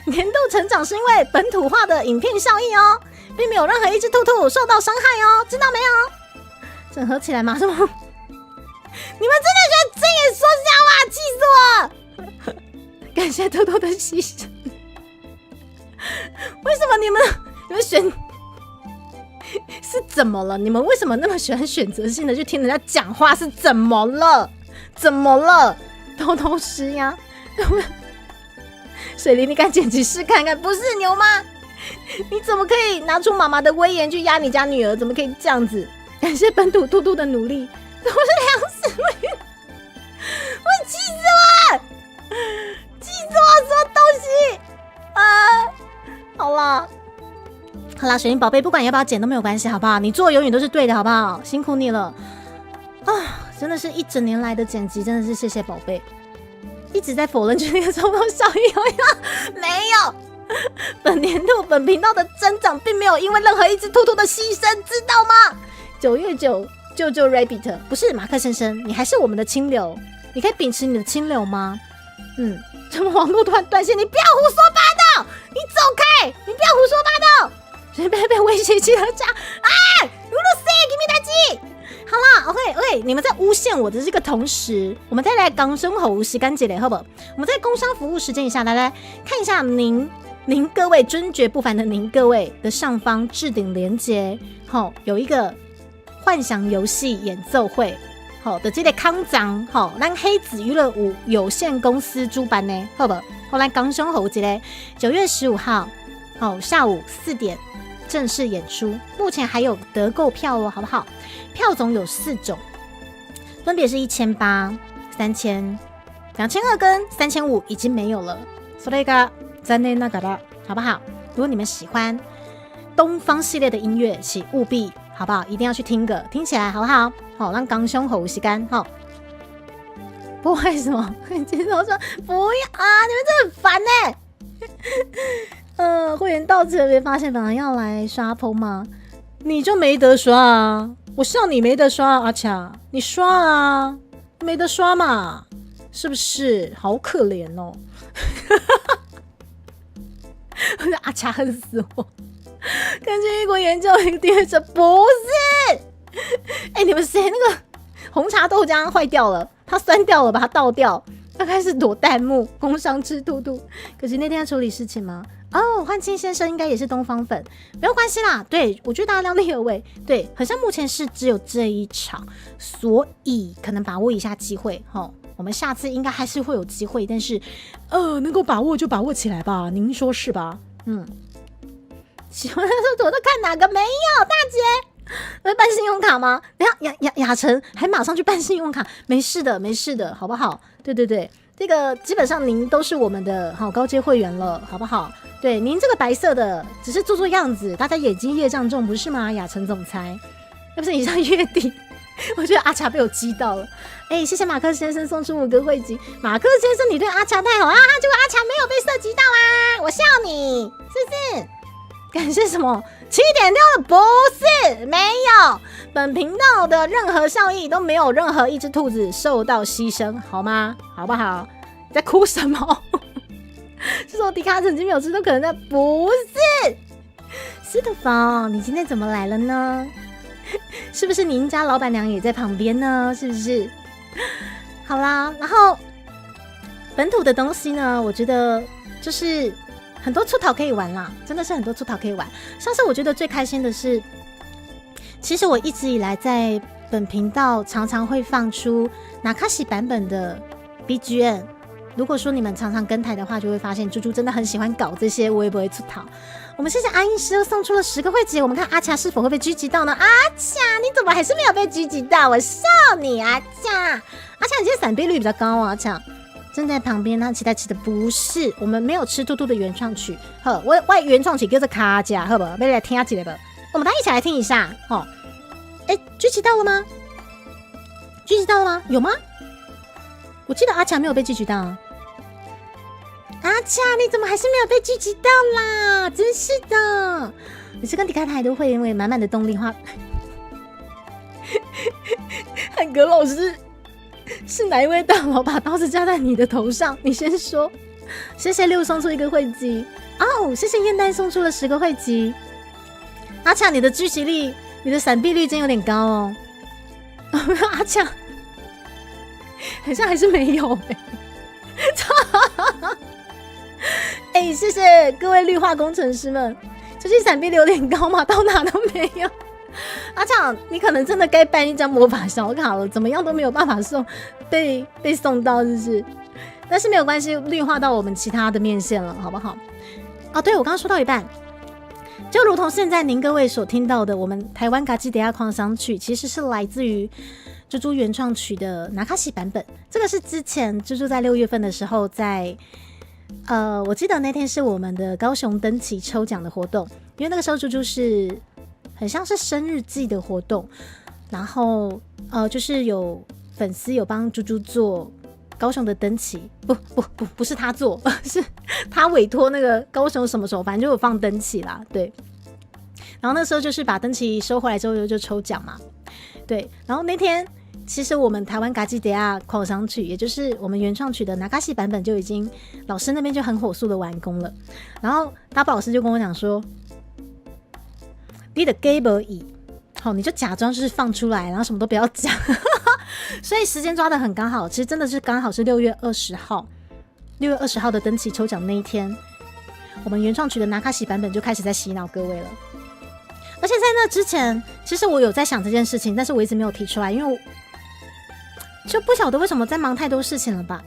年度成长是因为本土化的影片效益哦。并没有任何一只兔兔受到伤害哦，知道没有？整合起来马上，你们真的觉得睁眼说瞎话，气死我！感谢兔兔的牺牲。为什么你们选是怎么了？你们为什么那么喜欢选择性的去听人家讲话？是怎么了？偷偷吃呀？水灵，你敢剪辑试看看？不是牛吗？你怎么可以拿出妈妈的威严去压你家女儿？怎么可以这样子？感谢本土兔兔的努力，都是粮食味，我气死我！什么东西啊？好啦，水灵宝贝，不管要不要剪都没有关系，好不好？你做永远都是对的，好不好？辛苦你了啊！真的是一整年来的剪辑，真的是谢谢宝贝，一直在否认就那个冲动效应有没有？本年度本频道的增长并没有因为任何一只兔兔的牺牲，知道吗？9月9救救 Rabbit， 不是马克先生，你还是我们的清流，你可以秉持你的清流吗？怎么网络突然断线？你不要胡说八道，你走开，你不要胡说八道，随便被威胁起了家啊！如果谁给你打击？好啦 ，OK， 你们在诬陷我的这个同时，我们再来刚生活时间节嘞，好不好？我们在工商服务时间一下，来看一下您各位尊爵不凡的您各位的上方置顶连结，有一个幻想游戏演奏会，的这个康章，咱黑子娱乐舞有限公司主办呢，好不好？后来刚生活节嘞，9月15号，下午4点正式演出，目前还有得购票哦，好不好？票种有4种，分别是1800、3000、2200跟3500已经没有了，所以个在那个了，好不好？如果你们喜欢东方系列的音乐，请务必好不好？一定要去听起来好不好？好，让刚胸口吸干，好。不会什么？接着说不要啊！你们真的很烦呢。会员到这边发现本来要来刷棚吗？你就没得刷啊！我笑你没得刷，阿强，你刷啊，没得刷嘛，是不是？好可怜哦。阿强恨死我！根据英国研究，一个订阅者不是。你们谁那个红茶豆浆坏掉了？它酸掉了，把它倒掉，要开始躲弹幕，工商吃兔兔。可是那天要处理事情吗？哦，焕清先生应该也是东方粉，没有关系啦。对，我觉得大家量力而为。对，好像目前是只有这一场，所以可能把握一下机会齁。我们下次应该还是会有机会，但是能够把握就把握起来吧，您说是吧？喜欢的时候我都看哪个没有，大姐。会办信用卡吗？等一下雅晨还马上去办信用卡，没事的，没事的，好不好？对对对，这个基本上您都是我们的好高阶会员了，好不好？对，您这个白色的只是做样子，大家眼睛业障重，不是吗？雅晨总裁，要不是你上月底，我觉得阿茶被我激到了。谢谢马克先生送出5个会籍，马克先生你对阿茶太好啊，结果阿茶没有被涉及到啊，我笑你是不是？感谢什么？7点掉了？不是，没有。本频道的任何效益都没有任何一只兔子受到牺牲，好吗？好不好？你在哭什么？是说迪卡曾经没有吃都可能在？不是，是的宝，你今天怎么来了呢？是不是您家老板娘也在旁边呢？是不是？好啦，然后本土的东西呢，我觉得就是很多出逃可以玩啦，真的是很多出逃可以玩。像是我觉得最开心的是，其实我一直以来在本频道常常会放出纳卡西版本的 BGM。如果说你们常常跟台的话，就会发现猪猪真的很喜欢搞这些，我也不会出逃。我们谢谢阿英师又送出了10个会籍，我们看阿恰是否会被狙击到呢？阿恰，你怎么还是没有被狙击到？我笑你，阿恰，阿恰，你今天闪避率比较高啊，阿恰。正在旁边，他期待吃的不是我们没有吃兔兔的原创曲，呵，我原创曲叫做卡加，好不好？来听一下吧，我们大家一起来听一下，哦。狙击到了吗？狙击到了吗？有吗？我记得阿强没有被狙击到啊。阿强，你怎么还是没有被狙击到啦？真是的，你是跟迪卡台都会因为满满的动力话，汉格老师。是哪一位大佬把刀子架在你的头上？你先说。谢谢六送出1个会籍哦，谢谢燕丹送出了10个会籍。阿强，你的狙击力、你的闪避率真有点高哦。阿强，好像还是没有谢谢各位绿化工程师们，最近闪避率有点高嘛，到哪都没有。阿强，你可能真的该办一张魔法小卡了，怎么样都没有办法被送到，是不是？但是没有关系，绿化到我们其他的面线了，好不好？哦，对，我刚刚说到一半，就如同现在您各位所听到的，我们台湾嘎吉迪亚狂想曲其实是来自于猪猪原创曲的纳卡西版本。这个是之前猪猪在6月份的时候在我记得那天是我们的高雄登旗抽奖的活动，因为那个时候猪猪是很像是生日季的活动，然后就是有粉丝有帮猪猪做高雄的登旗，不是他做，是他委托那个高雄什么时候，反正就有放登旗啦，对。然后那时候就是把登旗收回来之后就抽奖嘛，对。然后那天其实我们台湾嘎吉迪亚狂想曲，也就是我们原创曲的纳卡西版本就已经老师那边就很火速的完工了，然后大宝老师就跟我讲说，你的 gay 不已，好，你就假装就是放出来，然后什么都不要讲，所以时间抓得很刚好。其实真的是刚好是6月20号，6月20号的登旗抽奖那一天，我们原创曲的纳卡西版本就开始在洗脑各位了。而且在那之前，其实我有在想这件事情，但是我一直没有提出来，因为我就不晓得为什么在忙太多事情了吧。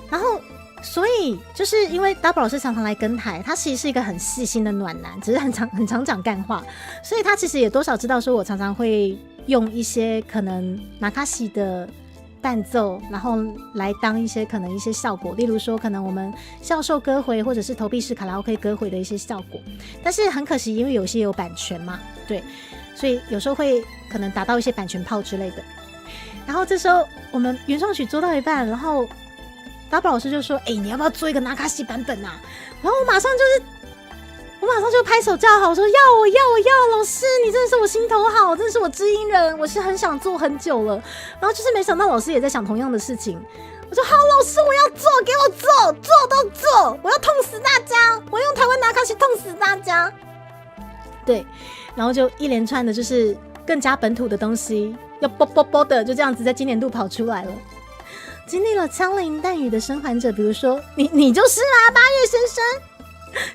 然后所以就是因为 Double 老师常常来跟台，他其实是一个很细心的暖男，只是很常讲干话，所以他其实也多少知道说我常常会用一些可能纳卡西的伴奏，然后来当一些可能一些效果，例如说可能我们销售歌回或者是投币式卡拉 OK 歌回的一些效果，但是很可惜因为有些有版权嘛，对，所以有时候会可能打到一些版权炮之类的。然后这时候我们原创曲做到一半，然后Double 老师就说：“你要不要做一个纳卡西版本啊？”然后我马上就拍手叫好，我说：“要，老师，你真的是我心头好，真的是我知音人，我是很想做很久了。”然后就是没想到老师也在想同样的事情，我说：“好，老师，我要做，给我做，做都做，我要痛死大家，我用台湾纳卡西痛死大家。”对，然后就一连串的就是更加本土的东西，要啵啵啵的就这样子在今年度跑出来了。经历了枪林弹雨的生还者，比如说你就是啦，八月先生，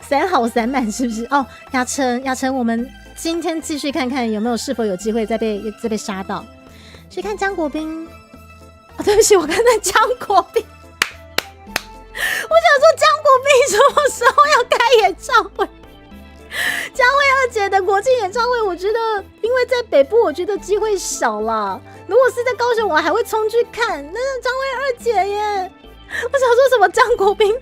散好散满是不是？哦，雅晨，我们今天继续看看有没有是否有机会再被杀到。去看江国斌，哦，对不起，我看到江国斌，我想说江国斌什么时候要开演唱会？江蕙二姐的国际演唱会，我觉得因为在北部，我觉得机会少啦。如果是在高雄，我还会冲去看。那是江蕙二姐耶！我想说什么江国斌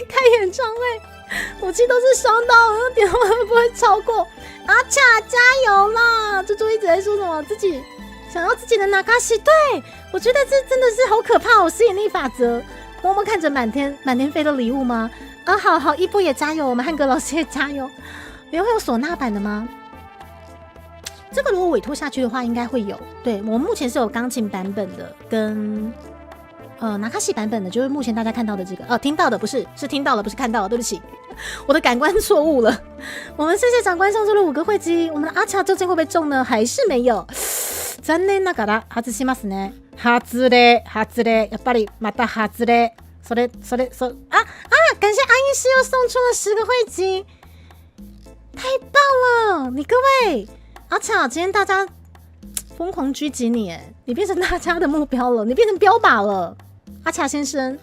开演唱会，武器都是双刀，点会不会超过？阿恰加油啦！猪猪一直在说什么自己想要自己的纳卡西，对我觉得这真的是好可怕哦，吸引力法则。默默看着满天飞的礼物吗？啊，好，一波也加油，我们汉格老师也加油。也会有唢呐版的吗？这个如果委托下去的话，应该会有。对，我们目前是有钢琴版本的，跟纳卡西版本的，就是目前大家看到的这个，听到的不是，是听到了，不是看到了，对不起，我的感官错误了。我们谢谢长官送出了5个会籍，我们的阿乔究竟会不会中呢？还是没有？残念ながら外しますね。外れ、やっぱりまた外れ。感谢阿英师又送出了10个会籍。太棒了！你各位，阿乔，今天大家疯狂狙击你，你变成大家的目标了，你变成标靶了，阿乔先生。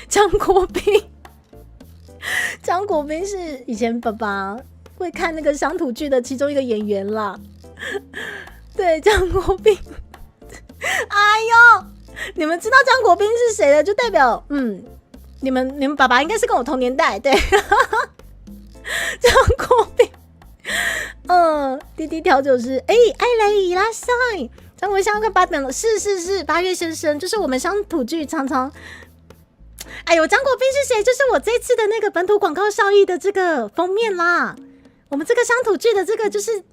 江国斌，江国斌是以前爸爸会看那个乡土剧的其中一个演员啦。对，江国斌。哎呦，你们知道江国斌是谁的，就代表你们爸爸应该是跟我同年代，对。江国斌，滴滴调酒师，艾雷伊拉塞，张国香快8点了，是八月先生，就是我们乡土剧常常，哎呦，江国斌是谁？就是我这次的那个本土广告效益的这个封面啦。我们这个乡土剧的这个就是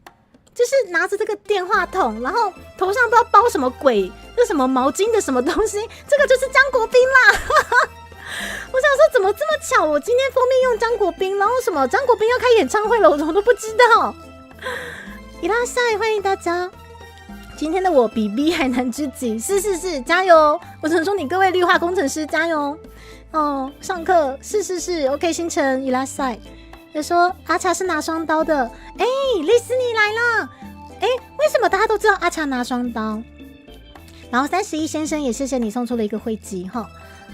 拿着这个电话筒，然后头上不知道包什么鬼，那什么毛巾的什么东西，这个就是江国斌啦。我想说怎么这么巧，我今天封面用江国斌，然后什么江国斌要开演唱会了，我怎么都不知道。伊拉塞，欢迎大家。今天的我比 B 还难知己，是，加油！我只能说你各位绿化工程师加油哦。上课是 OK， 星辰伊拉塞就说阿茶是拿双刀的，丽丝你来了，为什么大家都知道阿茶拿双刀？然后31先生也谢谢你送出了1个会籍哈，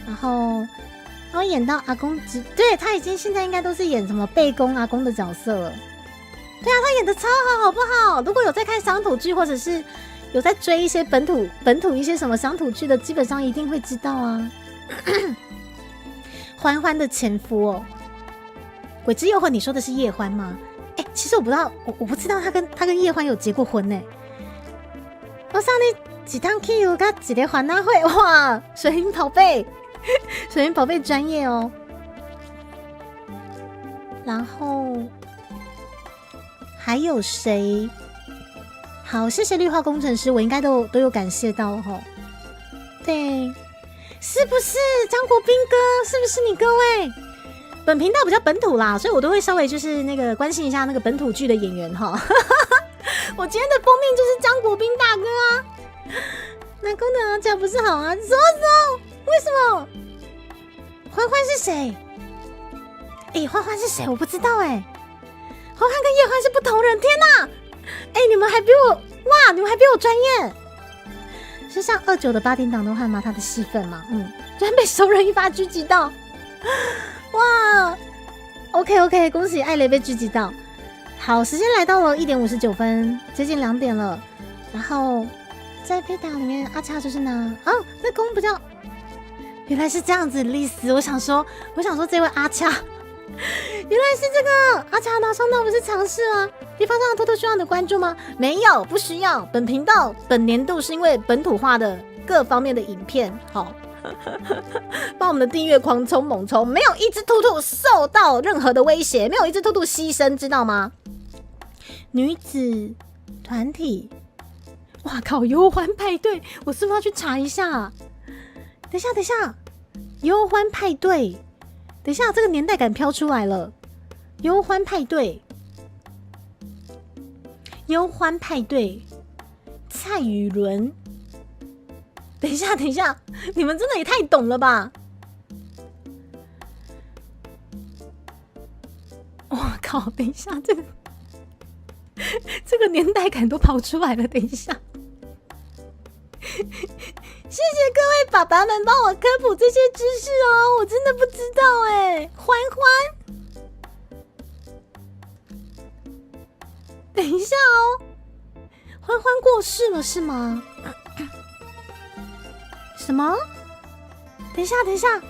然后演到阿公对他已经现在应该都是演什么背公阿公的角色了。对啊，他演的超好，好不好？如果有在看乡土剧，或者是有在追一些本土一些什么乡土剧的，基本上一定会知道啊。欢欢的前夫哦，鬼之诱惑，你说的是叶欢吗？其实我不知道，我不知道他跟叶欢有结过婚呢。我上你几趟 Q 跟几个环大会，哇，水云宝贝，水云宝贝专业哦。然后还有谁？好，谢谢绿化工程师，我应该都有感谢到哈。对，是不是张国斌哥？是不是你各位？本频道比较本土啦，所以我都会稍微就是那个关心一下那个本土剧的演员哈。我今天的封面就是张国斌大哥啊。南宫的这样不是好啊？什么？为什么？欢欢是谁？欢欢是谁？我不知道欢欢跟叶欢是不同人，天哪！你们还比我专业。是上29的8点档的话吗？他的戏份吗？居然被熟人一发狙击到，哇 ！OK， 恭喜艾雷被狙击到。好，时间来到了1点59分，接近2点了。然后在配档里面，阿恰就是拿那弓不叫，原来是这样子的意思。我想说这位阿恰。原来是这个阿茶拿双刀不是尝试吗？地方上偷偷需要你的关注吗？没有，不需要。本频道本年度是因为本土化的各方面的影片，好，帮我们的订阅狂冲猛冲，没有一只兔兔受到任何的威胁，没有一只兔兔牺牲，知道吗？女子团体，哇靠，忧欢派对，我是不是要去查一下？等一下，忧欢派对。等一下，这个年代感飘出来了。忧欢派对，蔡宇伦，等一下，等一下，你们真的也太懂了吧！哇靠！等一下，这个年代感都跑出来了。等一下，谢谢各位爸爸们帮我科普这些知识哦，我真的不知道哎。欢欢，等一下哦，欢欢过世了是吗？什么？等一下，等一下。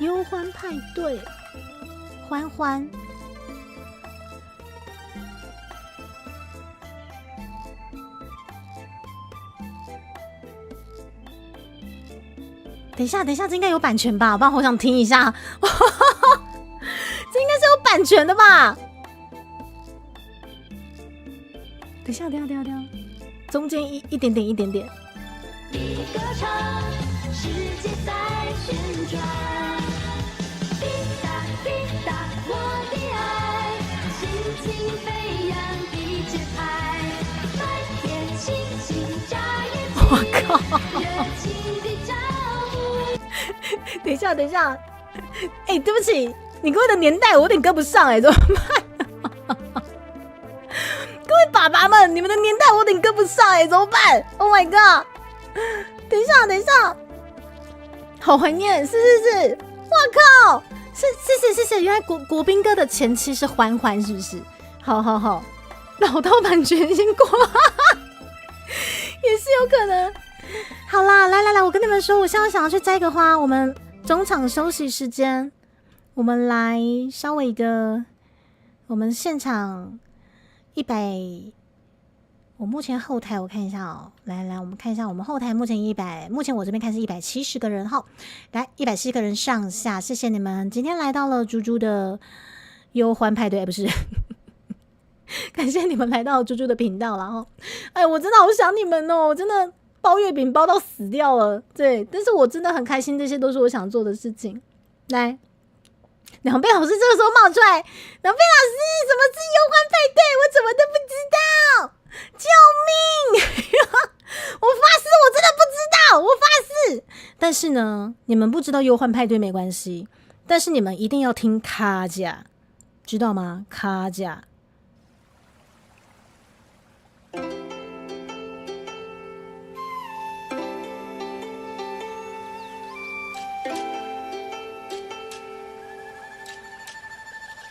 忧欢派对，欢欢。等一下，等一下，这应该有版权吧？不然我想听一下。这应该是有版权的吧？等一下，等一下，等一下，等一下，中间一点点，一点点。一歌唱，世界在旋转。滴答滴答，我的爱，心情飞扬的节拍，满天星星眨眼睛，我靠！热情的招呼。等一下，等一下，哎，对不起，你各位的年代我有点跟不上哎，怎么办？各位爸爸们，你们的年代我有点跟不上哎，怎么办 ？Oh my god！ 等一下，等一下，好怀念，是，我靠，是，原来国宾哥的前妻是欢欢，是不是？好，老到版权先过，也是有可能。好啦，来，我跟你们说，我现在想要去摘个花，我们中场休息时间，我们来稍微一个，我们现场100。我目前后台我看一下哦，来，我们看一下我们后台目前目前我这边看是170个人哈，来170个人上下，谢谢你们今天来到了猪猪的忧欢派对，不是，感谢你们来到猪猪的频道了哈，哎，我真的好想你们哦，我真的包月饼包到死掉了，对，但是我真的很开心，这些都是我想做的事情。来，两位老师这个时候冒出来，两位老师，什么是忧欢派对？我怎么都不知道。救命！我发誓，我真的不知道，我发誓。但是呢，你们不知道忧欢派对没关系，但是你们一定要听卡甲，知道吗？卡甲。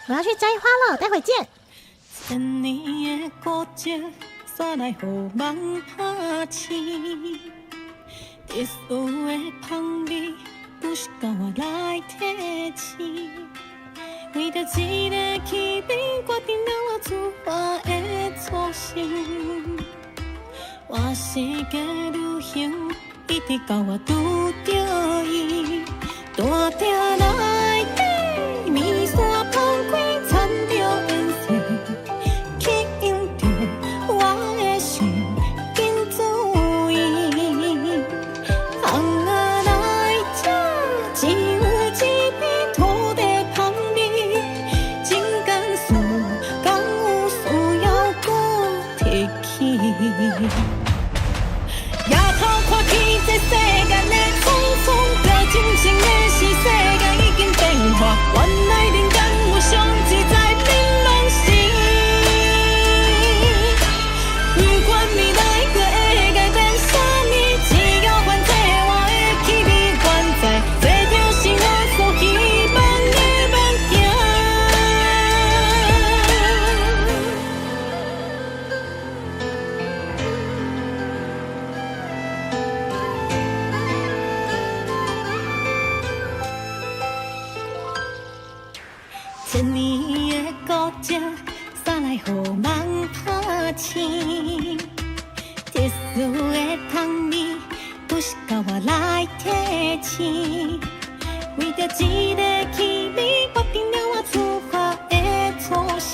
我要去摘花了，待会见。千年的古迹，带来予梦拍醒。特殊的香味，不是甲我来提醒。为着一个气味，决定了我出发的初心。我世界旅行，一直到我拄着伊，大鼎内底，面线放开，掺着颜色。夜头看起这世间的匆匆，表情性的是世界已经变化，原来人间有上自在变拢是。不管未来过会改变啥物，只要反正我的气味原在，这就是我所希望的梦境。千年的古迹，带来予梦拍醒。特殊的香味，不是甲我来提醒。为着一个气味，决定了我出发的初心。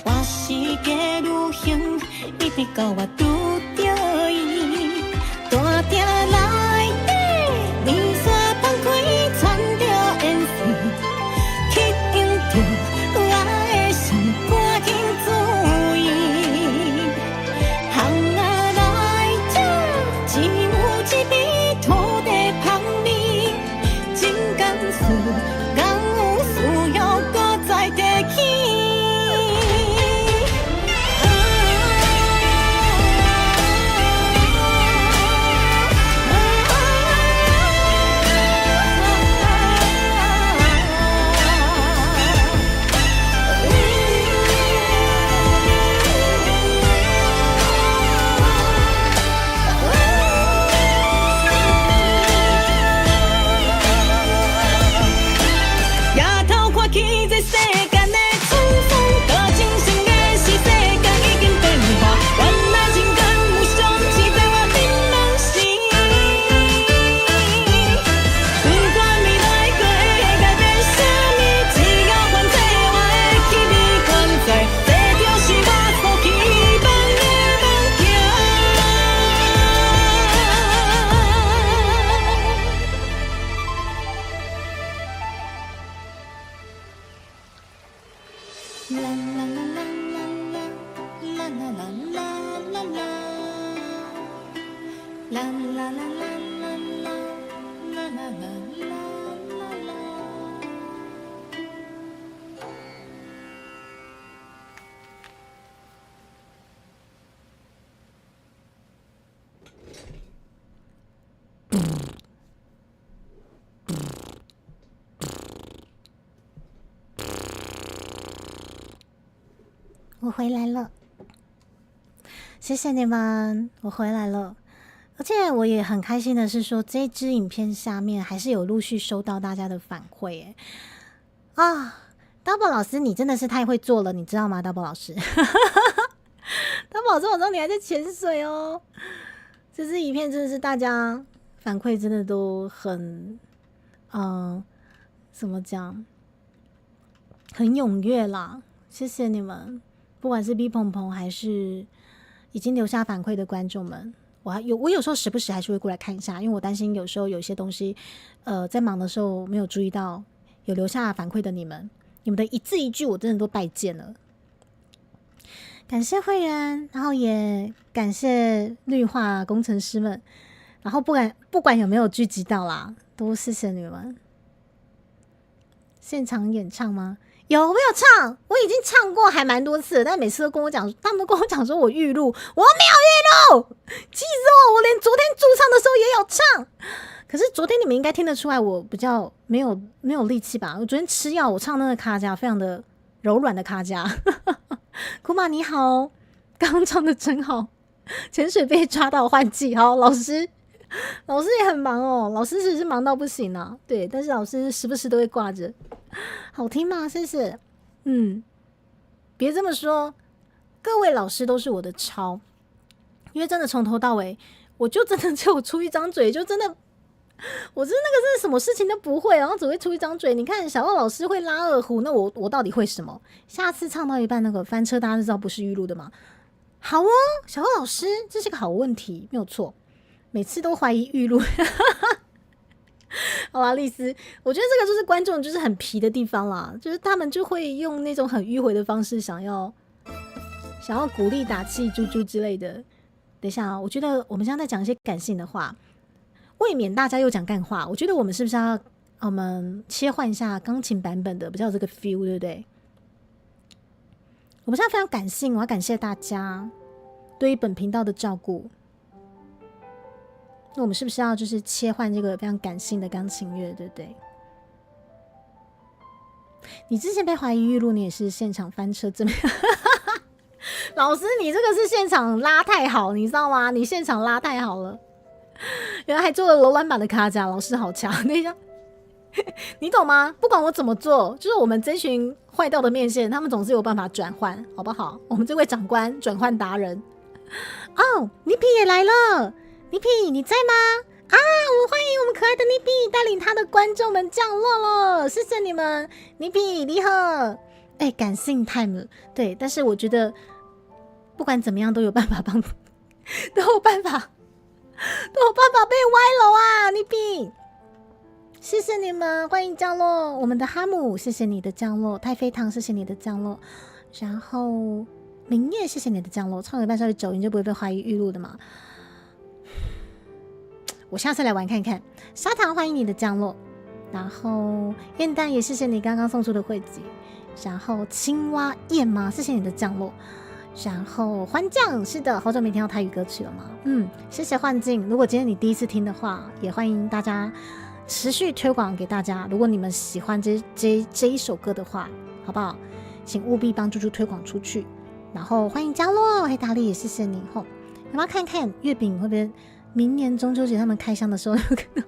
我世界旅行，一直到我拄着伊，大鼎内底，面线放开，掺着颜色。吸引着我的心，赶紧注意。啦啦啦啦啦啦啦啦啦啦啦。我回来了，谢谢你们，我回来了。而且我也很开心的是说，这支影片下面还是有陆续收到大家的反馈耶。啊 ，Double 老师，你真的是太会做了，你知道吗 ？Double 老师，Double 老师，我知道你还在潜水哦。这支影片真的是大家反馈真的都很，怎么讲，很踊跃啦。谢谢你们，不管是 B 鹏鹏还是已经留下反馈的观众们，我有时候时不时还是会过来看一下，因为我担心有时候有些东西，在忙的时候没有注意到，有留下反馈的你们的一字一句我真的都拜见了。感谢会员，然后也感谢绿化工程师们，然后不管有没有聚集到啦，都谢谢你们。现场演唱吗？有，我有唱，我已经唱过还蛮多次了，但每次都跟我讲，他们都跟我讲说我预录，我没有预录，气死我！我连昨天驻唱的时候也有唱，可是昨天你们应该听得出来，我比较没有力气吧？我昨天吃药，我唱那个卡加非常的柔软的卡加。库玛你好，刚刚唱的真好，潜水被抓到换季，好，老师也很忙哦，老师是忙到不行啊，对，但是老师时不时都会挂着。好听吗？谢谢。别这么说，各位老师都是我的超，因为真的从头到尾，我就真的只有出一张嘴，就真的，我是那个是什么事情都不会，然后只会出一张嘴。你看小奥老师会拉二胡，那我到底会什么？下次唱到一半那个翻车，大家就知道不是预录的吗？好哦，小奥老师，这是个好问题，没有错。每次都怀疑预录。好啦，丽丝，我觉得这个就是观众就是很皮的地方啦，就是他们就会用那种很迂回的方式，想要鼓励打气、猪猪之类的。等一下啊，我觉得我们现在在讲一些感性的话，未免大家又讲干话。我觉得我们是不是要我们切换一下钢琴版本的，比较有这个 feel， 对不对？我们现在非常感性，我要感谢大家对于本频道的照顾。那我们是不是要就是切换这个非常感性的钢琴乐，对不对？你之前被怀疑预录，你也是现场翻车这么样？老师，你这个是现场拉太好，你知道吗？你现场拉太好了，原来还做了柔软版的卡甲，老师好强！等一下，你懂吗？不管我怎么做，就是我们这群坏掉的面线，他们总是有办法转换，好不好？我们这位长官转换达人哦，尼皮也来了。尼皮，你在吗？啊，我们欢迎我们可爱的尼皮带领他的观众们降落了，谢谢你们，尼皮你好。感性 time 了，对，但是我觉得不管怎么样都有办法帮，都有办法被歪楼啊，尼皮，谢谢你们，欢迎降落，我们的哈姆，谢谢你的降落，太妃糖，谢谢你的降落，然后明夜，谢谢你的降落，唱一半稍微走音就不会被怀疑预录的嘛。我下次来玩看看。砂糖，欢迎你的降落。然后燕蛋也谢谢你刚刚送出的汇集。然后青蛙燕吗？谢谢你的降落。然后欢酱，是的，好久没听到台语歌曲了吗？谢谢幻境。如果今天你第一次听的话，也欢迎大家持续推广给大家。如果你们喜欢这一首歌的话，好不好？请务必帮猪猪推广出去。然后欢迎降落，黑大力也谢谢你。要不要看看月饼会不会？明年中秋节他们开箱的时候有可能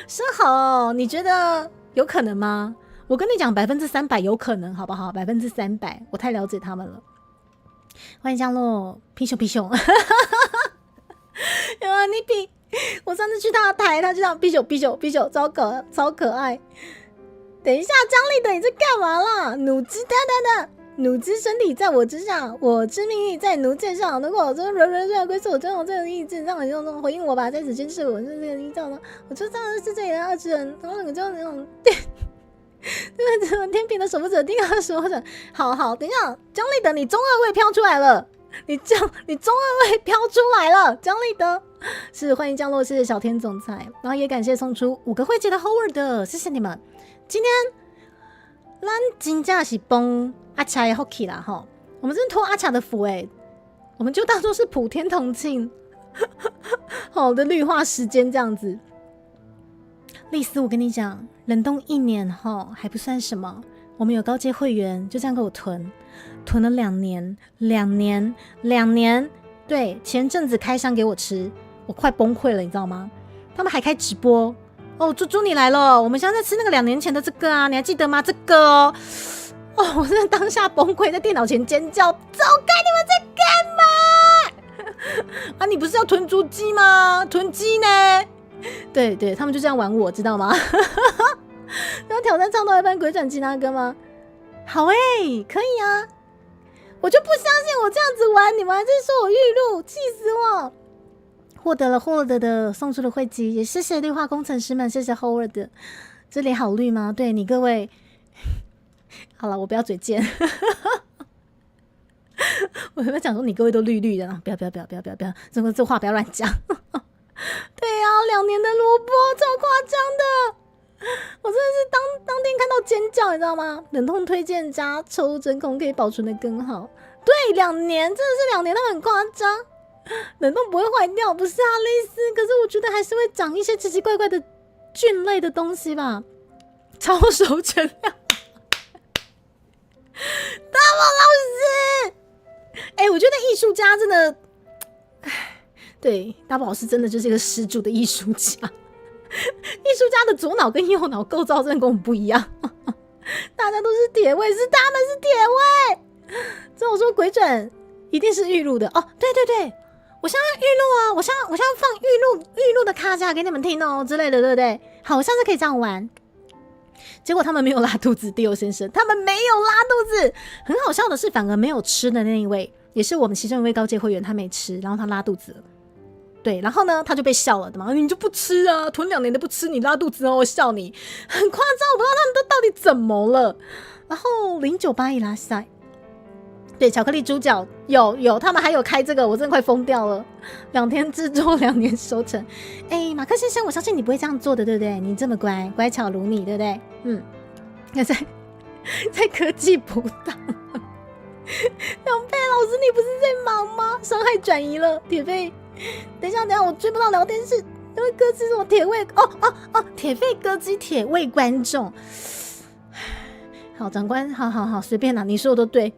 是好，你觉得有可能吗？我跟你讲300%有可能，好不好？300%，我太了解他们了。欢迎降落，皮熊，有啊，你皮，我上次去他的台，他就这样皮熊，超可爱。等一下，张立德，你在干嘛啦？弩之哒，弩之身体在我之上，我之命运在弩箭上。如果我这人虽然归宿，我真有这个意志，让你用这种回应我吧，在此监视我是这个依照呢。我就这样是这里的二之人，然后你就那种对吧？天平的守护者，第二守护者。好，等一下，张立德，你中二味飘出来了。你中二味飘出来了，江立德是欢迎降落，谢谢小天总裁，然后也感谢送出5个会籍的 Howard， 谢谢你们。今天咱真正是帮阿茶的福气啦哈，我们真托阿茶的福我们就当做是普天同庆好的绿化时间这样子。丽丝，我跟你讲，冷冻1年还不算什么，我们有高阶会员就这样给我囤了2年，对，前阵子开箱给我吃，我快崩溃了，你知道吗？他们还开直播哦，猪猪你来了，我们现在在吃那个2年前的这个啊，你还记得吗？这个哦，我真的当下崩溃，在电脑前尖叫，走开！你们在干嘛？啊，你不是要囤猪鸡吗？囤鸡呢？对对，他们就这样玩我，知道吗？要挑战唱到一半鬼转吉他歌吗？好可以啊！我就不相信我这样子玩，你们还在说我预录，气死我！获得了的送出的会籍，也谢谢绿化工程师们，谢谢 Howard。这里好绿吗？对你各位，好了，我不要嘴贱。我有没有讲说你各位都绿绿的？不要，这话不要乱讲。对啊，2年的萝卜超夸张的，我真的是当天看到尖叫，你知道吗？冷冻推荐加抽真空可以保存的更好。对，2年真的是2年，他们很夸张。冷冻不会坏掉，不是啊，类似，可是我觉得还是会长一些奇奇怪怪的菌类的东西吧。超熟成料，大宝老师，我觉得艺术家真的，对，大宝老师真的就是一个十足的艺术家。艺术家的左脑跟右脑构造真的跟我们不一样。大家都是铁胃，是他们是铁胃。这我说鬼转一定是预录的哦，对，我现在预录啊，我现在放预录的卡架给你们听哦之类的，对不对？好，我下次可以这样玩。结果他们没有拉肚子，迪欧先生，他们没有拉肚子。很好笑的是，反而没有吃的那一位，也是我们其中一位高阶会员，他没吃，然后他拉肚子了。对，然后呢，他就被笑了的嘛，你就不吃啊，囤2年的不吃，你拉肚子哦，我笑你，很夸张，我不知道他们都到底怎么了。然后098伊拉塞，对，巧克力猪脚有，他们还有开这个，我真的快疯掉了。2天制作，2年收成。马克先生，我相信你不会这样做的，对不对？你这么乖巧如你，对不对？那在科技补档。梁佩老师，你不是在忙吗？伤害转移了，铁肺。等一下，我追不到聊天室，因为歌姬是我铁胃铁肺歌姬铁胃观众。好，长官，好，随便啦，你说的都对。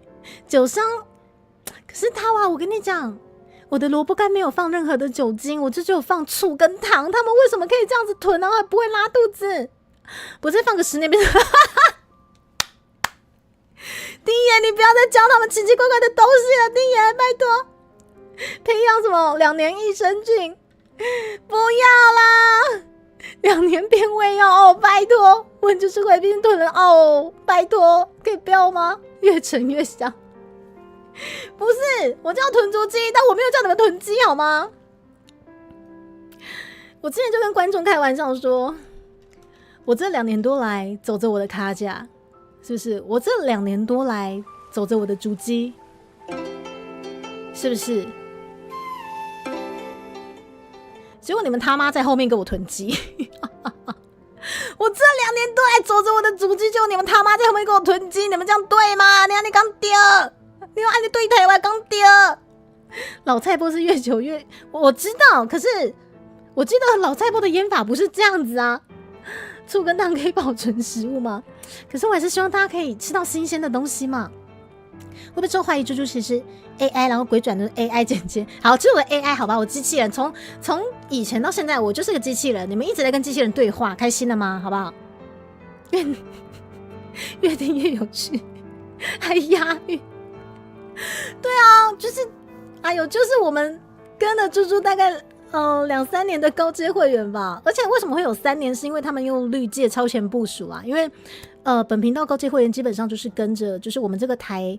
酒商，可是他啊，我跟你讲，我的萝卜干没有放任何的酒精，我就只有放醋跟糖，他们为什么可以这样子囤，然后还不会拉肚子？我再放个10年变成丁爷，你不要再教他们奇奇怪怪的东西了，丁爷，拜托。培养什么2年益生菌？不要啦！2年变胃药哦，拜托！我就是回冰囤了哦，拜托，可以不要吗？越沉越香。不是，我叫囤猪鸡，但我没有叫你们囤鸡好吗？我之前就跟观众开玩笑说，我这2年多来走着我的卡架，是不是？我这2年多来走着我的猪鸡，是不是？结果你们他妈在后面给我囤鸡。我这2年多来走着我的主机，结果你们他妈在后面给我囤鸡，你们这样对吗？你刚丢，你要按你对台，我刚丢。老菜波是越久越，我知道，可是我记得老菜波的腌法不是这样子啊。醋跟糖可以保存食物吗？可是我还是希望大家可以吃到新鲜的东西嘛。会不会之后怀疑猪猪其实 AI， 然后鬼转的 AI 剪接？好，这是我的 AI 好吧，我机器人从以前到现在，我就是个机器人。你们一直在跟机器人对话，开心了吗？好不好？越听越有趣，还押韵。对啊，就是哎呦，就是我们跟了猪猪大概2-3年的高阶会员吧。而且为什么会有3年？是因为他们用绿界超前部署啊。因为本频道高阶会员基本上就是跟着，就是我们这个台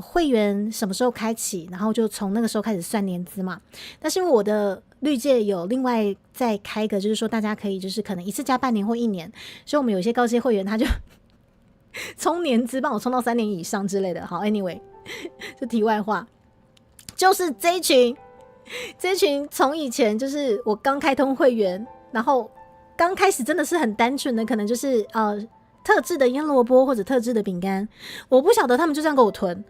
会员什么时候开启，然后就从那个时候开始算年资嘛。但是因为我的绿界有另外再开个，就是说大家可以就是可能一次加半年或1年，所以我们有一些高阶会员他就充年资帮我充到3年以上之类的。好 ，anyway， 就题外话。就是这一群从以前就是我刚开通会员，然后刚开始真的是很单纯的，可能就是特制的腌萝卜或者特制的饼干，我不晓得他们就这样给我囤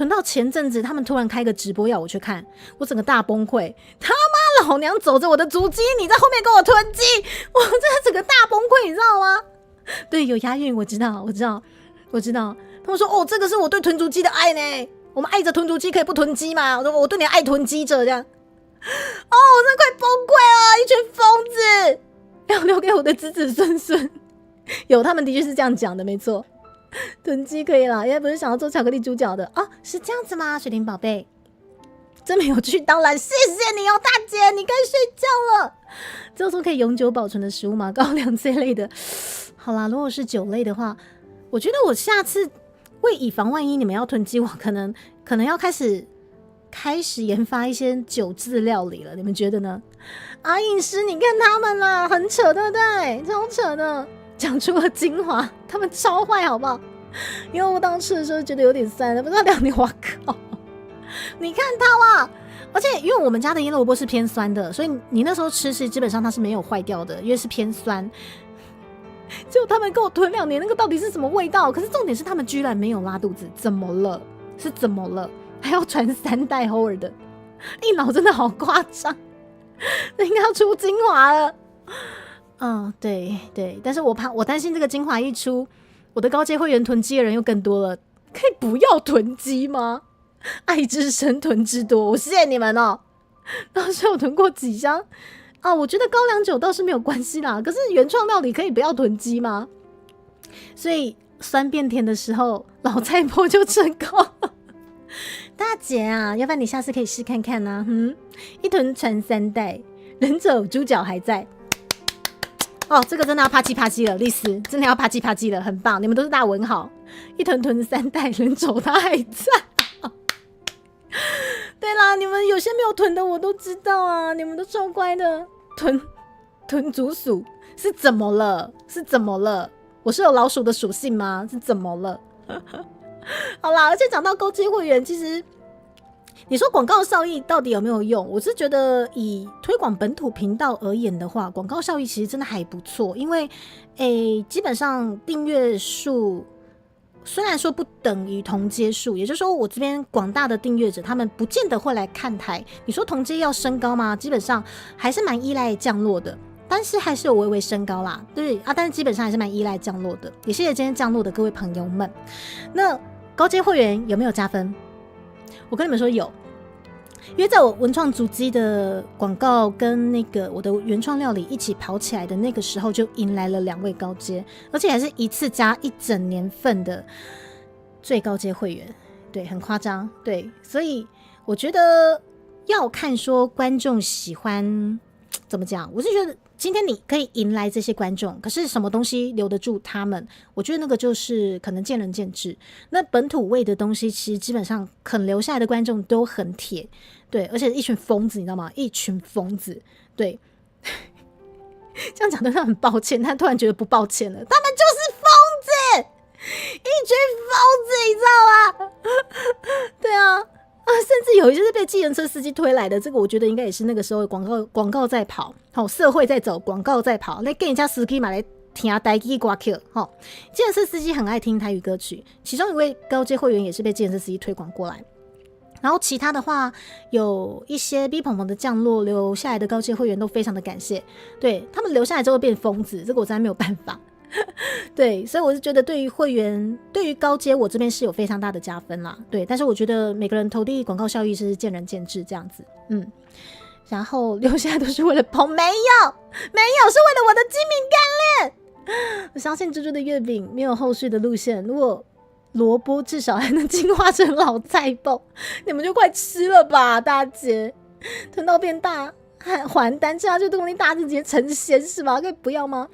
到前阵子，他们突然开个直播要我去看，我整个大崩溃。他妈老娘走着我的足迹，你在后面给我囤积，我真的整个大崩溃，你知道吗？对，有押韵，我知道。他们说哦，这个是我对囤足迹的爱呢。我们爱着囤足迹可以不囤积吗？我说我对你爱囤积着这样。哦，我真的快崩溃了，一群疯子，要留给我的子子孙孙。有，他们的确是这样讲的，没错。囤积可以啦，因为不是想要做巧克力猪脚的哦，是这样子吗？水灵宝贝，真没有趣，当然谢谢你哦，大姐，你该睡觉了。这种可以永久保存的食物吗？高粱这类的，好啦，如果是酒类的话，我觉得我下次为以防万一你们要囤积，我可能要开始研发一些酒制料理了，你们觉得呢？啊，饮食你看他们啦，很扯，对不对？超扯的。讲出了精华，他们超坏，好不好？因为我当吃的时候觉得有点酸了，不知道2年，我靠！你看它啦，而且因为我们家的腌萝卜是偏酸的，所以你那时候吃基本上它是没有坏掉的，因为是偏酸。结果他们给我囤2年，那个到底是什么味道？可是重点是他们居然没有拉肚子，怎么了？是怎么了？还要传3代 Howard 的，一脑真的好夸张，那应该要出精华了。对，但是我担心这个精华一出，我的高阶会员囤积的人又更多了，可以不要囤积吗？爱之深，囤之多，我谢谢你们哦。当时有囤过几箱啊，我觉得高粱酒倒是没有关系啦，可是原创料理可以不要囤积吗？所以酸变甜的时候，老菜婆就成功了。大姐啊，要不然你下次可以试看看啊。一囤传3代，人走猪脚还在。哦，这个真的要啪叽啪叽了，丽丝真的要啪叽啪叽了，很棒，你们都是大文豪。一囤3代，人走他还在。对啦，你们有些没有囤的我都知道啊，你们都超乖的。囤竹鼠是怎么了？我是有老鼠的属性吗？是怎么了？好啦，而且讲到高阶会员，其实你说广告效益到底有没有用？我是觉得以推广本土频道而言的话，广告效益其实真的还不错，因为基本上订阅数虽然说不等于同阶数，也就是说我这边广大的订阅者他们不见得会来看台。你说同阶要升高吗？基本上还是蛮依赖降落的，但是还是有微微升高啦，对啊，但是基本上还是蛮依赖降落的。也谢谢今天降落的各位朋友们。那高阶会员有没有加分？我跟你们说有，因为在我文创足迹的广告跟那个我的原创料理一起跑起来的那个时候，就迎来了2位高阶，而且还是一次加1整年份的最高阶会员，对，很夸张，对，所以我觉得要看说观众喜欢怎么讲，我是觉得今天你可以迎来这些观众，可是什么东西留得住他们，我觉得那个就是可能见仁见智。那本土味的东西其实基本上肯留下来的观众都很铁，对，而且一群疯子，你知道吗？一群疯子，对。这样讲对他很抱歉，但突然觉得不抱歉了，他们就是疯子，一群疯子，你知道吗？对啊，甚至有一些是被计程车司机推来的，这个我觉得应该也是那个时候广告在跑，社会在走，广告在跑，来跟人家司机嘛来听台语歌曲，计程车司机很爱听台语歌曲，其中一位高阶会员也是被计程车司机推广过来。然后其他的话，有一些逼鹏鹏的降落留下来的高阶会员都非常的感谢，对，他们留下来之后变疯子，这个我实在没有办法。对，所以我是觉得对于会员，对于高阶我这边是有非常大的加分啦，对，但是我觉得每个人投递广告效益是见仁见智这样子，然后留下来都是为了捧，没有，是为了我的鸡鸣干练。我相信猪猪的月饼没有后续的路线，如果萝卜至少还能进化成老菜包，你们就快吃了吧，大姐，囤到变大。还单吃下去，东西大直接成仙是吗？可以不要吗？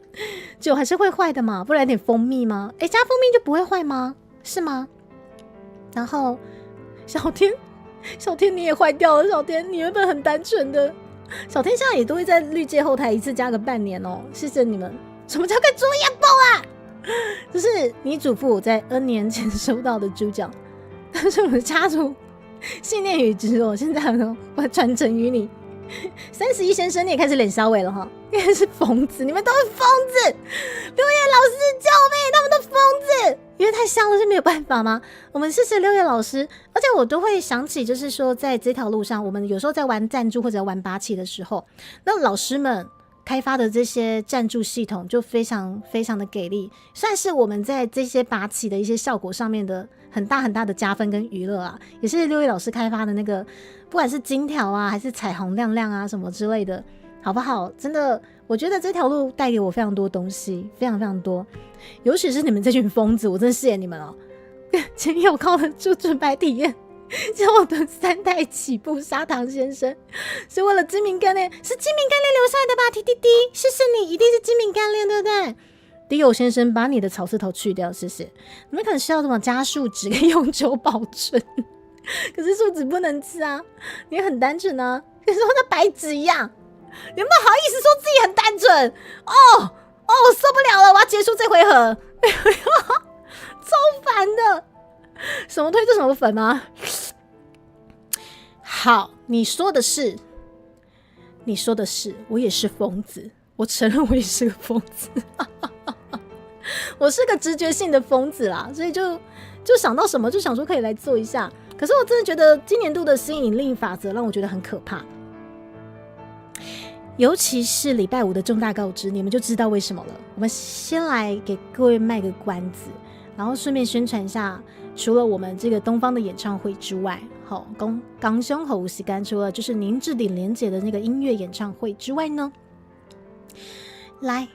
酒还是会坏的嘛，不然有点蜂蜜吗？加蜂蜜就不会坏吗？是吗？然后小天你也坏掉了，小天你原本很单纯的，小天现在也都会在绿界后台一次加个半年哦，谢谢你们。什么叫跟猪一样爆啊？就是你祖父我在 N 年前收到的猪脚，但是我们家族信念与执着，现在呢，我传承于你。31先生，你也开始脸稍微了哈，因为是疯子，你们都是疯子。刘烨老师，救命！他们都疯子，因为太像了是没有办法吗？我们谢谢刘烨老师，而且我都会想起，就是说在这条路上，我们有时候在玩赞助或者玩拔起的时候，那老师们开发的这些赞助系统就非常非常的给力，算是我们在这些拔起的一些效果上面的很大很大的加分跟娱乐啊，也是六位老师开发的那个，不管是金条啊还是彩虹亮亮啊什么之类的，好不好？真的，我觉得这条路带给我非常多东西，非常非常多，尤其是你们这群疯子，我真的谢谢你们哦。前有靠得住准白体验，叫我的3代起步砂糖先生，是为了精明干练，是精明干练留下来的吧？滴滴滴，谢谢你，一定是精明干练，对不对？迪友先生，把你的草字头去掉，谢谢。你们可能需要什么加树脂跟永久保存，可是树脂不能吃啊，你很单纯啊，跟说那白纸一样，你们不好意思说自己很单纯哦，我受不了了，我要结束这回合，超烦的，什么推就什么粉吗？好，你说的是，我也是疯子，我承认我也是个疯子。我是个直觉性的疯子啦，所以就想到什么就想说可以来做一下。可是我真的觉得今年度的吸引力法则让我觉得很可怕，尤其是礼拜五的重大告知，你们就知道为什么了。我们先来给各位卖个关子，然后顺便宣传一下，除了我们这个东方的演唱会之外，港兄和吴锡干除了就是宁置顶连结的那个音乐演唱会之外呢，来。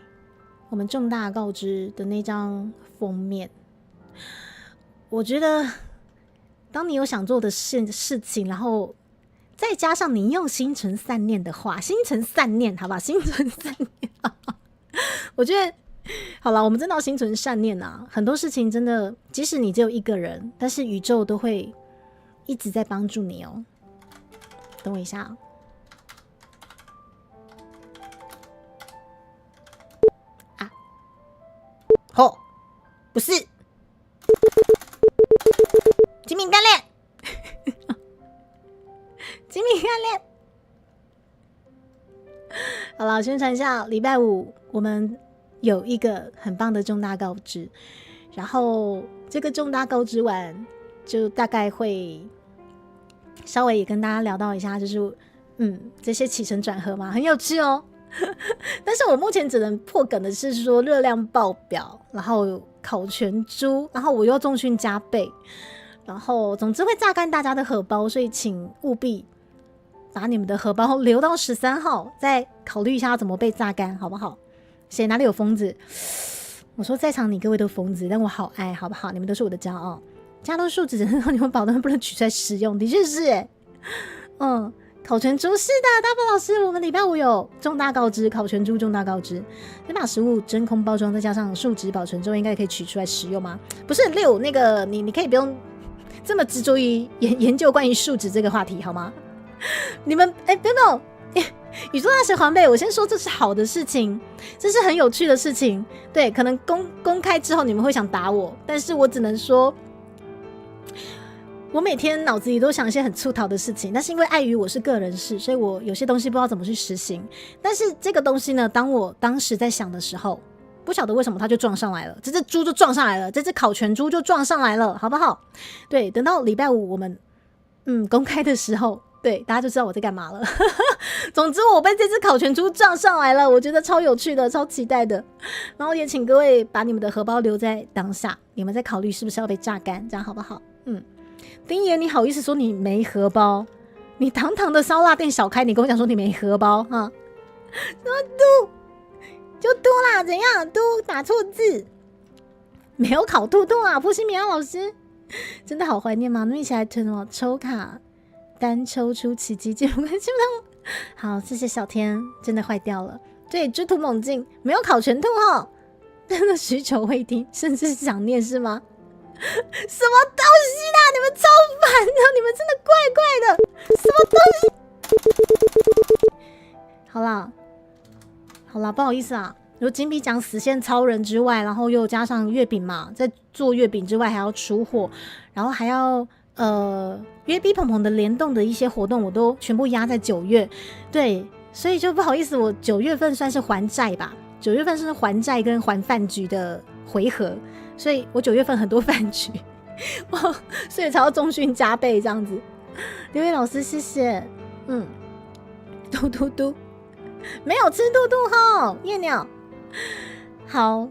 我们重大告知的那张封面，我觉得当你有想做的事情，然后再加上你用心存善念的话，心存善念好吧，心存善念我觉得好了，我们真的要心存善念啊，很多事情真的即使你只有一个人，但是宇宙都会一直在帮助你哦。等我一下不是精明干练精明干练。好了，宣传一下，礼拜五我们有一个很棒的重大告知，然后这个重大告知完就大概会稍微也跟大家聊到一下，就是这些起承转合嘛，很有趣哦。但是我目前只能破梗的是说热量爆表，然后烤全猪，然后我又重训加倍，然后总之会榨干大家的荷包，所以请务必把你们的荷包留到13号，再考虑一下怎么被榨干，好不好？谁哪里有疯子？我说在场你各位都疯子，但我好爱，好不好？你们都是我的骄傲。加多数只能让你们保证不能取出来使用，的确是烤全猪是的，大宝老师，我们礼拜五有重大告知，烤全猪重大告知，先把食物真空包装，再加上树脂保存之后，应该可以取出来使用吗？不是6那个你可以不用这么执着于研究关于树脂这个话题好吗？你们不用宇宙大师黄贝，我先说这是好的事情，这是很有趣的事情，对，可能公开之后你们会想打我，但是我只能说。我每天脑子里都想一些很粗糙的事情，但是因为碍于我是个人事，所以我有些东西不知道怎么去实行。但是这个东西呢，当我当时在想的时候，不晓得为什么它就撞上来了，这只猪就撞上来了，这只烤全猪就撞上来了，好不好？对，等到礼拜五我们公开的时候，对，大家就知道我在干嘛了。总之我被这只烤全猪撞上来了，我觉得超有趣的，超期待的。然后也请各位把你们的荷包留在当下，你们在考虑是不是要被榨干，这样好不好？丁爷，你好意思说你没荷包？你堂堂的烧腊店小开，你跟我讲说你没荷包哈？什么嘟就嘟啦，怎样嘟打错字？没有烤兔兔啊，扑西米亚老师真的好怀念吗？那么一起来吞哦，抽卡单抽出奇迹节目跟新闻。好，谢谢小天，真的坏掉了。对，猪突猛进，没有烤全兔哦，真的需求未定，甚至想念是吗？什么东西啦！你们超烦的，你们真的怪怪的，什么东西？好啦，不好意思啊。有金币奖死线超人之外，然后又加上月饼嘛，在做月饼之外还要出货，然后还要约 B 鹏鹏的联动的一些活动，我都全部压在9月，对，所以就不好意思，我9月份算是还债吧，9月份是还债跟还饭局的回合，所以我9月份很多饭局，所以才要重训加倍这样子。刘烨老师，谢谢。嘟嘟嘟，没有吃嘟嘟吼，夜鸟。好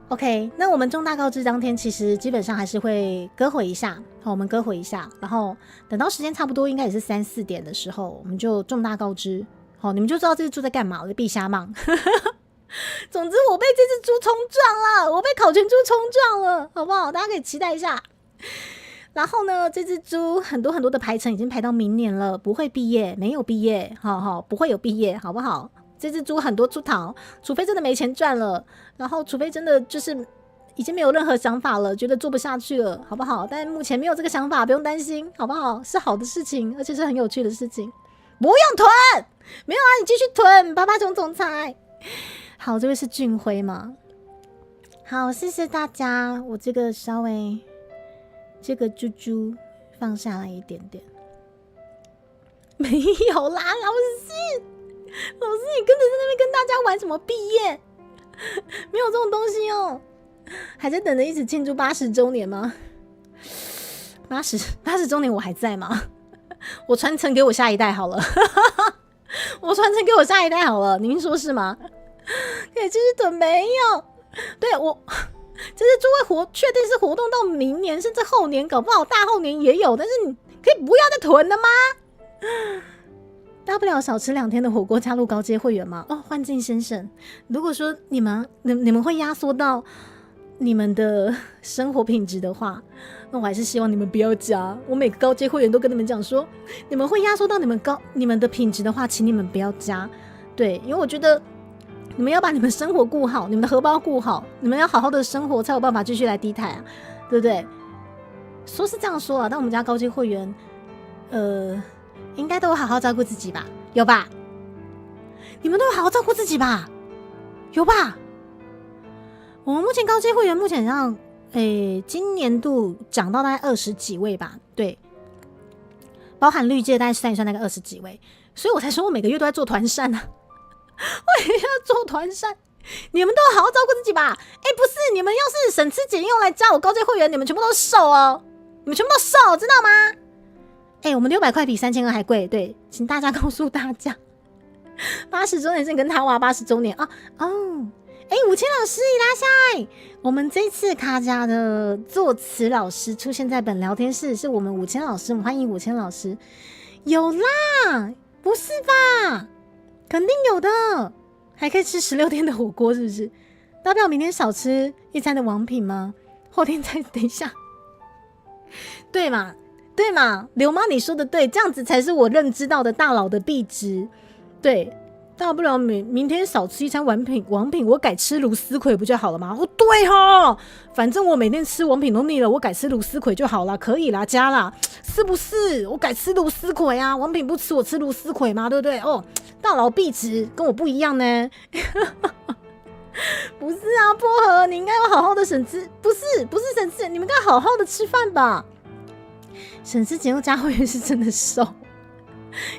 ，OK， 那我们重大告知当天，其实基本上还是会歌会一下，好，我们歌会一下，然后等到时间差不多，应该也是3、4点的时候，我们就重大告知，好，你们就知道这只猪在干嘛，我在避瞎忙。总之，我被这只猪冲撞了，我被烤全猪冲撞了，好不好？大家可以期待一下。然后呢，这只猪很多的排程已经排到明年了，不会毕业，没有毕业，好，不会有毕业，好不好？这只猪很多出逃，除非真的没钱赚了，然后除非真的就是已经没有任何想法了，觉得做不下去了，好不好？但目前没有这个想法，不用担心，好不好？是好的事情，而且是很有趣的事情。不用囤，没有啊，你继续囤，爸爸总裁。好，这位是俊辉吗？好，谢谢大家，我这个稍微。这个猪猪放下来一点点，没有啦，老师，你跟着在那边跟大家玩什么毕业？没有这种东西哦，还在等着一起庆祝80周年吗？80周年我还在吗？我传承给我下一代好了，我传承给我下一代好了，您说是吗？可以继续等，没有，对我。这只猪会确定是活动到明年甚至后年，搞不好大后年也有，但是你可以不要再囤了吗？大不了少吃2天的火锅，加入高阶会员吗？哦，幻境先生，如果说你们会压缩到你们的生活品质的话，那我还是希望你们不要加。我每个高阶会员都跟你们讲说，你们会压缩到你们的品质的话，请你们不要加。对，因为我觉得。你们要把你们生活顾好，你们的荷包顾好，你们要好好的生活，才有办法继续来低台啊，对不对？说是这样说啊，但我们家高阶会员，应该都有好好照顾自己吧？有吧？你们都有好好照顾自己吧？有吧？我们目前高阶会员目前上，今年度涨到大概20几位吧，对，包含绿界大概算一算那个20几位，所以我才说我每个月都在做团扇啊。我也要做团扇，你们都好好照顾自己吧。不是，你们要是省吃俭用来加我高阶会员，你们全部都瘦哦，你们全部都瘦，知道吗？我们600块比3200还贵，对，请大家告诉大家，80周年是跟他娃80周年啊哦。5000老师伊拉下，我们这次卡家的作词老师出现在本聊天室，是我们5000老师，我们欢迎5000老师。有啦，不是吧？肯定有的，还可以吃16天的火锅，是不是？大不了明天少吃1餐的王品吗？后天再等一下，对嘛？刘妈你说的对，这样子才是我认知到的大佬的币值。对，大不了明天少吃1餐王品，我改吃芦丝葵不就好了吗？对齁，反正我每天吃王品都腻了，我改吃芦丝葵就好了，可以啦，加啦，是不是？我改吃芦丝葵啊，王品不吃，我吃芦丝葵嘛，对不对？哦。大佬币值跟我不一样呢，不是啊，薄荷，你应该要好好的省吃，不是省吃，你们应该好好的吃饭吧。省吃俭用加会员是真的瘦。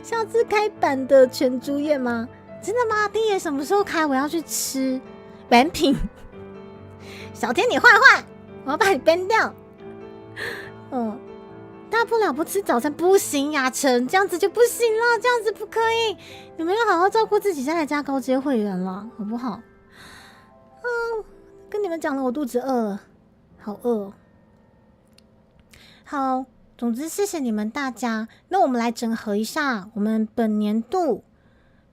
下次开版的全猪宴吗？真的吗？丁爷什么时候开？我要去吃完品。小天你坏，我要把你 ban 掉。大不了不吃早餐，不行，雅晨这样子就不行了，这样子不可以。你们要好好照顾自己，再来加高阶会员了，好不好？跟你们讲了，我肚子饿了，好饿哦。好，总之谢谢你们大家。那我们来整合一下，我们本年度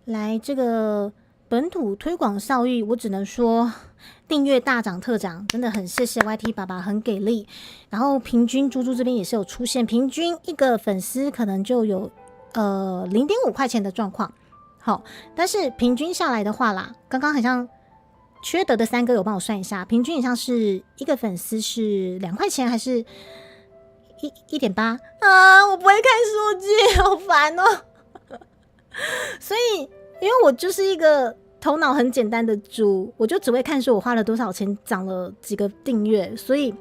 来这个本土推广教育，我只能说订阅大涨特涨，真的很谢谢 YT 爸爸很给力。然后平均猪猪这边也是有出现，平均一个粉丝可能就有0.5块钱的状况。好，但是平均下来的话啦，刚刚好像缺德的3哥有帮我算一下，平均好像是一个粉丝是2块钱还是1.8啊？我不会看数据，好烦哦。所以因为我就是一个头脑很简单的猪，我就只会看说我花了多少钱，涨了几个订阅。所以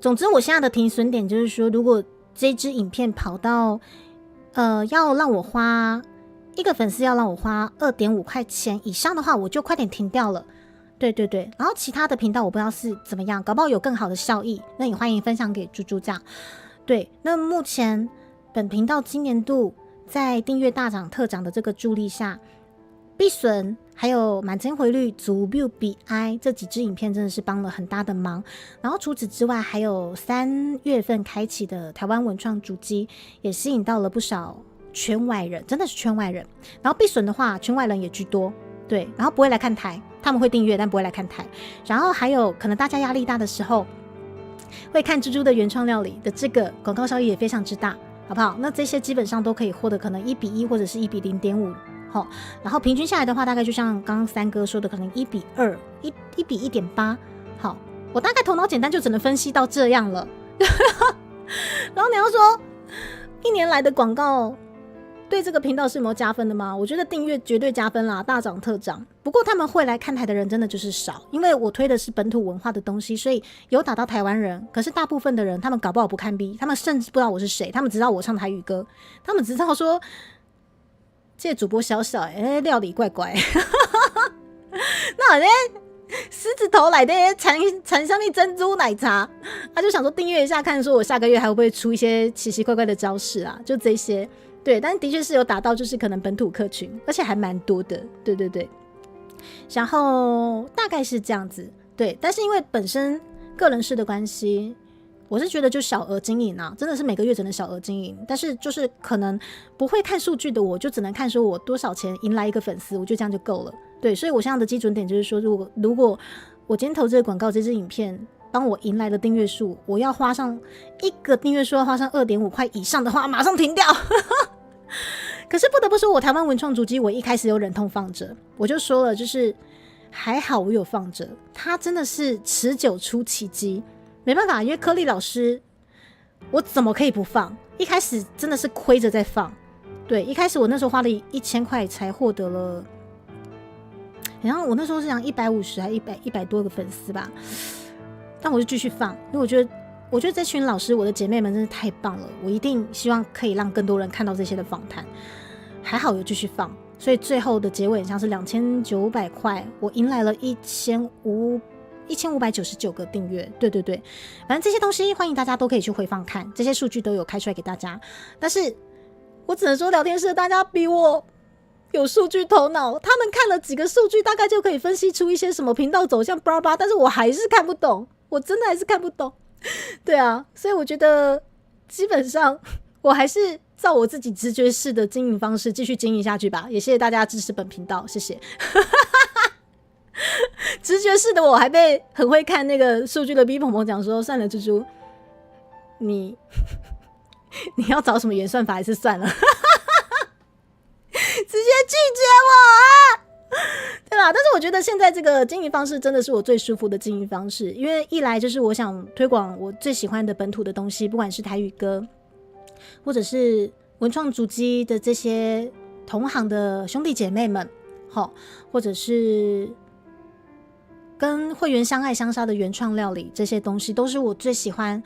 总之我现在的停损点就是说，如果这支影片跑到要让我花一个粉丝要让我花2.5块钱以上的话，我就快点停掉了。对对对，然后其他的频道我不知道是怎么样，搞不好有更好的效益，那也欢迎分享给猪猪这样。对，那目前本频道今年度在订阅大涨特涨的这个助力下，必损还有满帧回率、足 view 比 I 这几支影片真的是帮了很大的忙。然后除此之外，还有3月份开启的台湾文创主机，也吸引到了不少圈外人，真的是圈外人。然后必损的话，圈外人也居多，对，然后不会来看台，他们会订阅但不会来看台。然后还有可能大家压力大的时候，会看猪猪的原创料理的这个广告效益也非常之大，好不好？那这些基本上都可以获得可能1:1或者是1:0.5。好，然后平均下来的话，大概就像刚刚三哥说的，可能1:2、1:1.8。好，我大概头脑简单就只能分析到这样了。然后你要说1年来的广告对这个频道是有没有加分的吗？我觉得订阅绝对加分啦，大涨特涨。不过他们会来看台的人真的就是少，因为我推的是本土文化的东西，所以有打到台湾人。可是大部分的人，他们搞不好不看 B， 他们甚至不知道我是谁，他们只知道我唱台语歌，他们只知道说这主播小小料理怪怪，那好像狮子头来的缠上面珍珠奶茶，他就想说订阅一下，看说我下个月还会不会出一些奇奇怪怪的招式啊，就这些。对，但的确是有打到，就是可能本土客群，而且还蛮多的。对对对，然后大概是这样子。对，但是因为本身个人事的关系，我是觉得就小额经营啊，真的是每个月只能小额经营。但是就是可能不会看数据的我，就只能看说我多少钱迎来一个粉丝，我觉得这样就够了。对，所以我现在的基准点就是说，如果我今天投这个广告，这支影片帮我迎来了订阅数，我要花上一个订阅数要花上2.5块以上的话，马上停掉。可是不得不说，我台湾文创主机我一开始有忍痛放着，我就说了，就是还好我有放着，它真的是持久出奇迹。没办法，因为柯丽老师，我怎么可以不放？一开始真的是亏着在放。对，一开始我那时候花了1000块才获得了，然后我那时候是讲150还100多个粉丝吧，但我就继续放，因为我觉得这群老师，我的姐妹们真是太棒了，我一定希望可以让更多人看到这些的访谈。还好有继续放，所以最后的结尾像是2900块，我迎来了1599个订阅。对对对，反正这些东西欢迎大家都可以去回放看，这些数据都有开出来给大家。但是我只能说聊天室的大家比我有数据头脑，他们看了几个数据大概就可以分析出一些什么频道走向巴拉巴拉，但是我还是看不懂，我真的还是看不懂。对啊，所以我觉得基本上我还是照我自己直觉式的经营方式继续经营下去吧，也谢谢大家支持本频道，谢谢。直觉式的我还被很会看那个数据的 B 鹏鹏讲说，算了猪猪，你要找什么演算法还是算了。直接拒绝我啊！对啦，但是我觉得现在这个经营方式真的是我最舒服的经营方式，因为一来就是我想推广我最喜欢的本土的东西，不管是台语歌，或者是文创主机的这些同行的兄弟姐妹们，或者是跟会员相爱相杀的原创料理，这些东西都是我最喜欢，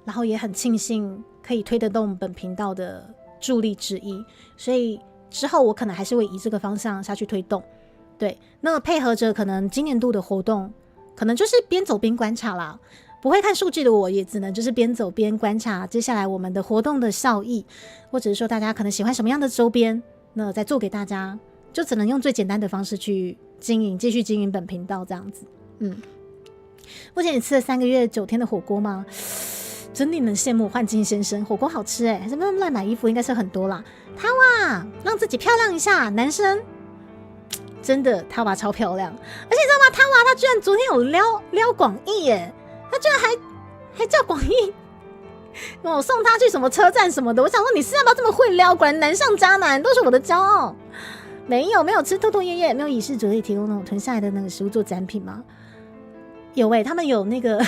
然后也很庆幸可以推得动本频道的助力之一，所以之后我可能还是会以这个方向下去推动。对，那配合着可能今年度的活动，可能就是边走边观察啦。不会看数据的我也只能就是边走边观察接下来我们的活动的效益，或者是说大家可能喜欢什么样的周边，那再做给大家，就只能用最简单的方式去经营，继续经营本频道这样子。目前你吃了3个月9天的火锅吗？真令人羡慕。幻境先生，火锅好吃什么乱买衣服应该是很多啦。他哇，让自己漂亮一下，男生真的他哇超漂亮，而且你知道吗？他哇他居然昨天有撩广义耶，他居然还叫广义我送他去什么车站什么的。我想说你是要不要这么会撩？果然男上渣男都是我的骄傲。没有吃兔兔夜夜，没有以示主力提供那种囤下来的那个食物做展品吗？有他们有那个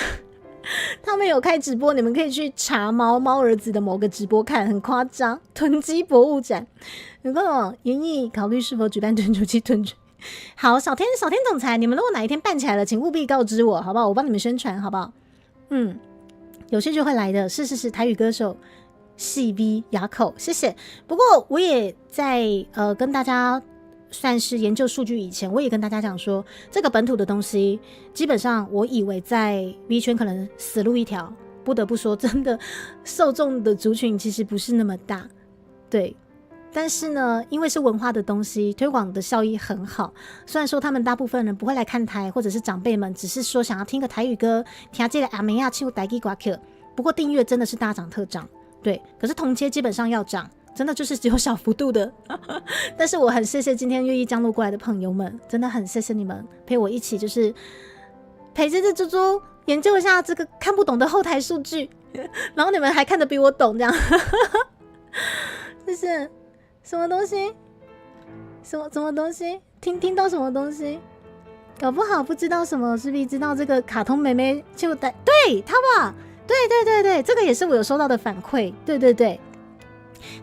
他们有开直播，你们可以去查猫儿子的某个直播看，很夸张。囤积博物展，有个什研议考虑是否举办囤主机囤主。好，小天总裁，你们如果哪一天办起来了，请务必告知我，好不好？我帮你们宣传，好不好？有趣就会来的，是台语歌手细 V 哑口，谢谢。不过我也在跟大家算是研究数据以前，我也跟大家讲说，这个本土的东西，基本上我以为在 V 圈可能死路一条。不得不说，真的受众的族群其实不是那么大，对。但是呢，因为是文化的东西，推广的效益很好。虽然说他们大部分人不会来看台，或者是长辈们只是说想要听个台语歌，听这个阿美亚唱台语歌曲。不过订阅真的是大涨特涨，对。可是同阶基本上要涨，真的就是只有小幅度的。但是我很谢谢今天愿意降落过来的朋友们，真的很谢谢你们陪我一起，就是陪这只猪猪研究一下这个看不懂的后台数据，然后你们还看得比我懂，这样。就是什么东西？什么东西？听到什么东西？搞不好不知道什么，是不是知道这个卡通妹妹就带？对，他吧？对，这个也是我有收到的反馈。对。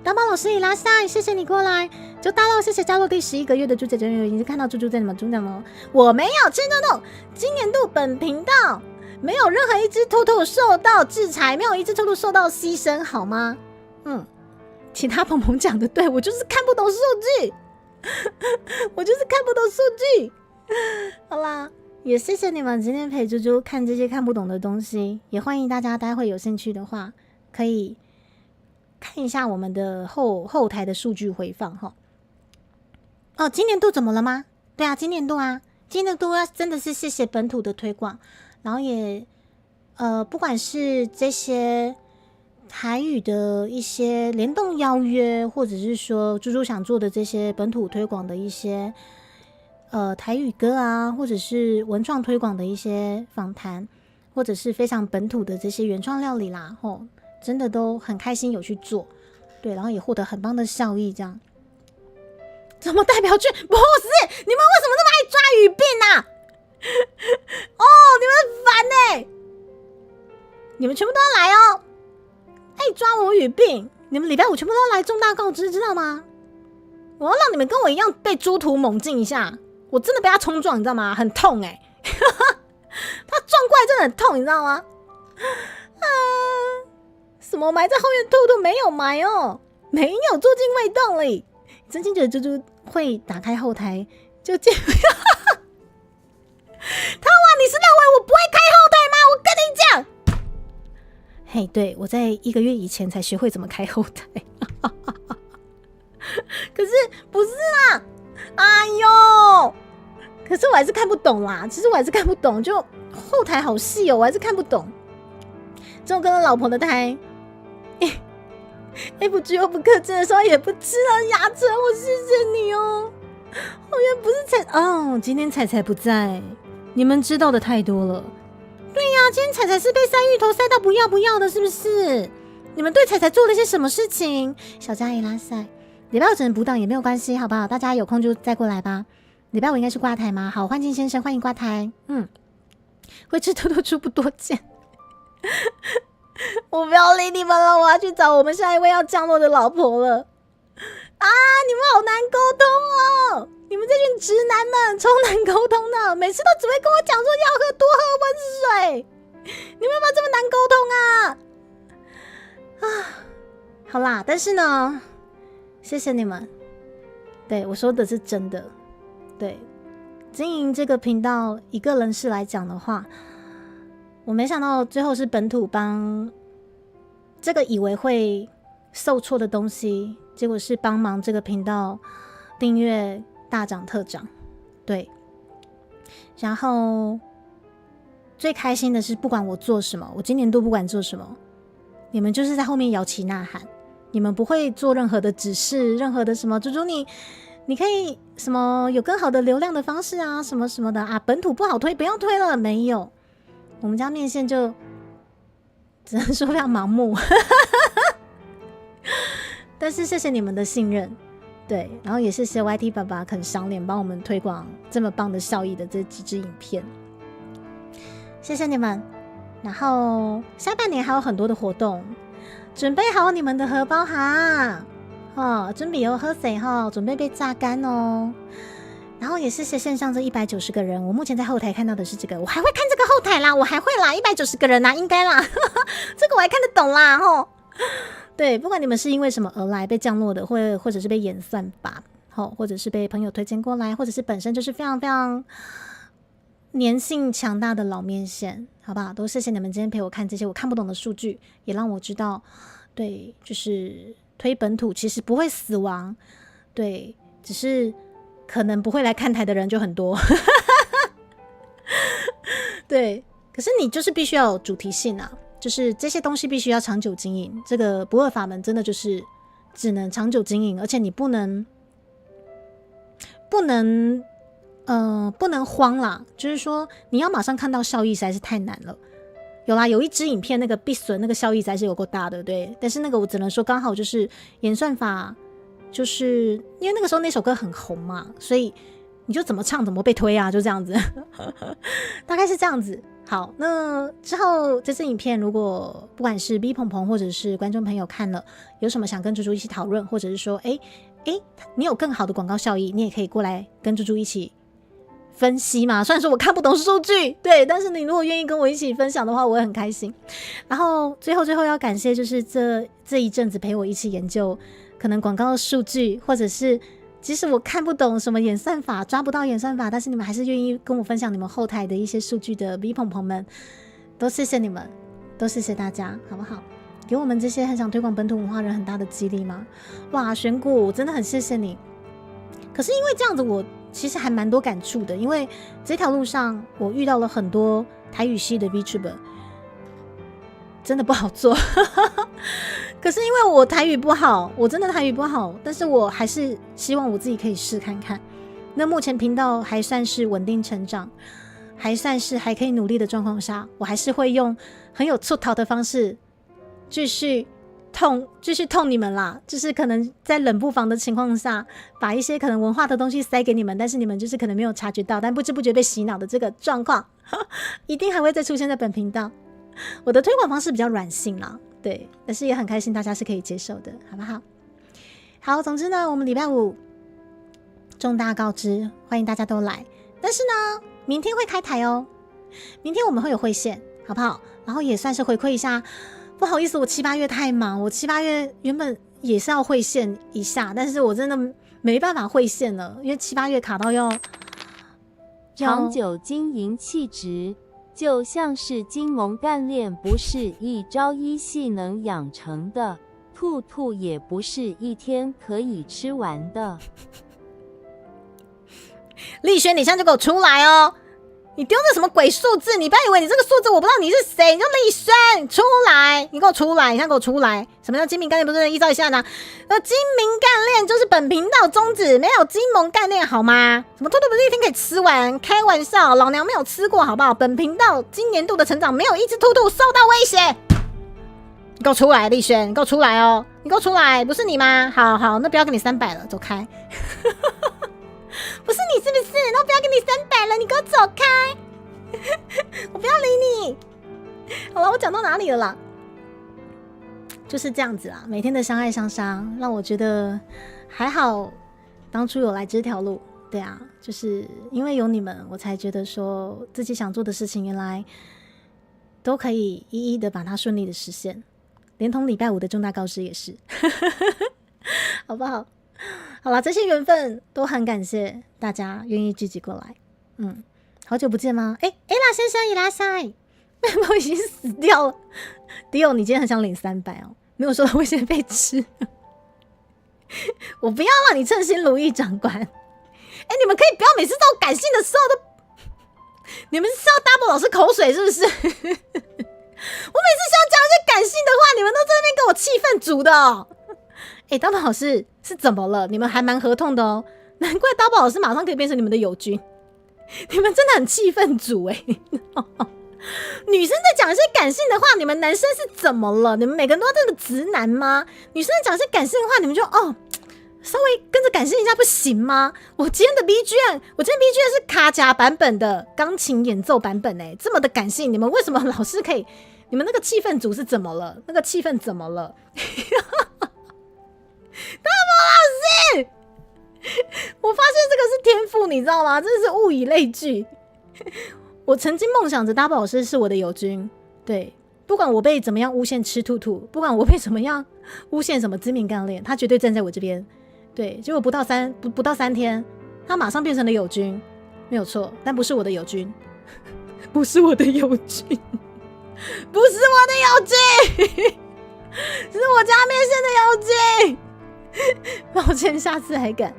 大宝老师伊拉塞，谢谢你过来。就大佬，谢谢加入第11个月的猪姐姐，已经看到猪猪在你们中奖了。我没有，真的，今年度本频道没有任何一只兔兔受到制裁，没有一只兔兔受到牺牲，好吗？其他鹏鹏讲的对，我就是看不懂数据，我就是看不懂数据。好啦，也谢谢你们今天陪猪猪看这些看不懂的东西，也欢迎大家待会有兴趣的话，可以看一下我们的后台的数据回放哈。哦，今年度怎么了吗？对啊，今年度真的是谢谢本土的推广，然后也不管是这些台语的一些联动邀约，或者是说猪猪想做的这些本土推广的一些台语歌啊，或者是文创推广的一些访谈，或者是非常本土的这些原创料理啦，真的都很开心有去做，对，然后也获得很棒的效益，这样。怎么代表句？不是，你们为什么那么爱抓语病啊？哦，你们很烦你们全部都要来哦！爱抓我语病，你们礼拜五全部都要来重大告知，知道吗？我要让你们跟我一样被猪屠猛进一下，我真的被他冲撞，你知道吗？很痛他撞过来真的很痛，你知道吗？什么埋在后面兔兔没有埋哦，没有住进胃洞里。真心觉得猪猪会打开后台就见他哇，你是认为我不会开后台吗？我跟你讲，嘿，对，我在1个月以前才学会怎么开后台。可是不是啦，哎呦，可是我还是看不懂啦。其实我还是看不懂，就后台好细哦，我还是看不懂。这种跟我老婆的台不居又不克制的时候也不吃了牙齿，我谢谢你哦。后面不是今天彩彩不在，你们知道的太多了。对呀，今天彩彩是被塞芋头塞到不要不要的，是不是？你们对彩彩做了些什么事情？小加伊拉塞，礼拜五只能补档也没有关系，好不好？大家有空就再过来吧。礼拜五应该是挂台吗？好，欢庆先生，欢迎挂台。会吃兔兔猪不多见。我不要理你们了，我要去找我们下一位要降落的老婆了。你们好难沟通哦！你们这群直男们超难沟通的，每次都只会跟我讲说要多喝温水。你们有没有这么难沟通啊？好啦，但是呢，谢谢你们。对，我说的是真的。对，经营这个频道，以个人事来讲的话，我没想到最后是本土帮这个以为会受挫的东西，结果是帮忙这个频道订阅大涨特涨。对，然后最开心的是，不管我做什么，我今年度不管做什么，你们就是在后面摇旗呐喊，你们不会做任何的指示，任何的什么猪猪你可以什么有更好的流量的方式啊，什么什么的啊，本土不好推，不要推了，没有。我们家面线就只能说非常盲目。但是谢谢你们的信任，对，然后也谢谢 YT 爸爸肯赏脸帮我们推广这么棒的效益的这几支影片，谢谢你们。然后下半年还有很多的活动，准备好你们的荷包哈，准备喝水准备被榨干哦。然后也谢谢线上这190个人，我目前在后台看到的是这个，我还会看这个后台啦，我还会啦，190个人啦，应该啦，这个我还看得懂啦，对，不管你们是因为什么而来被降落的，或者是被演算法，或者是被朋友推荐过来，或者是本身就是非常非常粘性强大的老面线，好不好？都谢谢你们今天陪我看这些我看不懂的数据，也让我知道，对，就是推本土其实不会死亡，对，只是可能不会来看台的人就很多，对，可是你就是必须要有主题性啊，就是这些东西必须要长久经营，这个不二法门真的就是只能长久经营，而且你不能慌啦，就是说你要马上看到效益实在是太难了。有啦，有一支影片那个必损那个效益实在是有够大的，对，但是那个我只能说刚好就是演算法，就是因为那个时候那首歌很红嘛，所以你就怎么唱怎么被推啊，就这样子大概是这样子。好，那之后这支影片如果不管是 B 鹏鹏或者是观众朋友看了，有什么想跟猪猪一起讨论，或者是说你有更好的广告效益，你也可以过来跟猪猪一起分析嘛。虽然说我看不懂数据，对，但是你如果愿意跟我一起分享的话，我会很开心。然后最后要感谢就是这一阵子陪我一起研究可能广告数据，或者是即使我看不懂什么演算法，抓不到演算法，但是你们还是愿意跟我分享你们后台的一些数据的 V 鹏鹏们，都谢谢你们，都谢谢大家，好不好？给我们这些很想推广本土文化人很大的激励吗？哇，选股真的很谢谢你。可是因为这样子，我其实还蛮多感触的，因为这条路上我遇到了很多台语系的 VTuber， 真的不好做可是因为我台语不好，我真的台语不好，但是我还是希望我自己可以试看看。那目前频道还算是稳定成长，还算是还可以努力的状况下，我还是会用很有出逃的方式继续痛你们啦，就是可能在冷不防的情况下，把一些可能文化的东西塞给你们，但是你们就是可能没有察觉到，但不知不觉被洗脑的这个状况一定还会再出现在本频道。我的推广方式比较软性啦，对，但是也很开心大家是可以接受的，好不好？好，总之呢，我们礼拜五重大告知，欢迎大家都来。但是呢，明天会开台哦，明天我们会有会线，好不好？然后也算是回馈一下，不好意思，我7、8月太忙，我7、8月原本也是要会线一下，但是我真的没办法会线了，因为7、8月卡到要长久经营气质，就像是金蒙干练不是一朝一夕能养成的，兔兔也不是一天可以吃完的。丽轩，你现在就给我出来哦！你丢的什么鬼数字？你不要以为你这个数字我不知道你是谁，你叫丽轩，出来！你给我出来！你现在给我出来！什么叫精明干练？不是依照一下呢？精明干练就是本频道宗旨，没有金蒙干练好吗？什么兔兔不是一天可以吃完？开玩笑，老娘没有吃过好不好？本频道今年度的成长没有一只兔兔受到威胁。你给我出来，丽轩，你给我出来哦！你给我出来，不是你吗？好，那不要给你300了，走开。不是你是不是？那不要给你300了，你给我走开！我不要理你。好了，我讲到哪里了啦？就是这样子啦，每天的相爱相杀，让我觉得还好，当初有来这条路。对啊，就是因为有你们，我才觉得说自己想做的事情，原来都可以一一的把它顺利的实现，连同礼拜五的重大告知也是，好不好？好啦，这些缘分都很感谢大家愿意聚集过来。好久不见吗？啦先生，伊拉塞，我已经死掉了。迪欧，你今天很想领300哦，没有收到威胁被吃。我不要让你称心如意，长官。你们可以不要每次这种感性的时候都，你们是要 double 老师口水是不是？我每次想讲一些感性的话，你们都在那边给我气氛组的哦。double 老师是怎么了？你们还蛮合痛的哦，难怪 double 老师马上可以变成你们的友军。你们真的很气氛组女生在讲一些感性的话，你们男生是怎么了？你们每个人都要这么直男吗？女生在讲一些感性的话，你们就稍微跟着感性一下不行吗？我今天 BGM 是卡夹版本的钢琴演奏版本这么的感性，你们为什么老是可以？你们那个气氛组是怎么了？那个气氛怎么了？大魔老师，我发现这个是天赋，你知道吗？真的是物以类聚。我曾经梦想着大宝老师是我的友军，对，不管我被怎么样诬陷吃兔兔，不管我被怎么样诬陷什么知名干练，他绝对站在我这边。对，结果不到3天，他马上变成了友军，没有错，但不是我的友军，不是我的友军，不是我的友军，是我家面线的友军。抱歉，下次还敢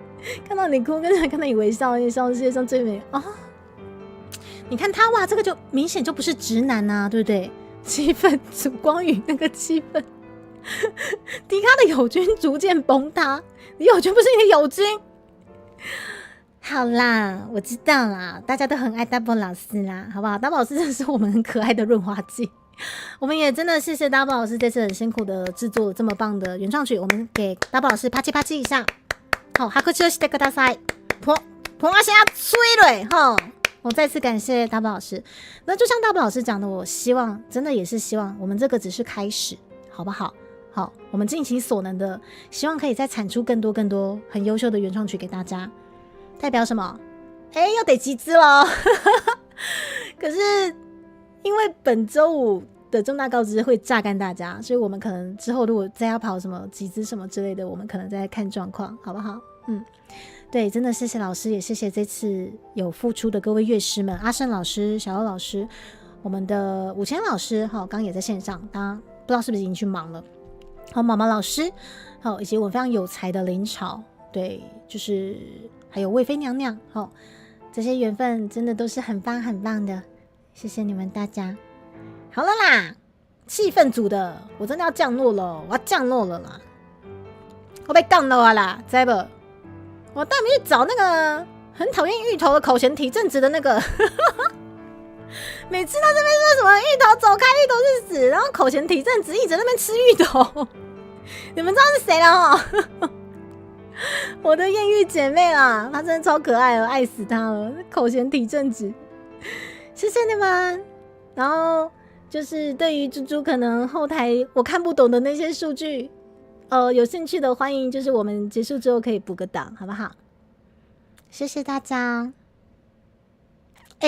看到你哭，跟看到你微笑，你笑世界上最美啊！你看他哇，这个就明显就不是直男啊，对不对？气氛烛光与那个气氛，迪卡的友军逐渐崩塌。你友军不是你的友军。好啦，我知道啦，大家都很爱 Double 老师啦，好不好 ？Double 老师真的是我们很可爱的润滑剂。我们也真的谢谢 Double 老师这次很辛苦的制作了这么棒的原创曲，我们给 Double 老师啪叽啪叽一下。好，拍手してください。捧我先要吹了哈。我再次感谢 Double 老师。那就像 Double 老师讲的，我希望真的也是希望我们这个只是开始，好不好？好，我们尽其所能的，希望可以再产出更多很优秀的原创曲给大家。代表什么？又得集资了。可是因为本周五的重大告知会榨干大家，所以我们可能之后如果再要跑什么集资什么之类的，我们可能再看状况，好不好？对，真的谢谢老师，也谢谢这次有付出的各位乐师们，阿胜老师、小欧老师，我们的5000老师，刚刚也在线上，大家不知道是不是已经去忙了。好，毛毛老师，好，以及我非常有才的林潮，对，就是还有魏妃娘娘，好，这些缘分真的都是很棒很棒的，谢谢你们大家。好了啦，气氛组的，我真的要降落了，我要降落了啦，我被降落了啦，知不？我带你们去找那个很讨厌芋头的口嫌体正直的那个，每次到这边说什么芋头走开，芋头是死，然后口嫌体正直一直在那边吃芋头，你们知道是谁了齁？我的艳遇姐妹啦，她真的超可爱了，爱死她了，口嫌体正直，谢谢你们。然后就是对于猪猪可能后台我看不懂的那些数据，有兴趣的欢迎，就是我们结束之后可以补个档，好不好？谢谢大家。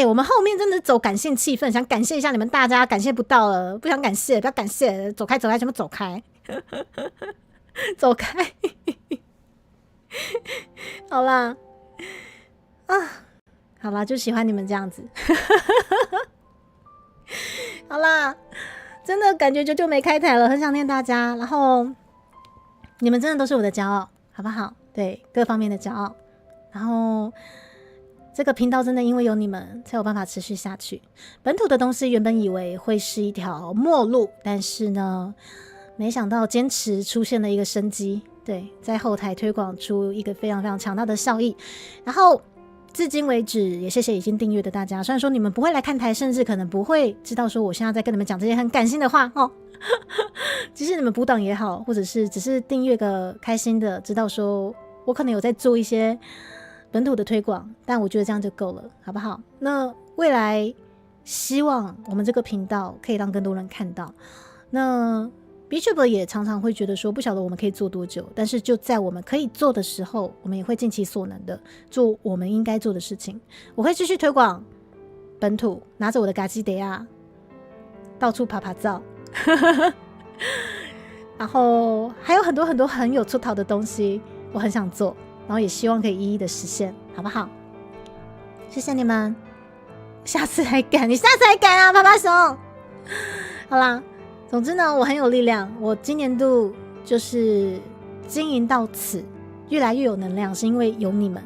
我们后面真的走感谢气氛，想感谢一下你们大家，感谢不到了，不想感谢，不要感谢，走开，走开，全部走开，走开。好啦，好啦，就喜欢你们这样子。好啦，真的感觉就没开台了，很想念大家，然后你们真的都是我的骄傲，好不好？对，各方面的骄傲。然后这个频道真的因为有你们才有办法持续下去。本土的东西原本以为会是一条末路，但是呢，没想到坚持出现了一个生机，对，在后台推广出一个非常非常强大的效益。然后至今为止，也谢谢已经订阅的大家。虽然说你们不会来看台，甚至可能不会知道说我现在在跟你们讲这些很感性的话哦。即使你们补档也好，或者是只是订阅个开心的，知道说我可能有在做一些本土的推广，但我觉得这样就够了，好不好？那未来希望我们这个频道可以让更多人看到。那 Bishop 也常常会觉得说，不晓得我们可以做多久，但是就在我们可以做的时候，我们也会尽其所能的做我们应该做的事情。我会继续推广本土，拿着我的嘎基德亚到处爬爬照。然后还有很多很多很有出头的东西我很想做，然后也希望可以一一的实现，好不好？谢谢你们，下次还敢？你下次还敢啊，趴趴熊？好啦，总之呢，我很有力量，我今年度就是经营到此，越来越有能量，是因为有你们，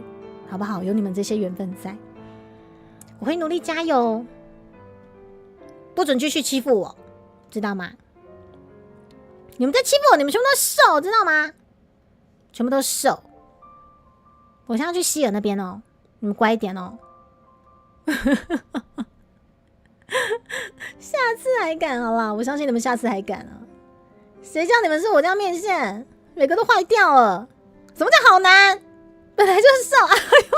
好不好？有你们这些缘分在，我会努力加油，不准继续欺负我，知道吗？你们在欺负我，你们全部都瘦，知道吗？全部都瘦。我现在要去希尔那边哦，你们乖一点哦。下次还敢好啦，我相信你们下次还敢啊！谁叫你们是我家面线，每个都坏掉了。什么叫好难？本来就是瘦。哎呦，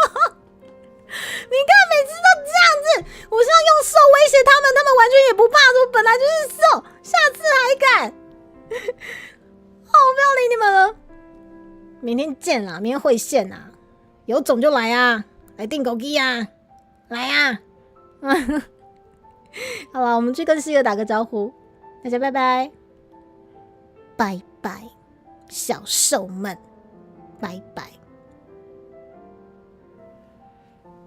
你看每次都这样子，我是要用瘦威胁他们，他们完全也不怕，说本来就是瘦，下次还敢。好，不要理你们了，明天见啦，明天会线啦，有种就来啊，来订狗机啊，来啊！好了，我们去跟希尔打个招呼。大家拜拜，拜拜，小兽们，拜拜。